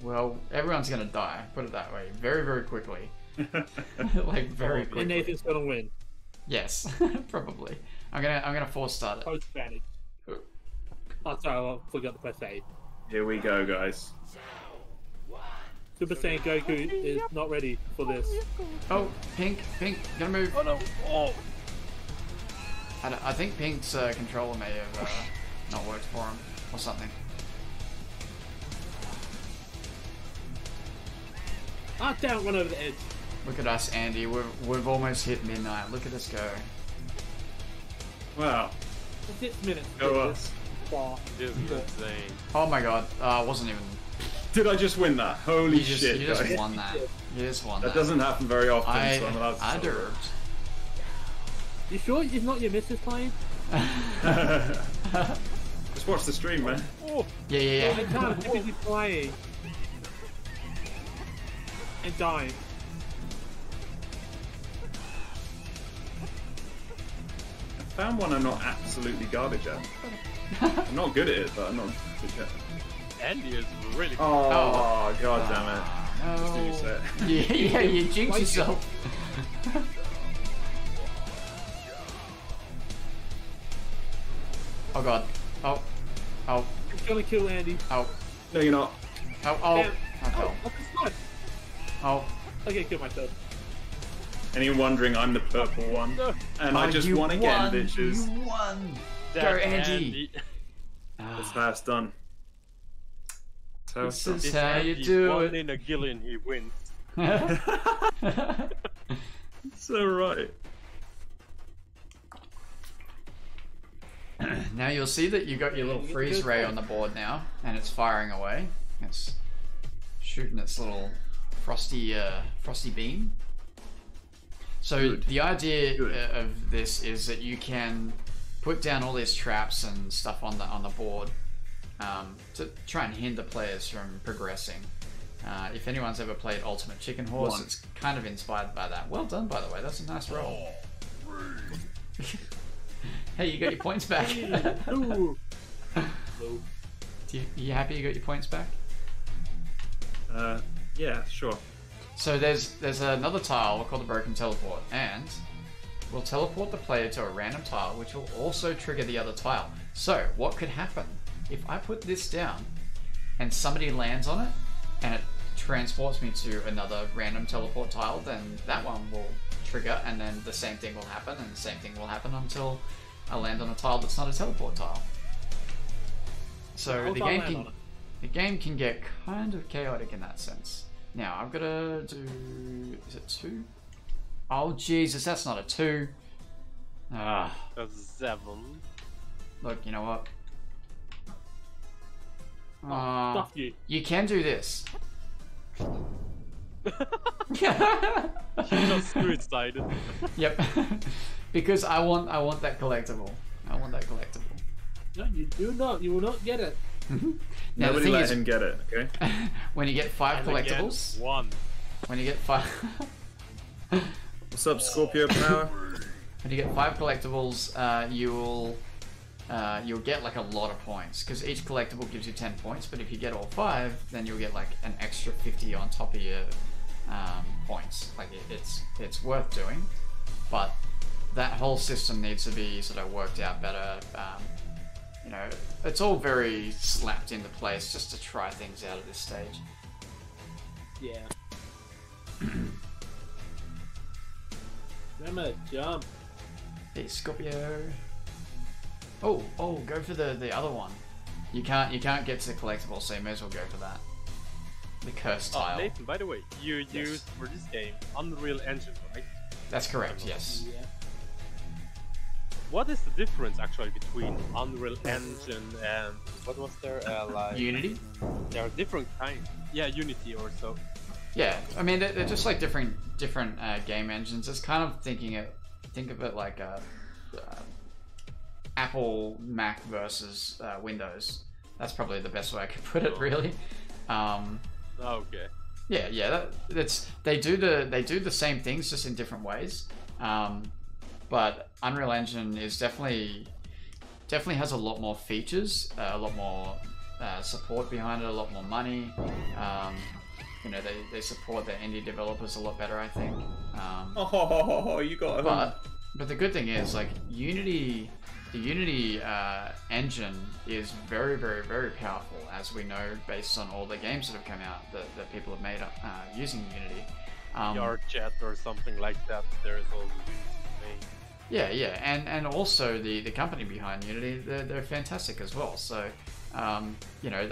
well, everyone's gonna die. Put it that way, very very quickly. Like very quickly. And Nathan's gonna win. Yes, probably. I'm gonna force start it. Post advantage. Oh, sorry, I forgot to press A. Here we go, guys. Super Saiyan Goku is not ready for this. Oh, Pink, gotta move. Oh no! Oh! I think Pink's controller may have not worked for him or something. Ah, damn, run over the edge. Look at us, Andy. We've almost hit midnight. Look at us go. Wow. 6 minutes. Go us. This is insane. Oh my god, wasn't even. Did I just win that? Holy You just, shit, you just guys. won that. You just won That that. doesn't happen very often, so I'm allowed to I celebrate. derped. You sure it's not your missus playing? Just watch the stream, man. Oh! Yeah. I can't typically playing and dying. I found one I'm not absolutely garbage at. I'm not good at it, but I'm not good at it. Andy is really good. Oh, god damn it. Just do No. you say it. Yeah, you jinxed yourself. Oh god. Oh. It's gonna kill Andy. Oh. No, you're not. Oh. Damn. I fell. Oh, that's good. Oh. Okay, kill myself. Anyone wondering, I'm the purple one. No. And I just won again, bitches. You won. Go, That's Andy. That's how it's done. That's how it's This done. is how you Andy do won it. in a Gillian, he wins. So right. Now you'll see that you got your little freeze ray on the board now, and it's firing away. It's shooting its little frosty beam. So Good. the idea Good. of this is that you can put down all these traps and stuff on the board to try and hinder players from progressing. If anyone's ever played Ultimate Chicken Horse, One. it's kind of inspired by that. Well done, by the way. That's a nice roll. Hey, you got your points back. Ooh. You happy you got your points back? Yeah, sure. So there's another tile called the Broken Teleport, and we'll teleport the player to a random tile, which will also trigger the other tile. So what could happen if I put this down and somebody lands on it and it transports me to another random teleport tile? Then that one will trigger, and then the same thing will happen, and the same thing will happen until I land on a tile that's not a teleport tile. So the game can get kind of chaotic in that sense. Now I've got to do. Is it 2? Oh Jesus, that's not a 2. Ah, That's 7. look, you know what? Stuff you. You can do this. He just suicided. Yep. Because I want that collectible. I want that collectible. No, you do not. You will not get it. Now, the Nobody thing let is, him get it, okay? when you get 5 And again, collectibles, one. when you get 5, What's up, Scorpio Power? when you get 5 collectibles, you'll get like a lot of points because each collectible gives you 10 points. But if you get all 5, then you'll get like an extra 50 on top of your points. Like it's worth doing, but that whole system needs to be sort of worked out better. You know, it's all very slapped into place just to try things out at this stage. Yeah. Remember, jump. Hey, Scorpio. Oh, go for the other one. You can't get to the collectible, so you may as well go for that. The curse Oh, tile. Nathan, by the way, you used for this game Unreal Engine, right? That's correct. Yes. Yeah. What is the difference actually between Unreal Engine and what was there? Like Unity. there are different kinds. Yeah, Unity or so. Yeah, I mean they're just like different game engines. It's kind of think of it like Apple Mac versus Windows. That's probably the best way I could put it, really. Okay. Yeah, they do the same things just in different ways. But Unreal Engine is definitely has a lot more features, a lot more support behind it, a lot more money. You know, they support their indie developers a lot better, I think. You got But the good thing is, like, the Unity engine is very, very, very powerful, as we know, based on all the games that have come out that people have made using Unity. Yardjet or something like that. There's also Yeah, and also the company behind Unity, they're fantastic as well. So, you know,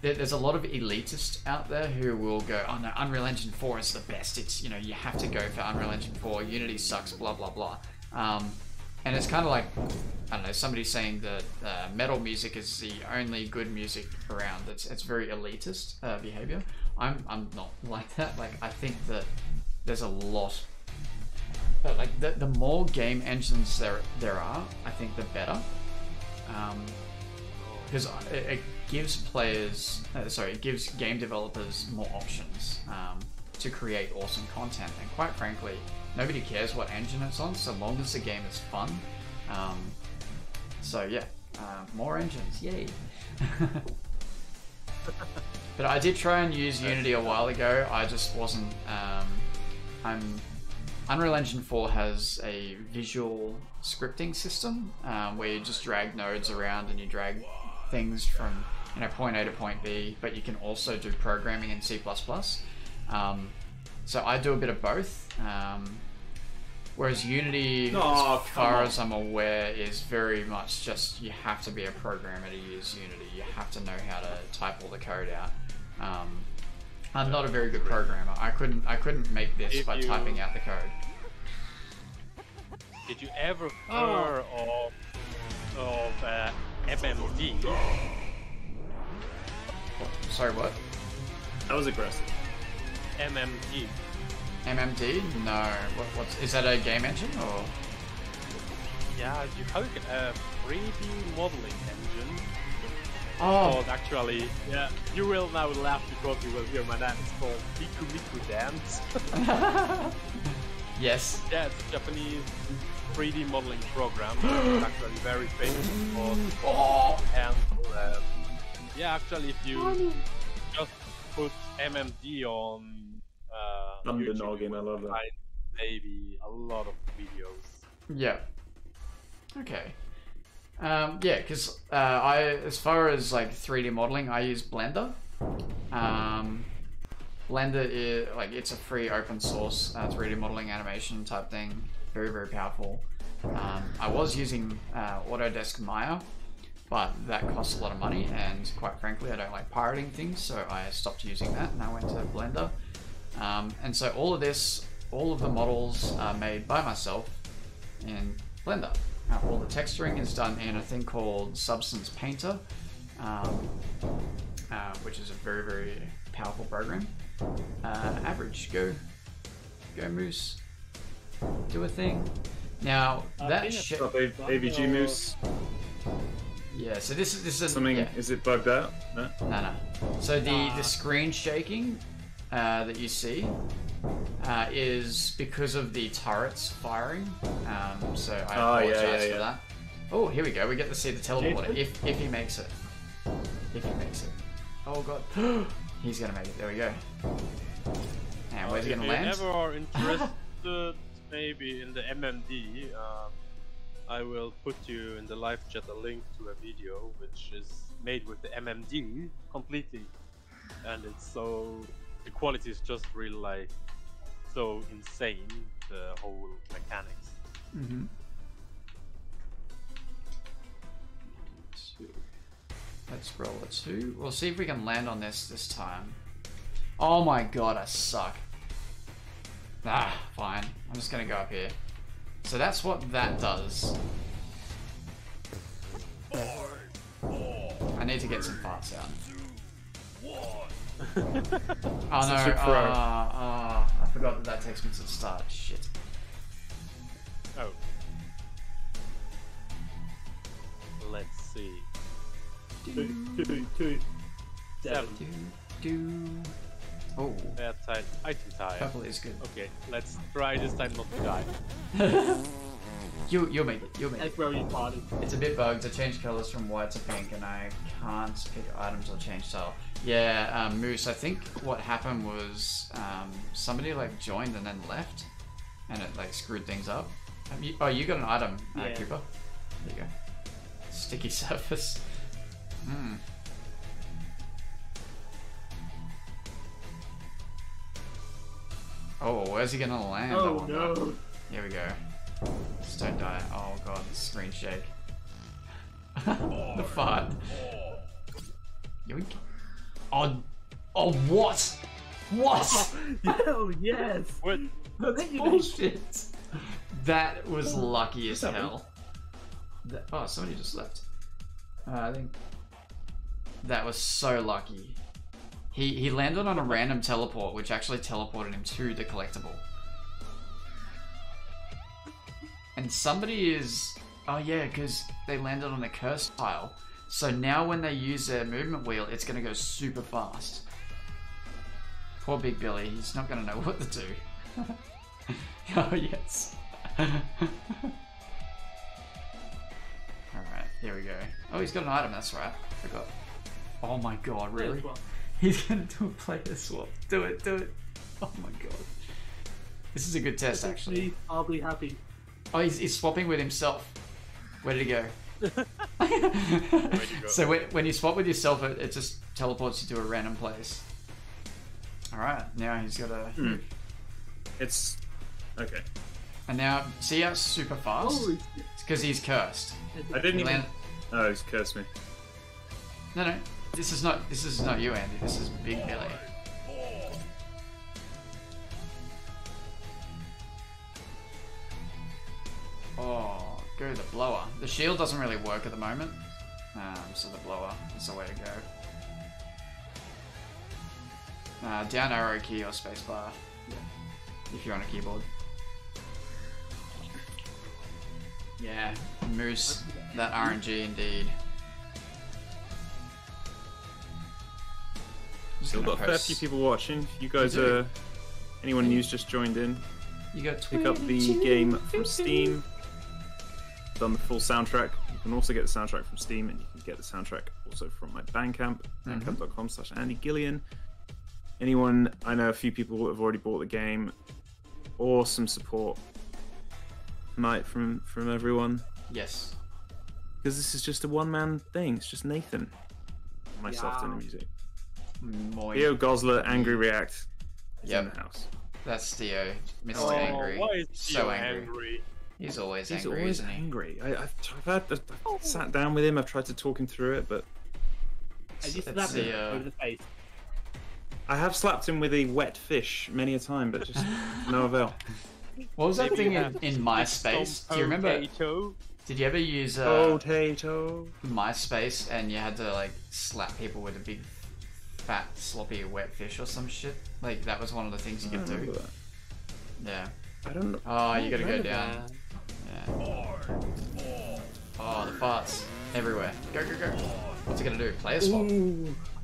there's a lot of elitists out there who will go, oh no, Unreal Engine 4 is the best. It's, you know, you have to go for Unreal Engine 4. Unity sucks, blah blah blah. And it's kind of like, I don't know, somebody saying that metal music is the only good music around. It's very elitist behavior. I'm not like that. Like, I think that there's a lot. Like the more game engines there are, I think the better, because it gives it gives game developers more options to create awesome content. And quite frankly, nobody cares what engine it's on, so long as the game is fun. So yeah, more engines, yay! But I did try and use Unity a while ago. I just wasn't. Unreal Engine 4 has a visual scripting system where you just drag nodes around and you drag things from, you know, point A to point B, but you can also do programming in C++. So I do a bit of both. Whereas Unity, as far as I'm aware, is very much just you have to be a programmer to use Unity. You have to know how to type all the code out. I'm not a very good programmer. I couldn't make this by typing out the code. Did you ever hear of MMD? Sorry, what? That was aggressive. MMD. MMD? No. What's is that a game engine or? Yeah, you have a 3D modeling engine. Oh. Called actually, yeah, you will now laugh because you will hear my name. It's called Miku Miku Dance. Yes. Yeah, it's a Japanese 3D modeling program. It's actually very famous for and yeah, actually, if you just put MMD on YouTube, Noggin, I love that. find maybe a lot of videos. Yeah. Okay. Yeah, because as far as like 3D modeling, I use Blender. Blender is like, it's a free open source 3D modeling animation type thing. Very, very powerful. I was using Autodesk Maya, but that costs a lot of money, and quite frankly, I don't like pirating things, so I stopped using that and I went to Blender. And so all of the models are made by myself in Blender. All the texturing is done in a thing called Substance Painter, which is a very, very powerful program. Average, go Moose, do a thing. Now that shit. What's up, AVG Moose? Yeah, so this is Something, yeah. is it bugged out? No? No. So the screen shaking that you see is because of the turrets firing. So I apologize for that. Oh, here we go. We get to see the teleporter if he makes it. If he makes it. Oh god. He's gonna make it. There we go. And where's he gonna land? If you ever are interested, maybe in the MMD, I will put you in the live chat a link to a video which is made with the MMD completely, and it's so the quality is just really like so insane, the whole mechanics. Let's roll a 2. We'll see if we can land on this time. Oh my god, I suck. Ah, fine. I'm just gonna go up here. So that's what that does. I need to get some parts out. Oh no, I forgot that takes me to the start. Shit. Oh. Let's see. 2, 7. Oh. Bad time. Item time. Purple is good. Okay, let's try this time not to die. You'll make it. You'll make That's it. where you party. It's a bit bugged. I changed colors from white to pink, and I can't pick items or change style. Yeah, Moose. I think what happened was somebody like joined and then left, and it like screwed things up. Oh, you got an item, Cooper. There you go. Sticky surface. Oh, where's he gonna land? Oh no! Here we go. Just don't die. Oh god, the screen shake. The fart. Yoink. Oh, what? What? Oh yes! What? That's bullshit. That was lucky as hell. Oh, somebody just left. I think that was so lucky. He landed on a random teleport, which actually teleported him to the collectible. And somebody is... Oh yeah, because they landed on a curse tile. So now when they use their movement wheel, it's going to go super fast. Poor Big Billy, he's not going to know what to do. Oh yes. Alright, here we go. Oh, he's got an item, that's right. I forgot. Oh my god, really? He's gonna do a player swap. Do it, do it. Oh my god. This is a good test, actually. I'll be happy. Oh, he's swapping with himself. Where did he go? So when you swap with yourself, it just teleports you to a random place. Alright, now he's got a... It's... okay. And now, see how it's super fast? Holy It's because he's cursed. I didn't even... Oh, he's cursed me. No, this is not you, Andy. This is Big Billy. Oh, go the blower. The shield doesn't really work at the moment, so the blower is the way to go. Down arrow key or spacebar, if you're on a keyboard. Yeah, Moose, that RNG indeed. Still got a fair few people watching. If you guys anyone new's just joined in, you got pick up the game from Steam. Done the full soundtrack. You can also get the soundtrack from Steam, and you can get the soundtrack also from my Bandcamp, bandcamp.com/AndyGillian. Anyone, I know a few people have already bought the game. Awesome support tonight from everyone. Yes. Because this is just a one-man thing. It's just Nathan and myself doing the music. Theo Gosler, Angry React is in the house. That's Theo, Mr. Angry. Why is so Theo angry. He's always He's angry, always isn't he? angry. I've sat down with him. I've tried to talk him through it, but I just slapped him over the face. I have slapped him with a wet fish many a time, but just no avail. What was that thing in MySpace? Do you remember? Did you ever use potato MySpace and you had to like slap people with a big, fat, sloppy, wet fish or some shit? Like that was one of the things you could do. Yeah. I don't know. Oh, you gotta go down. Yeah. Oh, the farts. Everywhere. Go, go, go. What's it gonna do? Player swap.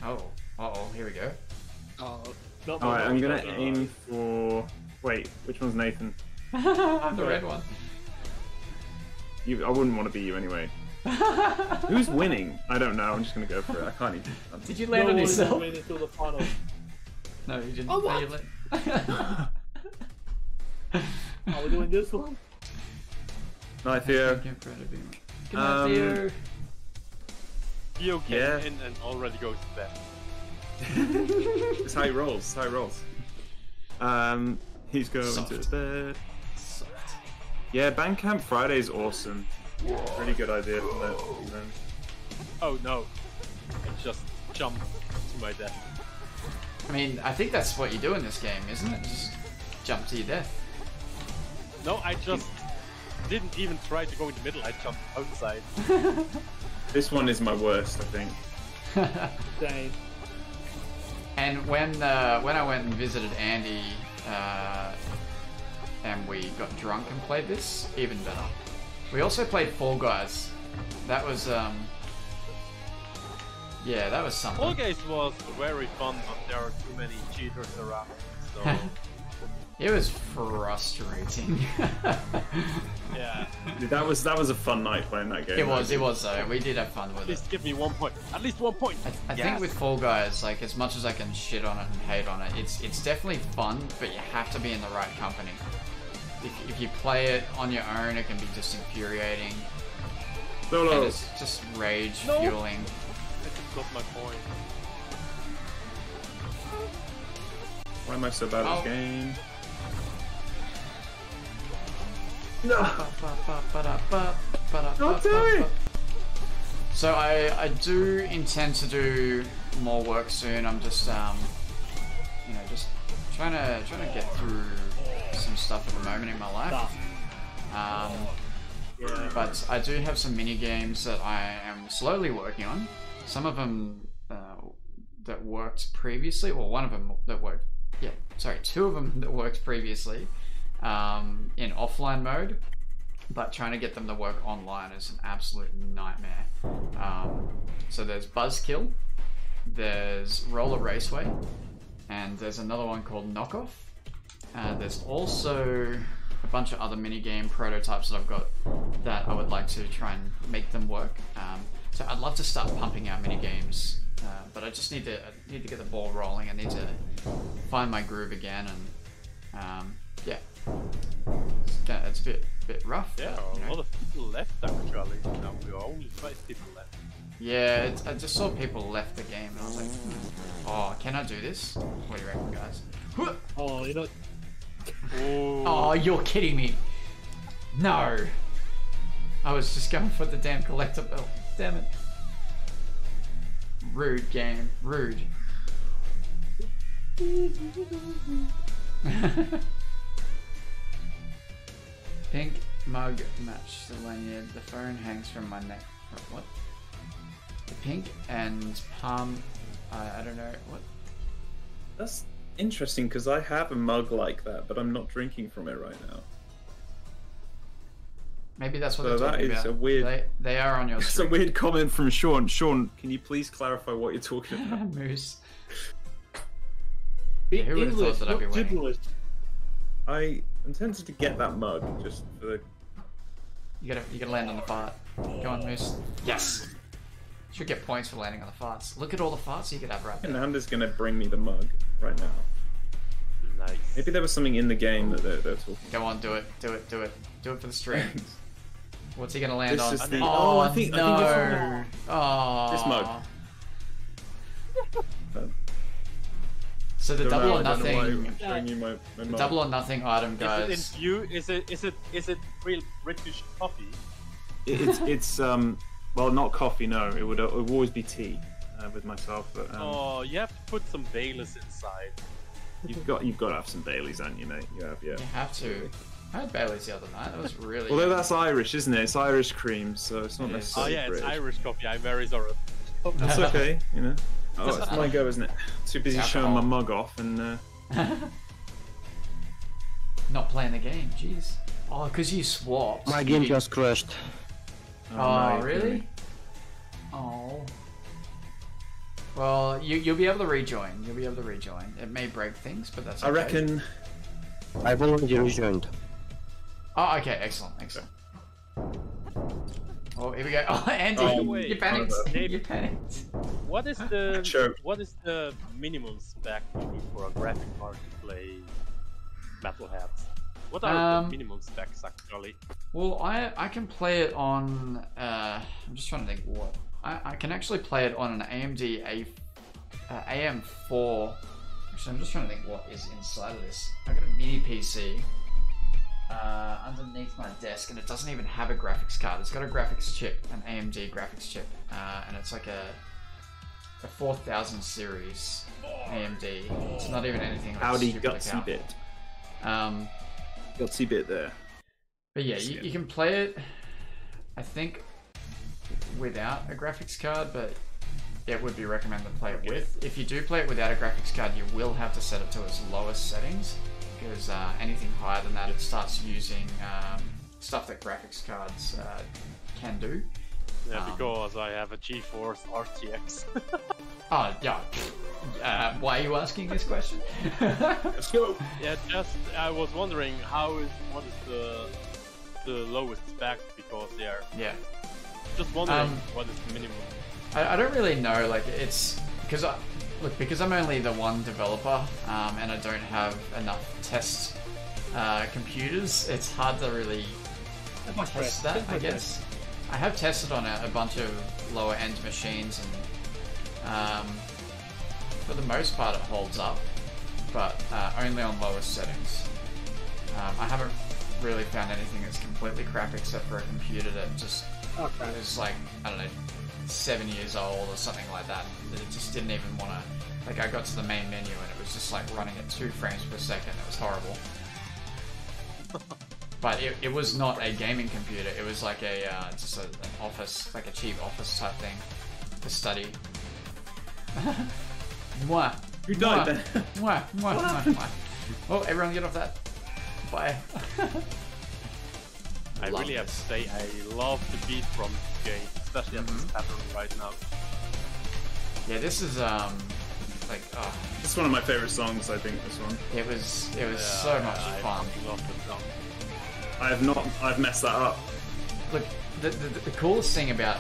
Oh. Uh-oh, here we go. Alright, I'm gonna aim for... Wait, which one's Nathan? I'm the red one. I wouldn't want to be you anyway. Who's winning? I don't know, I'm just gonna go for it. I can't even... Did you land on yourself? Win until the final. No, you didn't. Oh, what? Are we doing this one? Night, Theo. Good night, Theo. Theo came Yeah. in and already goes to bed. It's how he rolls, it's how he rolls. He's going Soft. to bed. Yeah, Bandcamp Friday is awesome. Really good idea from them. Oh no. I just jumped to my death. I mean, I think that's what you do in this game, isn't it? Just jump to your death. No, I just didn't even try to go in the middle, I jumped outside. This one is my worst, I think. Same. And when I went and visited Andy, and we got drunk and played this, even better. We also played Fall Guys. That was yeah, that was something. Fall Guys was very fun, but there are too many cheaters around, so It was frustrating. yeah. That was a fun night playing that game. It was though. We did have fun with At it. least give me 1 point. At least 1 point. I think with Fall Guys, like as much as I can shit on it and hate on it, it's definitely fun, but you have to be in the right company. If you play it on your own, it can be just infuriating. And it's just rage fueling. I just got my point. Why am I so bad at this game? No! Not do it! So I do intend to do more work soon. I'm just you know, just trying to get through some stuff at the moment in my life. But I do have some mini games that I am slowly working on. Some of them that worked previously, or one of them that worked. Yeah, sorry, two of them that worked previously in offline mode. But trying to get them to work online is an absolute nightmare. So there's Buzzkill, there's Roller Raceway, and there's another one called Knockoff. There's also a bunch of other minigame prototypes that I've got that I would like to try and make them work. So I'd love to start pumping out minigames, but I just need to get the ball rolling. I need to find my groove again, and yeah, it's a bit rough. Yeah, but, you a know. lot of people left actually. Now we are only 5 people left. Yeah, I just saw people left the game, and I was like, oh, can I do this? What do you reckon, guys? Oh, you know. Oh, you're kidding me. No. I was just going for the damn collectible. Damn it. Rude game. Rude. Pink mug match the lanyard. The phone hangs from my neck. What? The pink and palm. I don't know. What? That's interesting because I have a mug like that, but I'm not drinking from it right now. Maybe that's what So they're that talking is about. a weird. They are on your It's a screen. weird comment from Sean. Sean, can you please clarify what you're talking about? Moose. Be Yeah, who would have thought English, that I'd be not winning? gibberish. I'm tempted to get that mug just for the. You gotta land on the fart. Go on, Moose. Yes. Should get points for landing on the farts. Look at all the farts you could have right there. Nanda's gonna bring me the mug right now. Nice. Maybe there was something in the game that they're talking. Go on, do it. Do it for the stream. What's he gonna land This on? is the- Oh, oh, I think no. it's Oh. This mug. So the Don't double know, or I don't know why nothing. I'm showing you my The mug. double or nothing item, Is guys. it in view? Is it real British coffee? It's well, not coffee. No, it would always be tea with myself. But Oh, you have to put some Baileys inside. you've got to have some Baileys, haven't you, mate? You have, yeah. You have to. I had Bailey's the other night. That was really. Although good. that's Irish, isn't it? It's Irish cream, so it's not It is. Oh necessarily yeah, it's British. Irish coffee. I'm very sorry. That's okay, you know. Oh, it's my go, isn't it? Too busy It's showing my alcohol. mug off and. Not playing the game. Jeez. Oh, because you swapped. My You game didn't- just crashed. Oh, no, you're really? kidding me. Oh. Well, you'll be able to rejoin. You'll be able to rejoin. It may break things, but that's okay. I reckon. I've already rejoined. Oh, okay. Excellent. Excellent. Oh, here we go. Oh, Andy, you panicked. You panicked. What is the Sure. what is the minimum spec you need for a graphic card to play Metalhead? What are the minimum specs actually? Well, I can play it on. I'm just trying to think what. I can actually play it on an AMD AM4. Actually, I'm just trying to think what is inside of this. I've got a mini PC underneath my desk, and it doesn't even have a graphics card. It's got a graphics chip, an AMD graphics chip, and it's like a 4000 series AMD. It's not even anything like Howdy stupidly gutsy powerful. bit. Gutsy bit there. But yeah, you can play it, I think, without a graphics card, but it would be recommended to play it with. If you do play it without a graphics card, you will have to set it to its lowest settings, because anything higher than that, it starts using stuff that graphics cards can do. Yeah, because I have a GeForce RTX. Oh, yeah. Why are you asking this question? Let's go. Yeah, just I was wondering what is the lowest spec, because they are just wondering what is the minimum. I don't really know. Like, it's because because I'm only the one developer, and I don't have enough test computers. It's hard to really test that, I guess. I have tested on a bunch of lower end machines, and for the most part it holds up, but only on lowest settings. I haven't really found anything that's completely crap except for a computer that just was like, I don't know, 7 years old or something like that. It just didn't even want to, like, I got to the main menu and it was just like running at 2 frames per second. It was horrible. But it was not a gaming computer. It was like just an office, like a cheap office type thing to study. Mwah. Who died then? Mwah, mwah, mwah, mwah. Oh, everyone get off that. Bye. I really have to say, I love the beat from this game, especially as it's happening right now. Yeah, this is like It's one of my favorite songs. I think this one. it was so much fun. I love the song. I've messed that up. Look, the coolest thing about,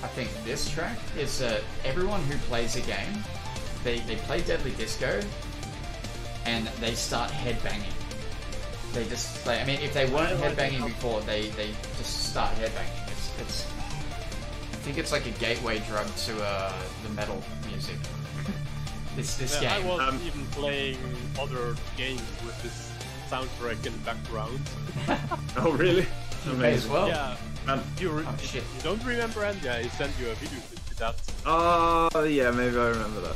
I think, this track is that everyone who plays a game, they play Deadly Disco, and they start headbanging. They just play. I mean, if they weren't headbanging before, they just start headbanging. It's I think it's like a gateway drug to the metal music. this game. I was even playing other games with this soundtrack in the background. Oh really? Amazing. As well. Yeah. Oh shit. You don't remember, Andy? I sent you a video with that. Oh yeah, maybe I remember that.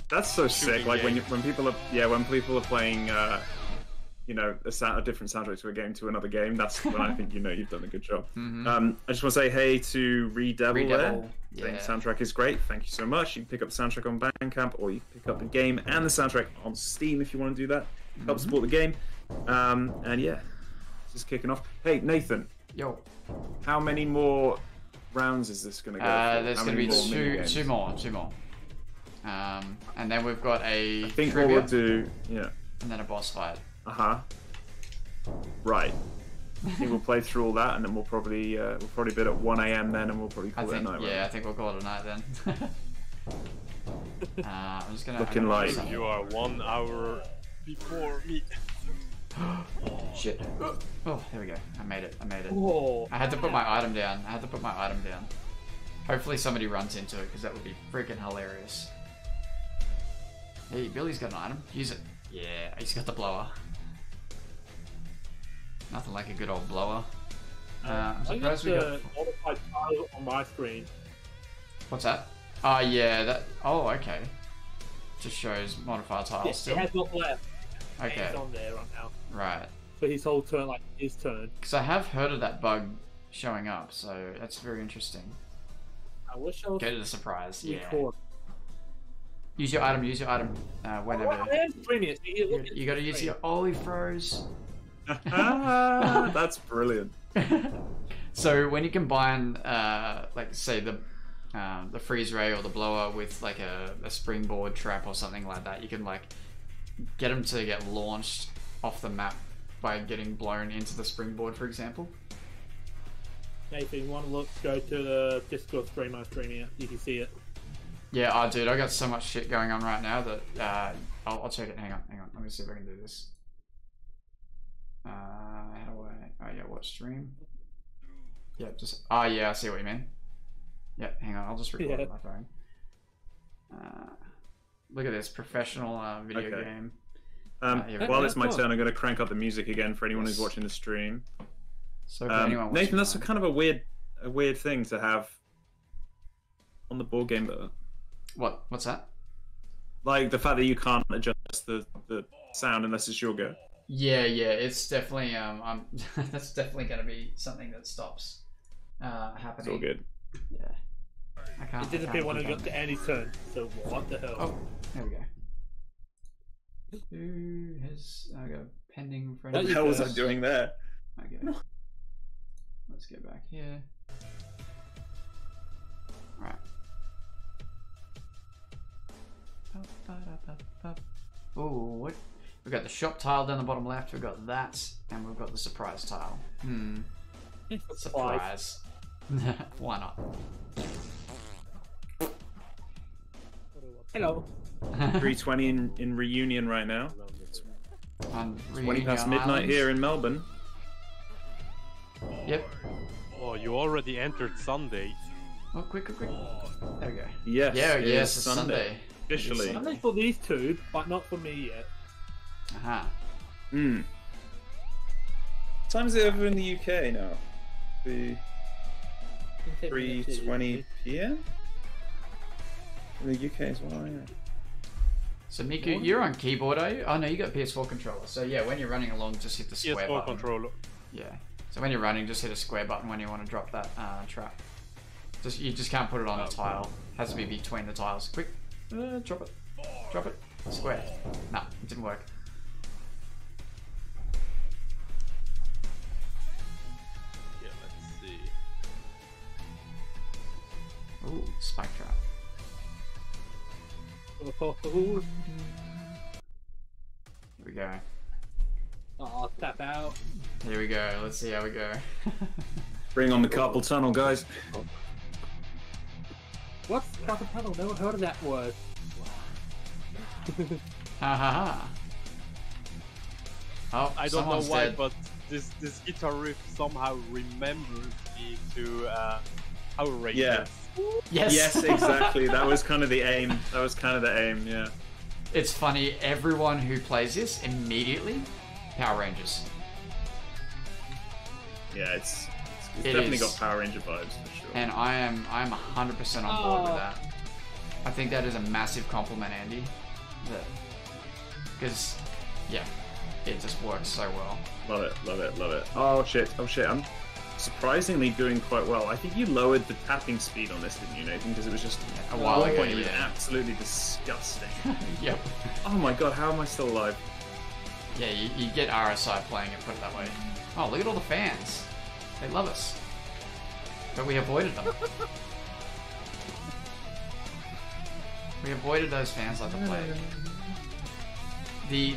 That's so sick. Like game. when people are playing you know, a different soundtrack to a game to another game, that's when I think you've done a good job. I just want to say hey to Redevil there. Yeah. The soundtrack is great. Thank you so much. You can pick up the soundtrack on Bandcamp, or you can pick up the game and the soundtrack on Steam if you want to do that. Help support the game. And yeah, just kicking off. Hey Nathan. Yo. How many more rounds is this going to go? There's going to be two more. And then we've got a I think trivia, what we'll do, and then a boss fight. Right. I think we'll play through all that, and then we'll probably bid at 1 AM then, and we'll probably call it a night. Yeah, I think we'll call it a night then. I'm just gonna. Looking like you are 1 hour before me. Shit. Oh, there we go. I made it. Oh, I had to put my item down. Hopefully somebody runs into it, because that would be freaking hilarious. Hey, Billy's got an item. Use it. Yeah, he's got the blower. Nothing like a good old blower. I'm surprised we got modified tile on my screen. What's that? Oh yeah, that. Oh okay. Just shows modifier tiles still. It has not left. Okay. It's on there right now. Right. For his whole turn, like his turn. Because I have heard of that bug showing up, so that's very interesting. I wish I was. Get it a surprise. Yeah. Record. Use your item. Whenever. I am streaming it. You gotta use your. Oh, he froze. That's brilliant. So when you combine, like say the the freeze ray or the blower with like a springboard trap or something like that, you can like get them to get launched off the map by getting blown into the springboard, for example. Hey, if you want to look, go to the Discord stream I'm streaming it. You can see it. Yeah, oh dude, I got so much shit going on right now that I'll check it. Hang on. Let me see if I can do this. How do I? Oh yeah, watch stream. Yeah, just. Oh yeah, I see what you mean. Yeah, hang on. I'll just record on my phone. Look at this professional video game. While it's my turn, I'm going to crank up the music again for anyone who's watching the stream. So for anyone Nathan, that's kind of a weird thing to have on the board game. But what's that? Like the fact that you can't adjust the sound unless it's your go. Yeah, it's definitely that's definitely going to be something that stops happening. It's all good. Yeah. I can't. It disappeared when I got to any turn. So what the hell? Oh, there we go. Who has I got pending friend? What the hell was I doing there? Okay. Let's get back here. Right. Oh, what? We've got the shop tile down the bottom left. We've got that, and we've got the surprise tile. Surprise. Why not? Hello. 3:20 in Reunion right now. 20 past midnight here in Melbourne. Yep. Oh, you already entered Sunday. Oh, quick. There we go. Yes. Yeah, yes, it's Sunday. Officially. Sunday for these two, but not for me yet. Aha. What time is it over in the UK now? The 3:20 PM? In the UK as well, yeah. So Miku, you're on keyboard, are you? Oh no, you got PS4 controller. So yeah, when you're running along, just hit the square PS4 button. controller. Yeah. So when you're running, just hit a square button when you want to drop that trap. You just can't put it on a tile. It has to be between the tiles. Quick, drop it. Drop it. Square. Nah, it didn't work. Yeah, let's see. Ooh, spike trap. Here we go. Oh, tap out. Here we go. Let's see how we go. Bring on the carpal tunnel, guys. What's carpal tunnel? Never heard of that word. Ha ha ha. Oh, I don't know someone's why, dead. but this guitar riff somehow remembers me to Power Rangers. Yeah. Yes. Yes, exactly. That was kind of the aim. Yeah. It's funny, everyone who plays this immediately Power Rangers. Yeah, it's definitely got Power Ranger vibes for sure. And I'm 100% on board with that. I think that is a massive compliment, Andy. Because yeah, it just works so well. Love it. Oh shit. I'm surprisingly doing quite well. I think you lowered the tapping speed on this, didn't you, Nathan? Because it was just a while ago. It was absolutely disgusting. Yep. Oh my god, how am I still alive? Yeah, you get RSI playing it, put it that way. Oh, look at all the fans. They love us. But we avoided them. We avoided those fans like the plague.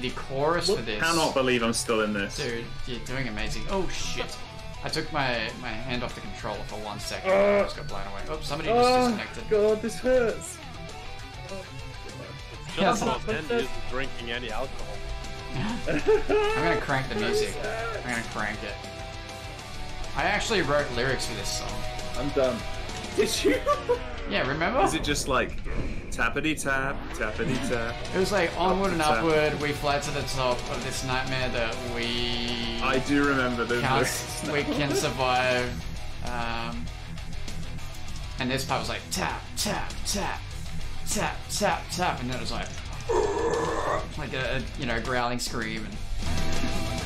The chorus for this... I cannot believe I'm still in this. Dude, you're doing amazing. Oh shit. I took my hand off the controller for 1 second and I just got blown away. Oops, somebody just disconnected. God, this hurts. Just about 10 years of drinking any alcohol. I'm gonna crank the music. I'm gonna crank it. I actually wrote lyrics for this song. I'm done. Did you? Yeah, remember? Is it just like tappity tap, tappity tap? It was like onward and upward, we fly to the top of this nightmare that we... I do remember those lyrics. We can survive. And this part was like tap, tap, tap, tap, tap, tap, and then it was like a growling scream and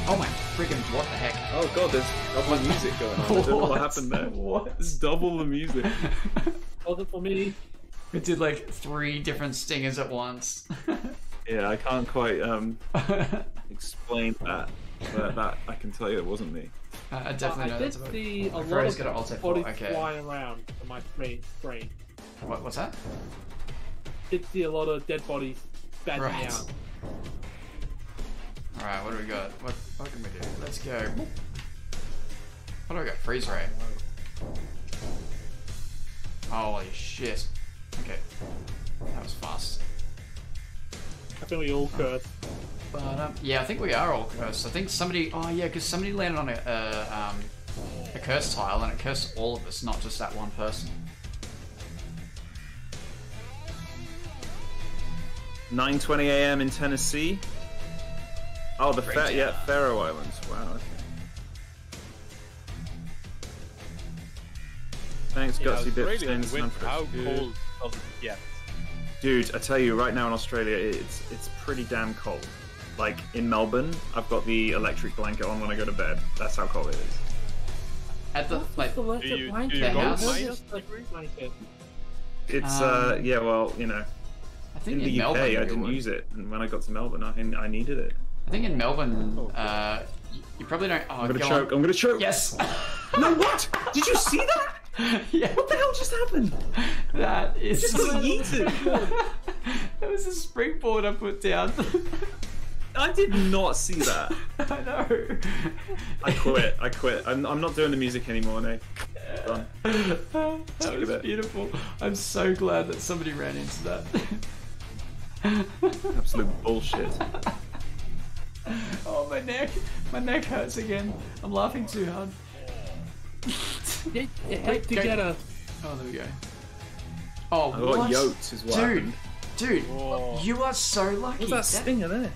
oh my freaking what the heck. Oh god, there's double music going on. I don't know what happened there. What? It's double the music. Wasn't for me. It did like 3 different stingers at once. Yeah, I can't quite explain that, but that I can tell you it wasn't me. I definitely know that's about I did see a lot of bodies flying around on my screen. What's that? Did see a lot of dead bodies spazzing Right. out. Alright, what do we got? What can we do? Let's go. What do I got? Freeze ray. Holy shit. Okay. That was fast. I think we all cursed. But yeah, I think we are all cursed. I think somebody. Oh yeah, because somebody landed on a curse tile and it cursed all of us, not just that one person. 9:20 a.m. in Tennessee. Oh, the Great. Faroe Islands. Wow. Okay. Thanks, In Gutsy Bit, for Australia, staying the winter, for how us. cold does it get? Dude, I tell you, right now in Australia, it's pretty damn cold. Like in Melbourne, I've got the electric blanket on when I go to bed. That's how cold it is. At the like, The electric Do you blanket. go What minus is the electric blanket? It's yeah, well, you know, I think in the UK, Melbourne, I it didn't would. use it, and when I got to Melbourne, I needed it. I think in Melbourne, you probably don't. Oh, I'm gonna go choke. on. I'm gonna choke. Yes. No, what? Did you see that? Yeah. What the hell just happened? That is. Just got yeeted. That was a springboard I put down. I did not see that. I know. I quit. I'm not doing the music anymore, Nate. Done. That was it. beautiful. I'm so glad that somebody ran into that. Absolute bullshit. Oh, my neck hurts again. I'm laughing too hard. It had to get a. Oh, there we go. Oh, I got what? yoked is what Dude, happened. dude, Whoa. you are so lucky. What's that stinger there?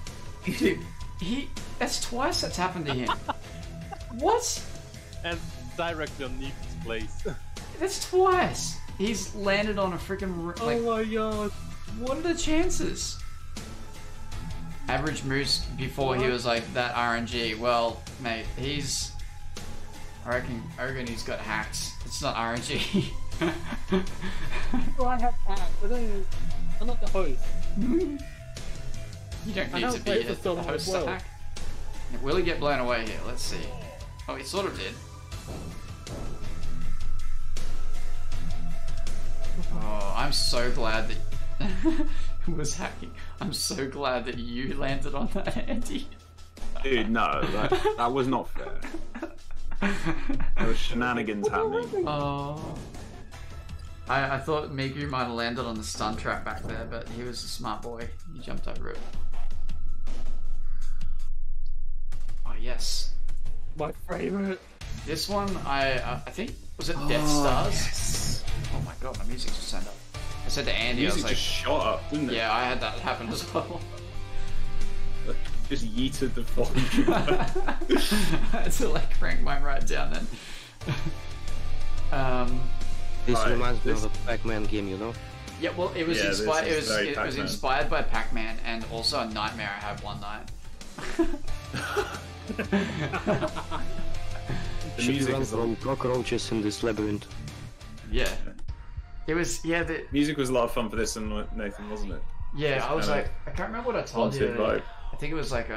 Dude, that's twice that's happened to him. What? And directly on Nick's place. That's twice. He's landed on a freaking like. Oh my god. What are the chances? Average Moose before he was like that RNG. Well, mate, he's. I reckon he's got hacks. It's not RNG. Well, I have hacks. I'm not the host. You don't I need know to be it's a a film host as well. to hack. Will he get blown away here? Let's see. Oh, he sort of did. Oh, I'm so glad that it was hacking. I'm so glad that you landed on that, Andy. Dude, no, that was not fair. There was shenanigans happening. Oh. I thought Migu might have landed on the stun trap back there, but he was a smart boy. He jumped over it. Oh, yes. My favorite. This one, I think, was it Death Stars? Yes. Oh my god, my music just turned up. I said to Andy, I was Music like, just shot up, didn't it? yeah, I had that happen as well. Just yeeted the volume. I had to like crank mine right down then. This Right, reminds me this- of a Pac-Man game, you know? Yeah, well, it was Yeah, this inspired. is very It was Pac-Man. inspired by Pac-Man and also a nightmare I had one night. The Should music run is from cockroaches in this labyrinth. Yeah, it was. Yeah, music was a lot of fun for this and Nathan, wasn't it? yeah. I was kinda like, I can't remember what I told you. Haunted vibe. I think it was like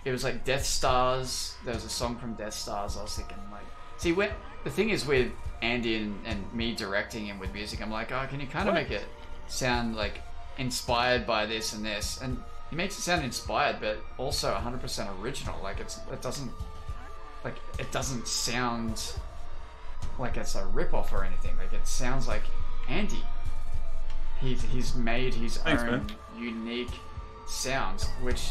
it was like Death Stars. There was a song from Death Stars. I was thinking like, see, when the thing is with Andy and me directing him with music, I'm like, oh, can you kind of make it sound like inspired by this and this? And he makes it sound inspired, but also 100% original. Like it doesn't sound like it's a rip-off or anything. Like it sounds like Andy. He's made his Thanks, own man. unique sounds, which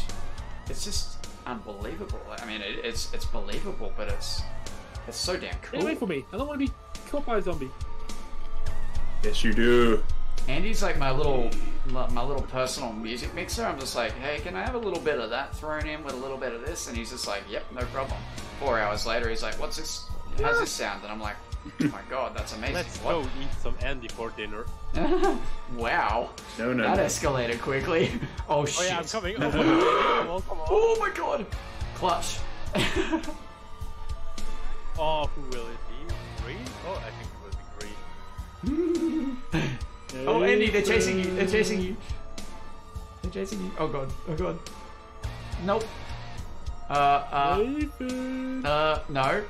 it's just unbelievable. I mean, it's believable, but it's so damn Stay cool. away from me. I don't want to be killed by a zombie. Yes, you do. Andy's like my little personal music mixer. I'm just like, hey, can I have a little bit of that thrown in with a little bit of this? And he's just like, yep, no problem. 4 hours later, he's like, what's this? How's this sound? And I'm like, oh my god, that's amazing. Let's What? go eat some Andy for dinner. Wow. No, That no. escalated quickly. Oh Oh shit. yeah, I'm coming. Oh, come on, come on. Oh my god. Clutch. Oh, who will it be? Green? Oh, I think it will be green. Oh, Andy, they're chasing you. They're chasing you. They're chasing you. Oh god. Oh god. Nope. No. No.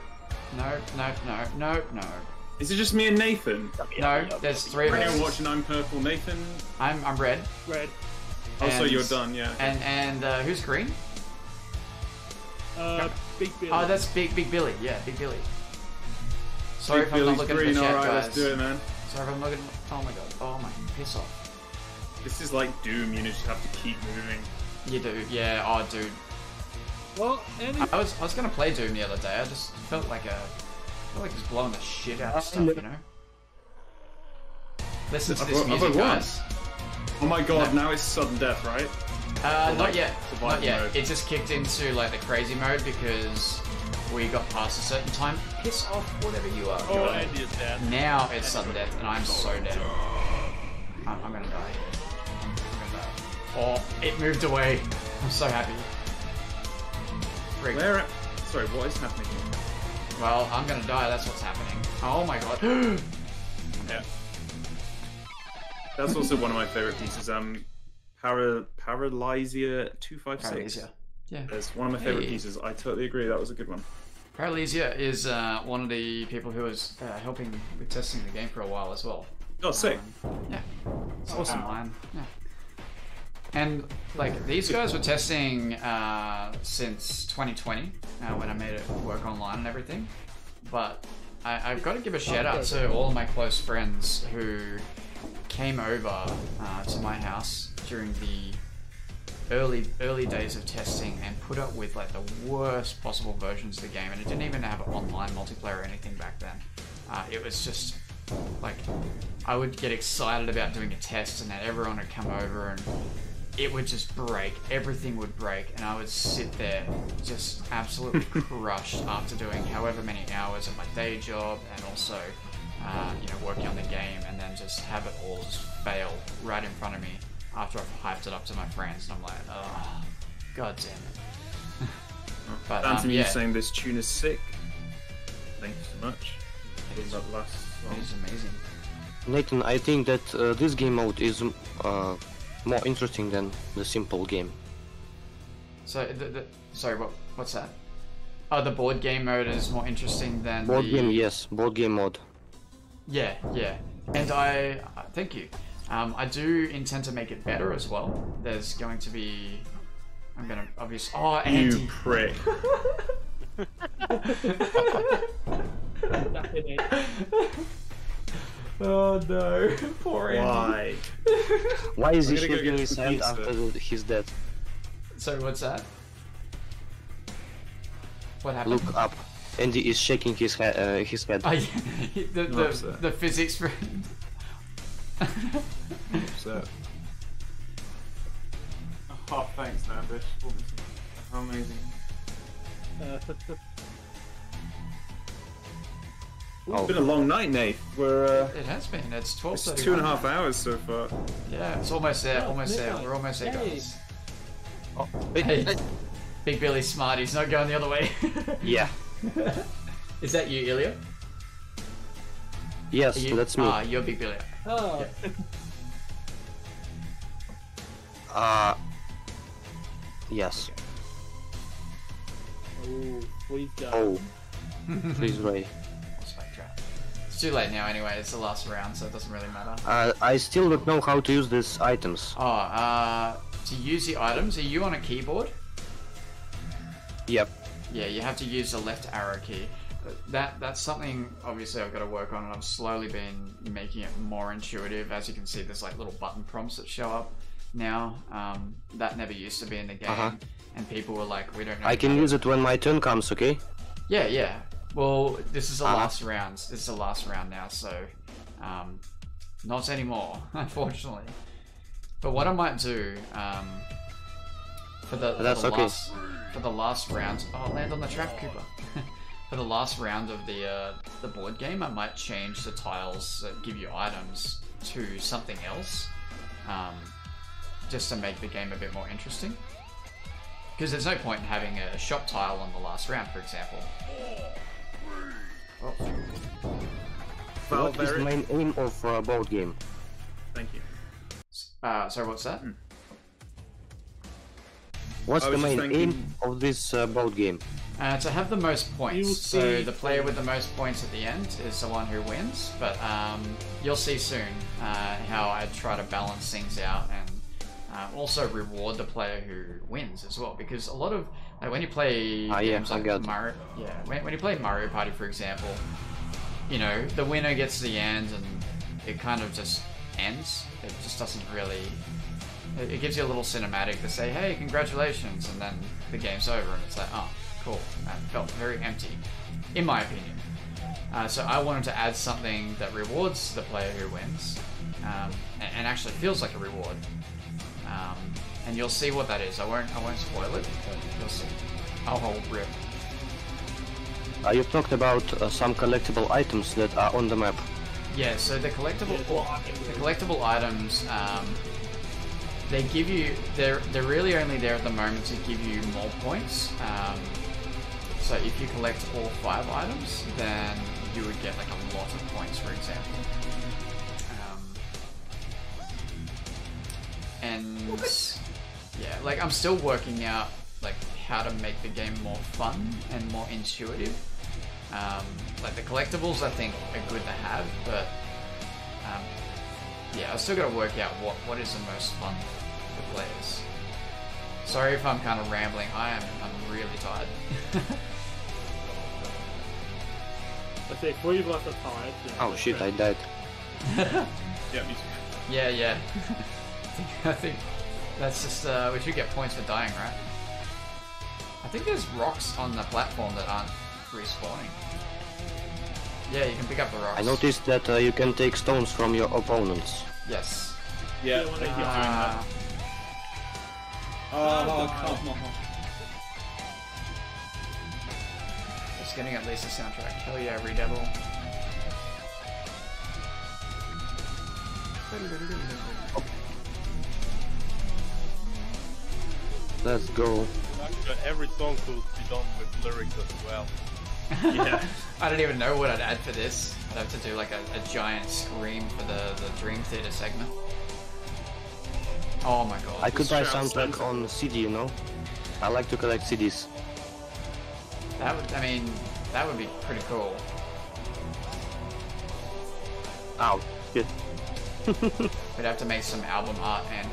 No. No. No. No. No. Is it just me and Nathan? No, there's 3 of For anyone us. watching, I'm purple. Nathan. I'm red. Red. Oh, so And- you're done, yeah. And who's green? Big Billy. Oh, that's Big Billy. Yeah, Big Billy. Sorry Big if I'm not Billy's looking green. at the chat, Alright, guys. let's do it, man. Sorry if I'm looking. Oh my god. Oh my. Piss off. This is like Doom. You just have to keep moving. You do. Yeah. Oh, dude. Well, any... I was gonna play Doom the other day. I just felt like just blowing the shit out of stuff, you know. Listen to this music, guys. Oh my god! Now it's sudden death, right? Not yet. Survival Not yet. mode. It just kicked into like the crazy mode because we got past a certain time. Piss off, whatever you are. Oh, Andy is dead. Now it's sudden death, and I'm so dead. I'm gonna die. I'm gonna die. Oh, it moved away. I'm so happy. Freak. Where? Sorry, what is happening here? Well, I'm gonna die. That's what's happening. Oh my god. Yeah. That's also one of my favorite pieces. Paralysia 256. Paralysia. Yeah. That's one of my favorite Hey. pieces. I totally agree. That was a good one. Paralysia is one of the people who was helping with testing the game for a while as well. Oh, sick. Yeah, it's awesome, man. Yeah. And like these guys were testing since 2020 when I made it work online and everything. But I've got to give a shout out to all of my close friends who came over to my house during the early days of testing and put up with like the worst possible versions of the game, and it didn't even have online multiplayer or anything back then. It was just like I would get excited about doing a test and then everyone would come over and it would just break, everything would break, and I would sit there just absolutely crushed after doing however many hours of my day job and also you know, working on the game, and then just have it all just fail right in front of me after I've hyped it up to my friends, and I'm like, oh, god damn it. But Anthony, yeah, you saying this tune is sick. Thank you so much. It is. That last song. it is amazing. Nathan, I think that this game mode is more interesting than the simple game. So, sorry, what's that? Oh, the board game mode is more interesting than Board the... game, yes, board game mode. Yeah, yeah. And I thank you. I do intend to make it better as well. There's going to be... I'm gonna obviously... Oh, Andy! You prick. Oh no, poor Andy. Why? Why is I'm he gonna go shaking get his some hand pizza. after he's dead? So what's that? What happened? Look up. Andy is shaking his head. Oh, yeah. upset. the physics for... So. Oh, thanks, man, bitch. How amazing. Oh. It's been a long night, Nate. We're It has been. It's 12:31. it's 2.5 hours so far. Yeah, it's almost there. Oh, Almost there. midnight. We're almost there, Yay. guys. Oh, wait, Hey, wait. Big Billy's smart. He's not going the other way. Yeah. Is that you, Ilya? Yes, Are you... that's me. Ah, you're Big Billy. Oh, Yes. oh, please go. Oh, please wait. It's too late now anyway. It's the last round, so it doesn't really matter. I still don't know how to use these items. Oh, to use the items, are you on a keyboard? Yep. Yeah, you have to use the left arrow key. That's something obviously I've got to work on, and I've slowly been making it more intuitive. As you can see, there's like little button prompts that show up now. That never used to be in the game, and people were like, "We don't know." I can use it when my turn comes, okay? Yeah, yeah. Well, this is the last round. This is the last round now, so not anymore, unfortunately. But what I might do for the last round. Oh, land on the trap, Cooper. For the last round of the board game, I might change the tiles that give you items to something else, just to make the game a bit more interesting. Because there's no point in having a shop tile on the last round, for example. Oh. What is the main aim of a board game? Thank you. Sorry, what's that? What's I the was just main aim of this boat game? To have the most You'll points. So see- the player with the most points at the end is the one who wins. But you'll see soon how I try to balance things out and also reward the player who wins as well. Because a lot of when you play games like Mario, when you play Mario Party, for example, you know the winner gets to the end and it kind of just ends. It just doesn't really. It gives you a little cinematic to say, "Hey, congratulations," and then the game's over, and it's like, "Oh, cool." That felt very empty, in my opinion. So I wanted to add something that rewards the player who wins, and actually feels like a reward. And you'll see what that is. I won't spoil it, but you'll see. I'll rip. You talked about some collectible items that are on the map. Yeah. So the collectible items, they give you. They're really only there at the moment to give you more points. So if you collect all 5 items, then you would get like a lot of points, for example. And yeah, like I'm still working out like how to make the game more fun and more intuitive. Like the collectibles I think are good to have, but yeah, I still got to work out what is the most fun for players. Sorry if I'm kind of rambling. I'm really tired. Let's say 3 of us are tired. Oh shit, I died. Yeah, me too. Yeah. I think that's just, we should get points for dying, right? I think there's rocks on the platform that aren't respawning. Yeah, you can pick up the rocks. I noticed that you can take stones from your opponents. Yes. Yeah, Yeah, thank you for doing that. Oh, come on. Just getting at least a soundtrack. Hell yeah, Redevil. Let's go. Actually, every song could be done with lyrics as well. Yeah. I don't even know what I'd add for this. I'd have to do like a giant scream for the Dream Theater segment. Oh my god. I could buy Shout soundtrack Spencer. on CD, you know? I like to collect CDs. That would, I mean, that would be pretty cool. Ow, shit. We'd have to make some album art and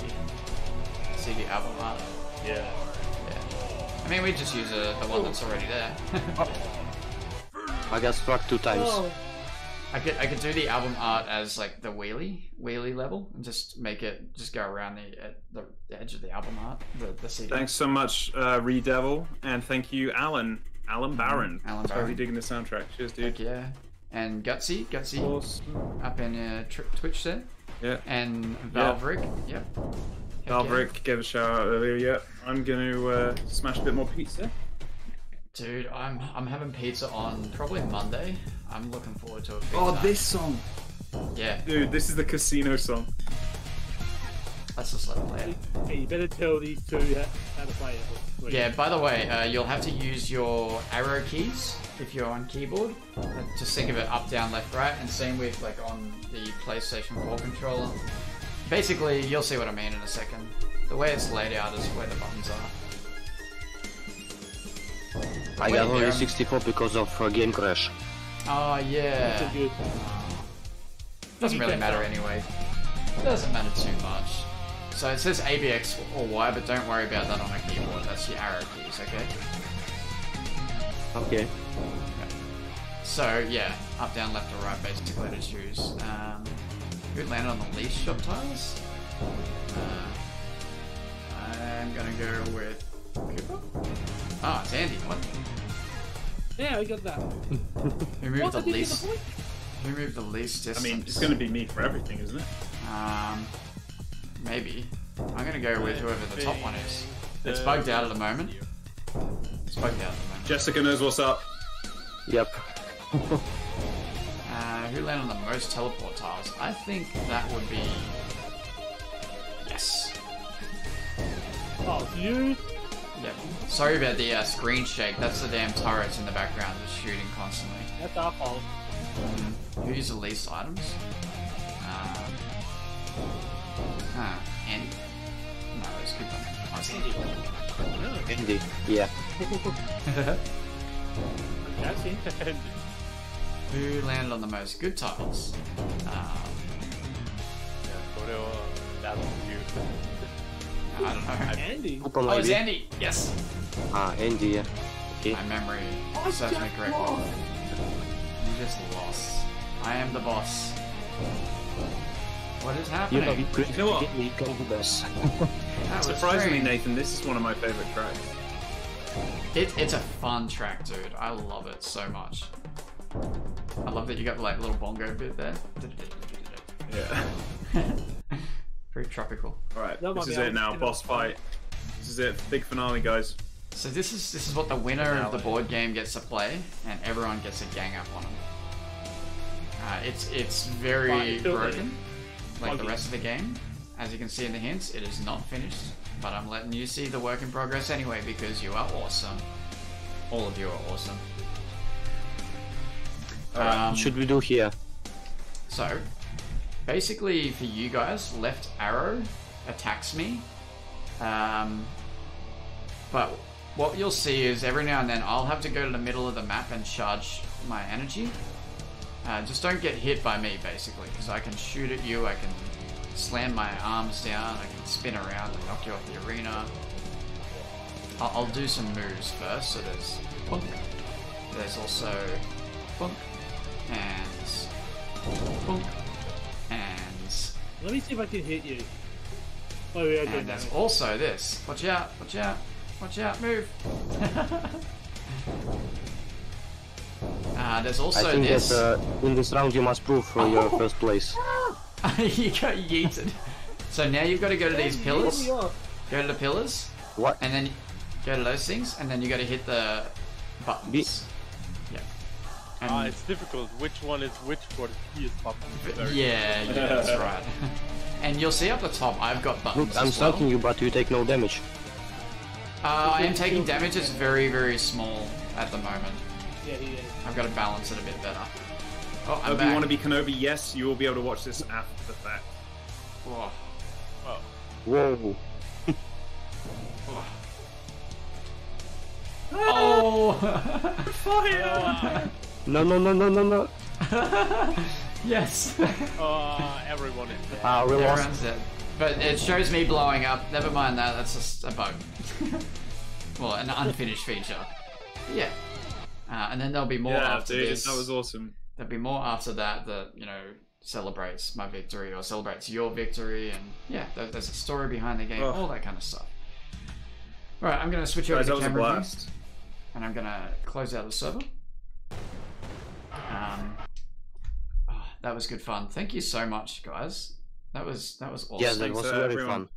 CD album art. Yeah. I mean, we just use the one that's already there. I got struck 2 times. Oh. I could do the album art as like the wheelie level and just make it just go around the edge of the album art, the CD. Thanks so much, Redevil, and thank you, Alan Barron. Alan for Barron. digging the soundtrack. Cheers, dude. Heck yeah. And Gutsy Awesome. up in Twitch there. Yeah. And Valverick, yep. Heck Valverick gave a shout out earlier. Yeah, I'm gonna smash a bit more pizza. yeah. Dude, I'm having pizza on probably Monday. I'm looking forward to it. big Oh, time. this song, Yeah, dude! This is the casino song. let's just let it play it. Hey, you better tell these two how to play it. Yeah, by the way, you'll have to use your arrow keys if you're on keyboard. Just think of it up, down, left, right, and same with like on the PlayStation 4 controller. Basically, you'll see what I mean in a second. The way it's laid out is where the buttons are. I got only 64 because of game crash. Oh yeah. That's a good. Doesn't really matter anyway. Doesn't matter too much. So it says ABX or Y, but don't worry about that on a keyboard. That's your arrow keys, okay? Okay. So yeah, up, down, left, or right, basically to choose. Who landed on the least shot tiles? I'm gonna go with Cooper. Oh, it's Andy. What? Yeah, I got that. Who moved the least? Who moved the least I distance? mean, it's gonna be me for everything, isn't it? Maybe. I'm gonna go with whoever the top one is. It's bugged out at the moment. It's bugged out at the moment. Jessica knows what's up. Yep. Who landed on the most teleport tiles? I think that would be... Yes. Oh, it's you? Yep. Sorry about the screen shake. That's the damn turrets in the background just shooting constantly. That's our fault. Who used the least items? Andy? No, it's Cooper. Oh, it's Andy. Andy. Yeah. Jesse. Who landed on the most good tiles? That was you. I don't know. Andy. Oh, it's Andy. Yes. Andy. Yeah. Okay. My memory serves me correctly. You just lost. I am the boss. What is happening? You know what? You can do this. That was Surprisingly, strange. Nathan, this is one of my favorite tracks. It's a fun track, dude. I love it so much. I love that you got like little bongo bit there. Yeah. Very tropical. Alright, That this might is be it now, our- boss fight. This is it, big finale, guys. So this is what the winner of the board game gets to play, and everyone gets a gang up on them. It's very Fine, still broken, like the Buggy. rest of the game. As you can see in the hints, it is not finished, but I'm letting you see the work in progress anyway because you are awesome. All of you are awesome. What should we do here? So, basically for you guys, left arrow attacks me. But what you'll see is every now and then I'll have to go to the middle of the map and charge my energy. Just don't get hit by me, basically, because I can shoot at you, I can slam my arms down, I can spin around and knock you off the arena. I'll do some moves first, so there's punk, there's also punk, and punk, and Let me see if I can hit you. Oh, yeah, and there's also this. Watch out, watch out, watch out, move! There's also I think this. that in this round you must prove for your first place. You got yeeted. So now you've got to go to these pillars. Go to the pillars. What? And then go to those things, and then you got to hit the buttons. Yeah. And It's difficult. Which one is which for the PS button? yeah, that's right. And you'll see up the top, I've got buttons. Look, I'm as well. stalking you, but you take no damage. I am taking damage. It's very, very small at the moment. Yeah, he is. I've got to balance it a bit better. Oh, I'm If back. you want to be Kenobi, yes, you will be able to watch this after the fact. Oh. Whoa. Oh! Fire! No, no, no, no, no, no. Yes. Everyone is dead. We lost. Everyone's dead. But it shows me blowing up. Never mind that. That's just a bug. Well, an unfinished feature. Yeah. And then there'll be more Yeah, after dude, this. that was awesome. There'll be more after that celebrates my victory or celebrates your victory, and yeah, there's a story behind the game, Oh. all that kind of stuff. All right, I'm gonna switch over Guys, to that was a camera view, blast. and I'm gonna close out the server. That was good fun. Thank you so much, guys. That was awesome. Yeah, that Thanks was to very everyone.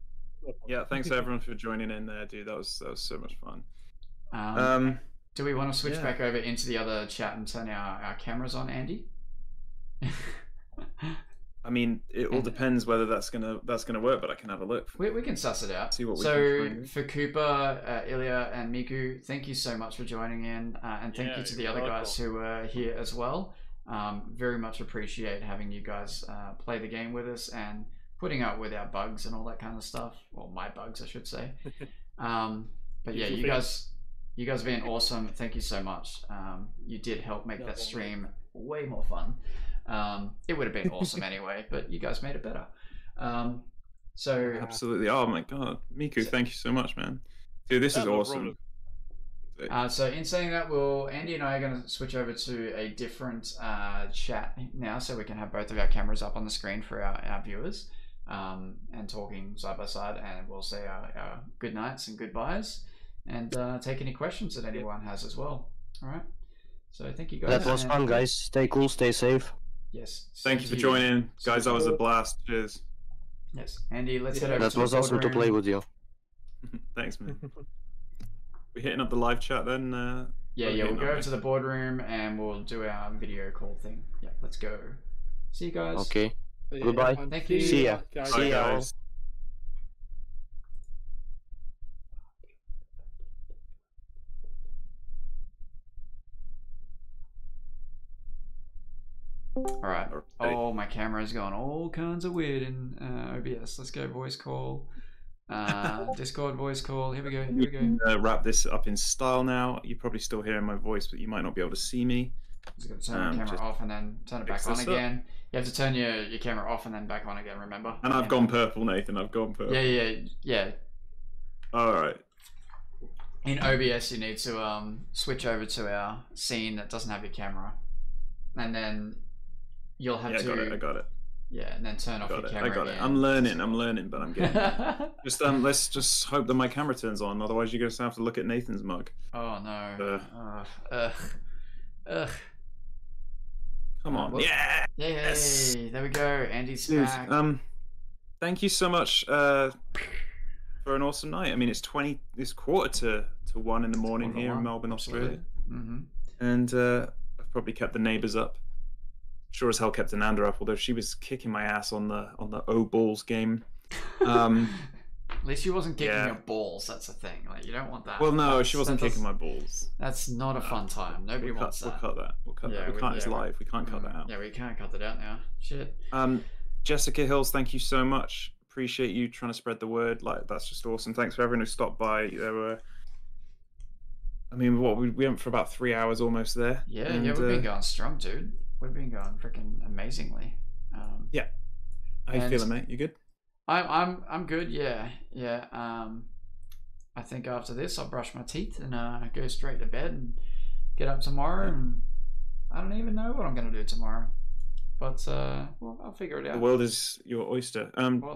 fun. Yeah, thanks to everyone for joining in there, dude. That was so much fun. Do we want to switch yeah. back over into the other chat and turn our cameras on, Andy? I mean, it all depends whether that's gonna work, but I can have a look. We can suss it out. See what we so can find. for Cooper, Ilya, and Miku, thank you so much for joining in, and thank Yeah, you to the you're other welcome. guys who were here as well. Very much appreciate having you guys play the game with us and putting up with our bugs and all that kind of stuff. Well, my bugs, I should say. But yeah, you guys have been awesome. Thank you so much. You did help make that stream way more fun. It would have been awesome anyway, but you guys made it better. So Absolutely. Oh my god, Miku, thank you so much, man. Dude, this is no awesome. problem. so in saying that, Andy and I are going to switch over to a different chat now, so we can have both of our cameras up on the screen for our viewers, and talking side by side, and we'll say our good nights and goodbyes, and take any questions that anyone has as well. All right. So thank you guys. That was and- fun, guys. Stay cool, stay safe. Yes. Thank you for joining, guys. That was a blast. Cheers. Yes, Andy. Let's head over That to was the awesome to boardroom. play with you. Thanks, man. We're hitting up the live chat then. Yeah, We're we'll hitting go up over to the boardroom and we'll do our video call thing. Yeah, let's go. See you guys. Okay. Yeah, Goodbye. Thank you. See ya. Guys. Bye, See ya. guys. All right. Alrighty. Oh, my camera's gone all kinds of weird in OBS. Let's go voice call. Discord voice call. Here we go. Here we go. Wrap this up in style now. You're probably still hearing my voice, but you might not be able to see me. Just got to turn the camera off and then turn it back on again. You have to turn your camera off and then back on again, remember? And I've gone purple, Nathan. I've gone purple. Yeah. Alright. In OBS, you need to switch over to our scene that doesn't have your camera. And then you'll have to... I got it. Yeah, and then turn off your camera. I got it. I'm learning, but I'm getting it. Just let's just hope that my camera turns on, otherwise you're going to have to look at Nathan's mug. Oh no. Ugh. Come on. Yeah. Yes. There we go. Andy's Dude, back. thank you so much for an awesome night. I mean, it's 1:45 to 1 in the morning here in Melbourne, Australia. Mm-hmm. And I've probably kept the neighbours up. Sure as hell kept Ananda up, although she was kicking my ass on the O Balls game. At least she wasn't kicking your balls. That's the thing. Like, you don't want that. Well, no, she wasn't kicking my balls. That's not a fun time. Nobody wants that. We'll cut that. We'll cut that. We can't. It's live. We can't cut that out. Yeah, we can't cut that out now. Shit. Jessica Hills, thank you so much. Appreciate you trying to spread the word. Like, that's just awesome. Thanks for everyone who stopped by. There were. I mean, we went for about 3 hours almost there. Yeah, we've been going strong, dude. We've been going freaking amazingly. Yeah. How you feeling, mate? You good? I'm good. Yeah. I think after this, I'll brush my teeth and go straight to bed and get up tomorrow. And I don't even know what I'm gonna do tomorrow, but well, I'll figure it out. The world is your oyster.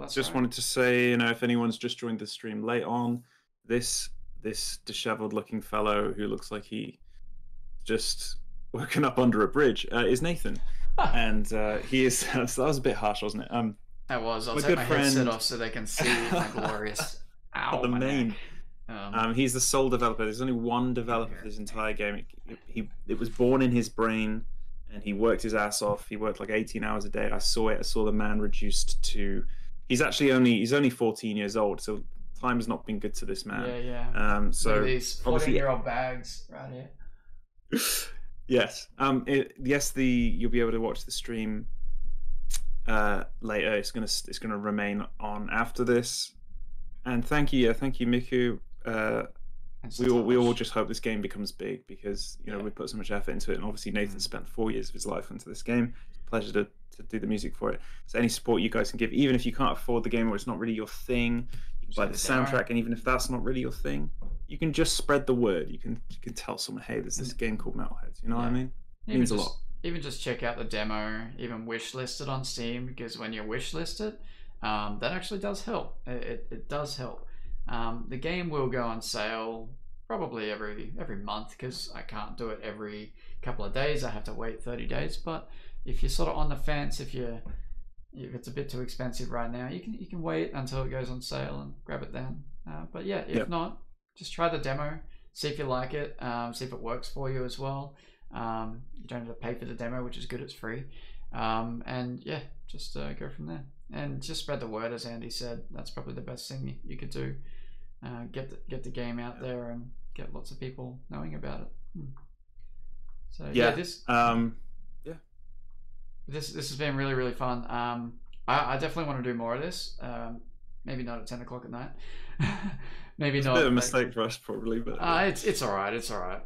Just wanted to say, if anyone's just joined the stream late on, this disheveled-looking fellow who looks like he just woken up under a bridge is Nathan, and he is. That was a bit harsh, wasn't it? That was. I'll take my headset off so they can see my glorious. Ow, the main. neck. He's the sole developer. There's only one developer for this entire game. It was born in his brain, and he worked his ass off. He worked like 18 hours a day. I saw it. I saw the man reduced to. He's only 14 years old, so time has not been good to this man. Yeah. So look at these 14-year-old bags right here. Yes. You'll be able to watch the stream later. It's gonna remain on after this. And thank you, Miku. We all just hope this game becomes big because we put so much effort into it, and obviously Nathan spent 4 years of his life into this game. It's a pleasure to do the music for it. So any support you guys can give, even if you can't afford the game or it's not really your thing, you can buy the soundtrack, and even if that's not really your thing, you can just spread the word. You can tell someone, hey, there's this game called Metalheads. You know what I mean? It means a lot. Even just check out the demo, even wishlist it on Steam, because when you wishlist it, that actually does help. It does help. The game will go on sale probably every month, because I can't do it every couple of days. I have to wait 30 days. But if you're sort of on the fence, if it's a bit too expensive right now, you can wait until it goes on sale and grab it then. But yeah, if not, just try the demo, see if you like it, see if it works for you as well. You don't have to pay for the demo, which is good. It's free. And yeah, just go from there and just spread the word, as Andy said. That's probably the best thing you could do. Get the game out there and get lots of people knowing about it. So this has been really, really fun. I definitely want to do more of this. Maybe not at 10 o'clock at night. Maybe it's not. A bit of a mistake for us, probably, but it's all right. It's all right.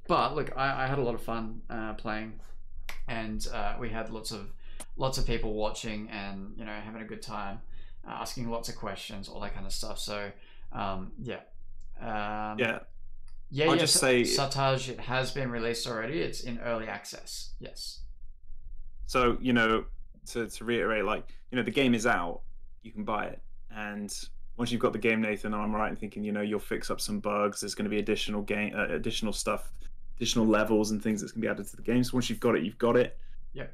But look, I had a lot of fun playing, and we had lots of people watching, and having a good time, asking lots of questions, all that kind of stuff. So I'll just say, Sartaj, it has been released already. It's in early access. Yes. So to reiterate, the game is out. You can buy it, and once you've got the game, Nathan, I'm right in thinking you'll fix up some bugs. There's going to be additional stuff, additional levels and things that's going to be added to the game. So once you've got it, you've got it. Yeah.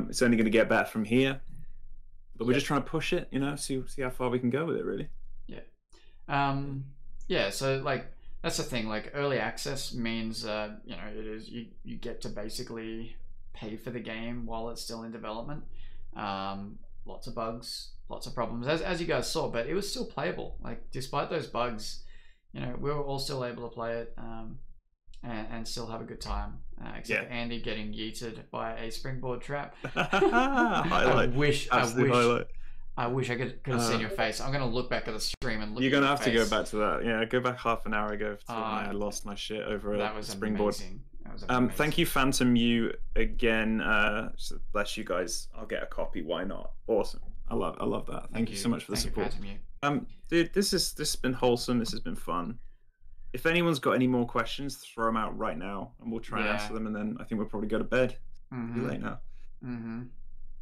It's only going to get better from here, but we're just trying to push it. See how far we can go with it, really. Yeah. So that's the thing. Early access means it is you get to basically pay for the game while it's still in development. Lots of bugs, lots of problems, as you guys saw, but it was still playable. Despite those bugs, we were all still able to play it and still have a good time. Except for Andy getting yeeted by a springboard trap. Highlight. I I wish I could have seen your face. I'm gonna look back at the stream and look. You're at gonna your have face. to go back to that. Yeah, go back half an hour ago to when I lost my shit over that a was springboard. Amazing. That was amazing. Thank you, Phantom You again. So bless you guys. I'll get a copy. Why not? Awesome. I love that. Thank you so much for the support. Dude, this has been wholesome. This has been fun. If anyone's got any more questions, throw them out right now, and we'll try and answer them. And then I think we'll probably go to bed. It's late now.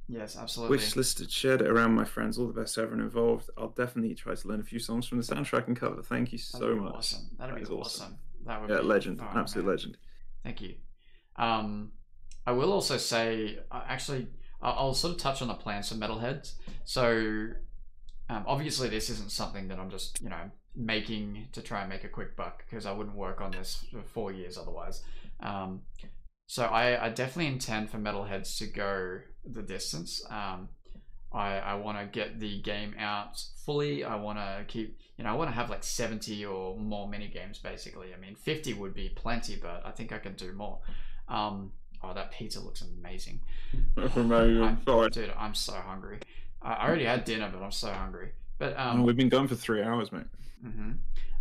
Yes, absolutely. Wish listed, shared it around my friends. All the best to everyone involved. I'll definitely try to learn a few songs from the soundtrack and cover. Thank you so much. Awesome. That'd be awesome. That would be legend. An absolute legend. Thank you. I will also say, actually, I'll sort of touch on the plans for Metalheads. So, obviously, this isn't something that I'm just, making to try and make a quick buck, because I wouldn't work on this for 4 years otherwise. So I definitely intend for Metalheads to go the distance. I want to get the game out fully. I want to keep, I want to have like 70 or more mini games basically. I mean, 50 would be plenty, but I think I can do more. Oh, that pizza looks amazing. Dude, I'm so hungry. I already had dinner, but I'm so hungry. But we've been going for 3 hours, mate.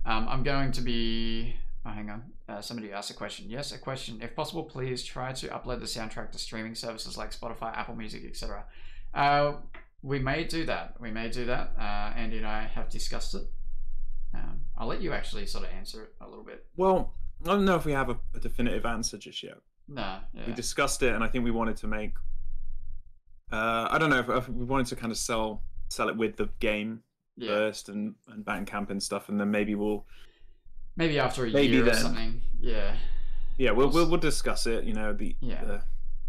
I'm going to be. Oh, hang on. Somebody asked a question. Yes, a question. If possible, please try to upload the soundtrack to streaming services like Spotify, Apple Music, etc. We may do that. Andy and I have discussed it. I'll let you actually sort of answer it a little bit. Well, I don't know if we have a definitive answer just yet. No. Yeah. We discussed it, and I think we wanted to make. I don't know if we wanted to kind of sell it with the game first and Bandcamp and stuff, and then maybe after a year or something. Yeah. Yeah, we'll discuss it. The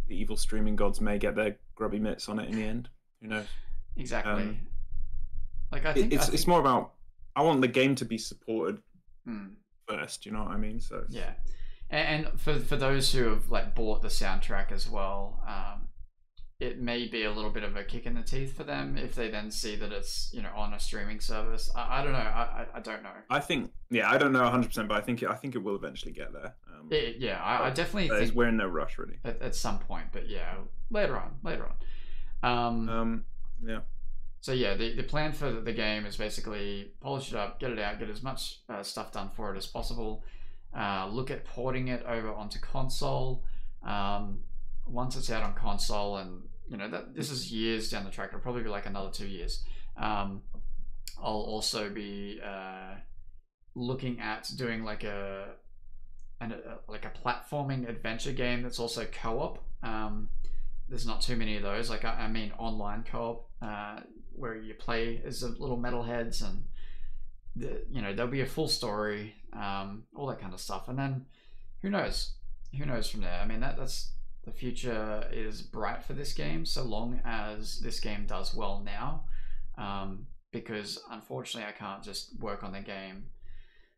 evil streaming gods may get their grubby mitts on it in the end. Who knows? Exactly. I think it's more about, I want the game to be supported first. You know what I mean? So yeah. And for those who have bought the soundtrack as well, it may be a little bit of a kick in the teeth for them if they then see that it's on a streaming service. I don't know. I don't know. I think I don't know 100%, but I think it will eventually get there. I definitely think we're in no rush really at some point, but later on. Yeah. So the plan for the game is basically polish it up, get it out, get as much stuff done for it as possible. Look at porting it over onto console. Once it's out on console, and this is years down the track, it'll probably be like another 2 years. I'll also be looking at doing like a platforming adventure game that's also co-op. There's not too many of those. I mean online co-op, where you play as the little metalheads, and there'll be a full story, all that kind of stuff. And then who knows from there. I mean, that's the future is bright for this game, so long as this game does well now, because unfortunately I can't just work on the game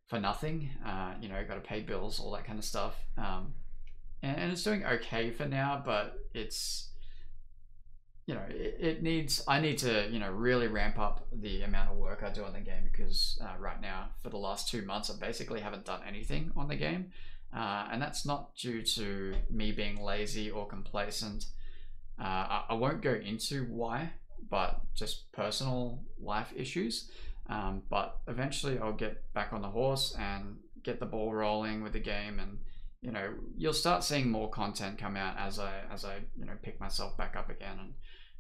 for nothing. Got to pay bills, all that kind of stuff, and it's doing okay for now, but it's I need to really ramp up the amount of work I do on the game, because right now for the last 2 months I basically haven't done anything on the game. And that's not due to me being lazy or complacent. I won't go into why, but just personal life issues. But eventually I'll get back on the horse and get the ball rolling with the game, and you'll start seeing more content come out as I pick myself back up again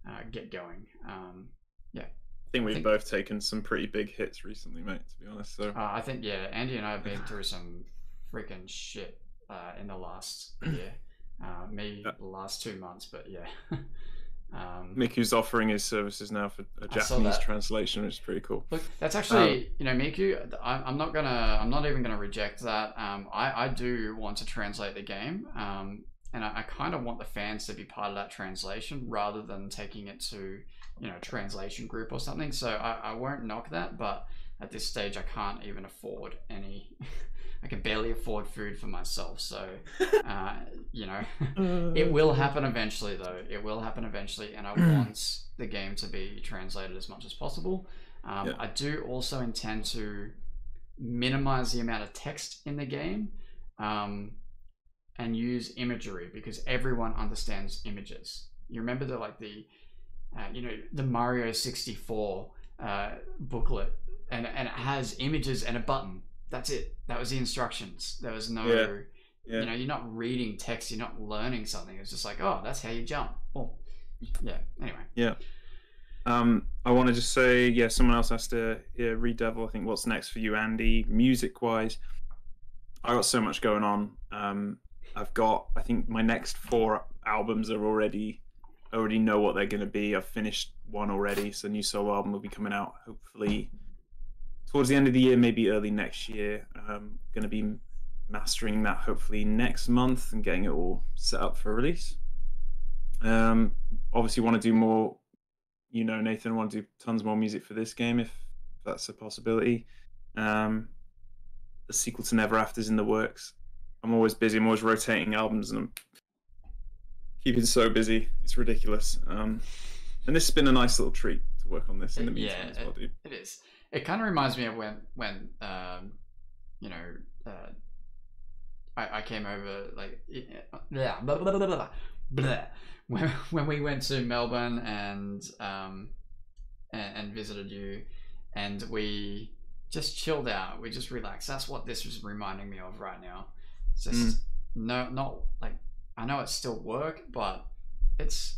and get going. I think we've both taken some pretty big hits recently, mate, to be honest. So I think Andy and I have been through some freaking shit in the last year. The last 2 months, but Miku's offering his services now for a Japanese translation, which is pretty cool. Look, that's actually Miku, I'm not even gonna reject that. I do want to translate the game, and I kind of want the fans to be part of that translation rather than taking it to a translation group or something. So I won't knock that, but at this stage I can't even afford any I can barely afford food for myself, so it will happen eventually, though. It will happen eventually, and I want the game to be translated as much as possible. I do also intend to minimize the amount of text in the game, and use imagery, because everyone understands images. You remember the you know, the Mario 64 booklet, and it has images and a button. That's it. That was the instructions. There was no, you know, you're not reading text. You're not learning something. It's just like, oh, that's how you jump. Oh, yeah. Anyway. Yeah. I want to just say, yeah, someone else has to hear Redevil. I think what's next for you, Andy, music-wise. I got so much going on. I've got, I think my next 4 albums are already know what they're going to be. I've finished one already, so a new solo album will be coming out hopefully towards the end of the year, maybe early next year. Going to be mastering that hopefully next month and getting it all set up for release. Obviously want to do more, you know, Nathan, want to do tons more music for this game if that's a possibility. The sequel to Never After's in the works. I'm always busy. I'm always rotating albums, and I'm keeping so busy. It's ridiculous. And this has been a nice little treat to work on this in the meantime as well, dude. It is. It kind of reminds me of when you know, I came over, like, when we went to Melbourne and visited you, and we just chilled out. We just relaxed. That's what this was reminding me of right now. It's just not like, I know it's still work, but it's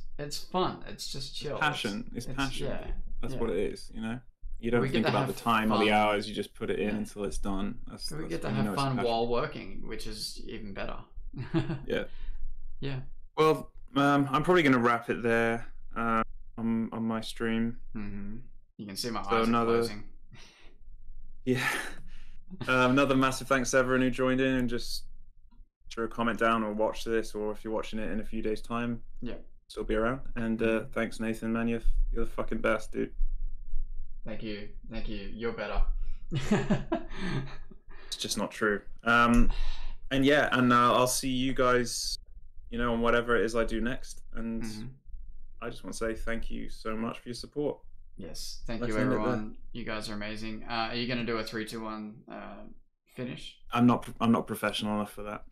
fun. It's just chill. Passion. It's passion. Yeah, that's what it is. You know, you don't think about the time or the hours. You just put it in until it's done. We get to have fun while working, which is even better. Yeah. Yeah. Well, I'm probably going to wrap it there on my stream. You can see my eyes are closing. Yeah. Another massive thanks to everyone who joined in and just throw a comment down or watch this, or if you're watching it in a few days' time, still be around. And thanks, Nathan, man. You're the fucking best, dude. Thank you. You're better. It's just not true. And yeah, and I'll see you guys, you know, on whatever it is I do next. And I just want to say thank you so much for your support. Yes, thank you, everyone. You guys are amazing. Are you going to do a 3, 2, 1 finish? I'm not professional enough for that.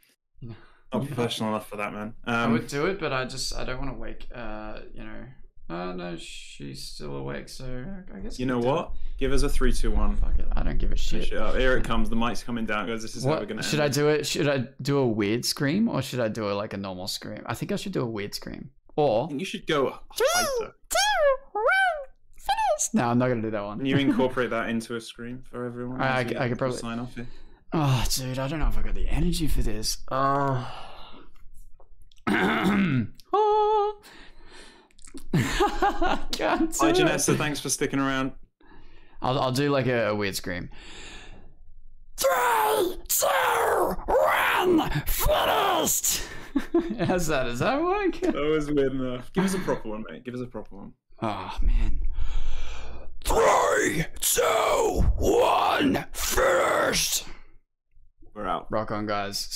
Not professional enough for that, man. I would do it, but I don't want to wake. You know. No, she's still awake, so I guess. You know what? Give us a 3, 2, 1. Fuck it, I don't give a shit. Here it comes. The mic's coming down. Goes. This is how we're gonna. Should I do it? Should I do a weird scream, or should I do it like a normal scream? I think I should do a weird scream. Or I think you should go hyper. 2, 1, finish. No, I'm not gonna do that one. Can you incorporate that into a scream for everyone? I could probably sign off here. Oh, dude, I don't know if I got the energy for this. Oh. Hi, Janessa. Thanks for sticking around. I'll do like a weird scream. 3, 2, 1, finished. How's that? Does that work? That was weird enough. Give us a proper one, mate. Give us a proper one. Oh man. 3, 2, 1, finished. We're out. Rock on, guys.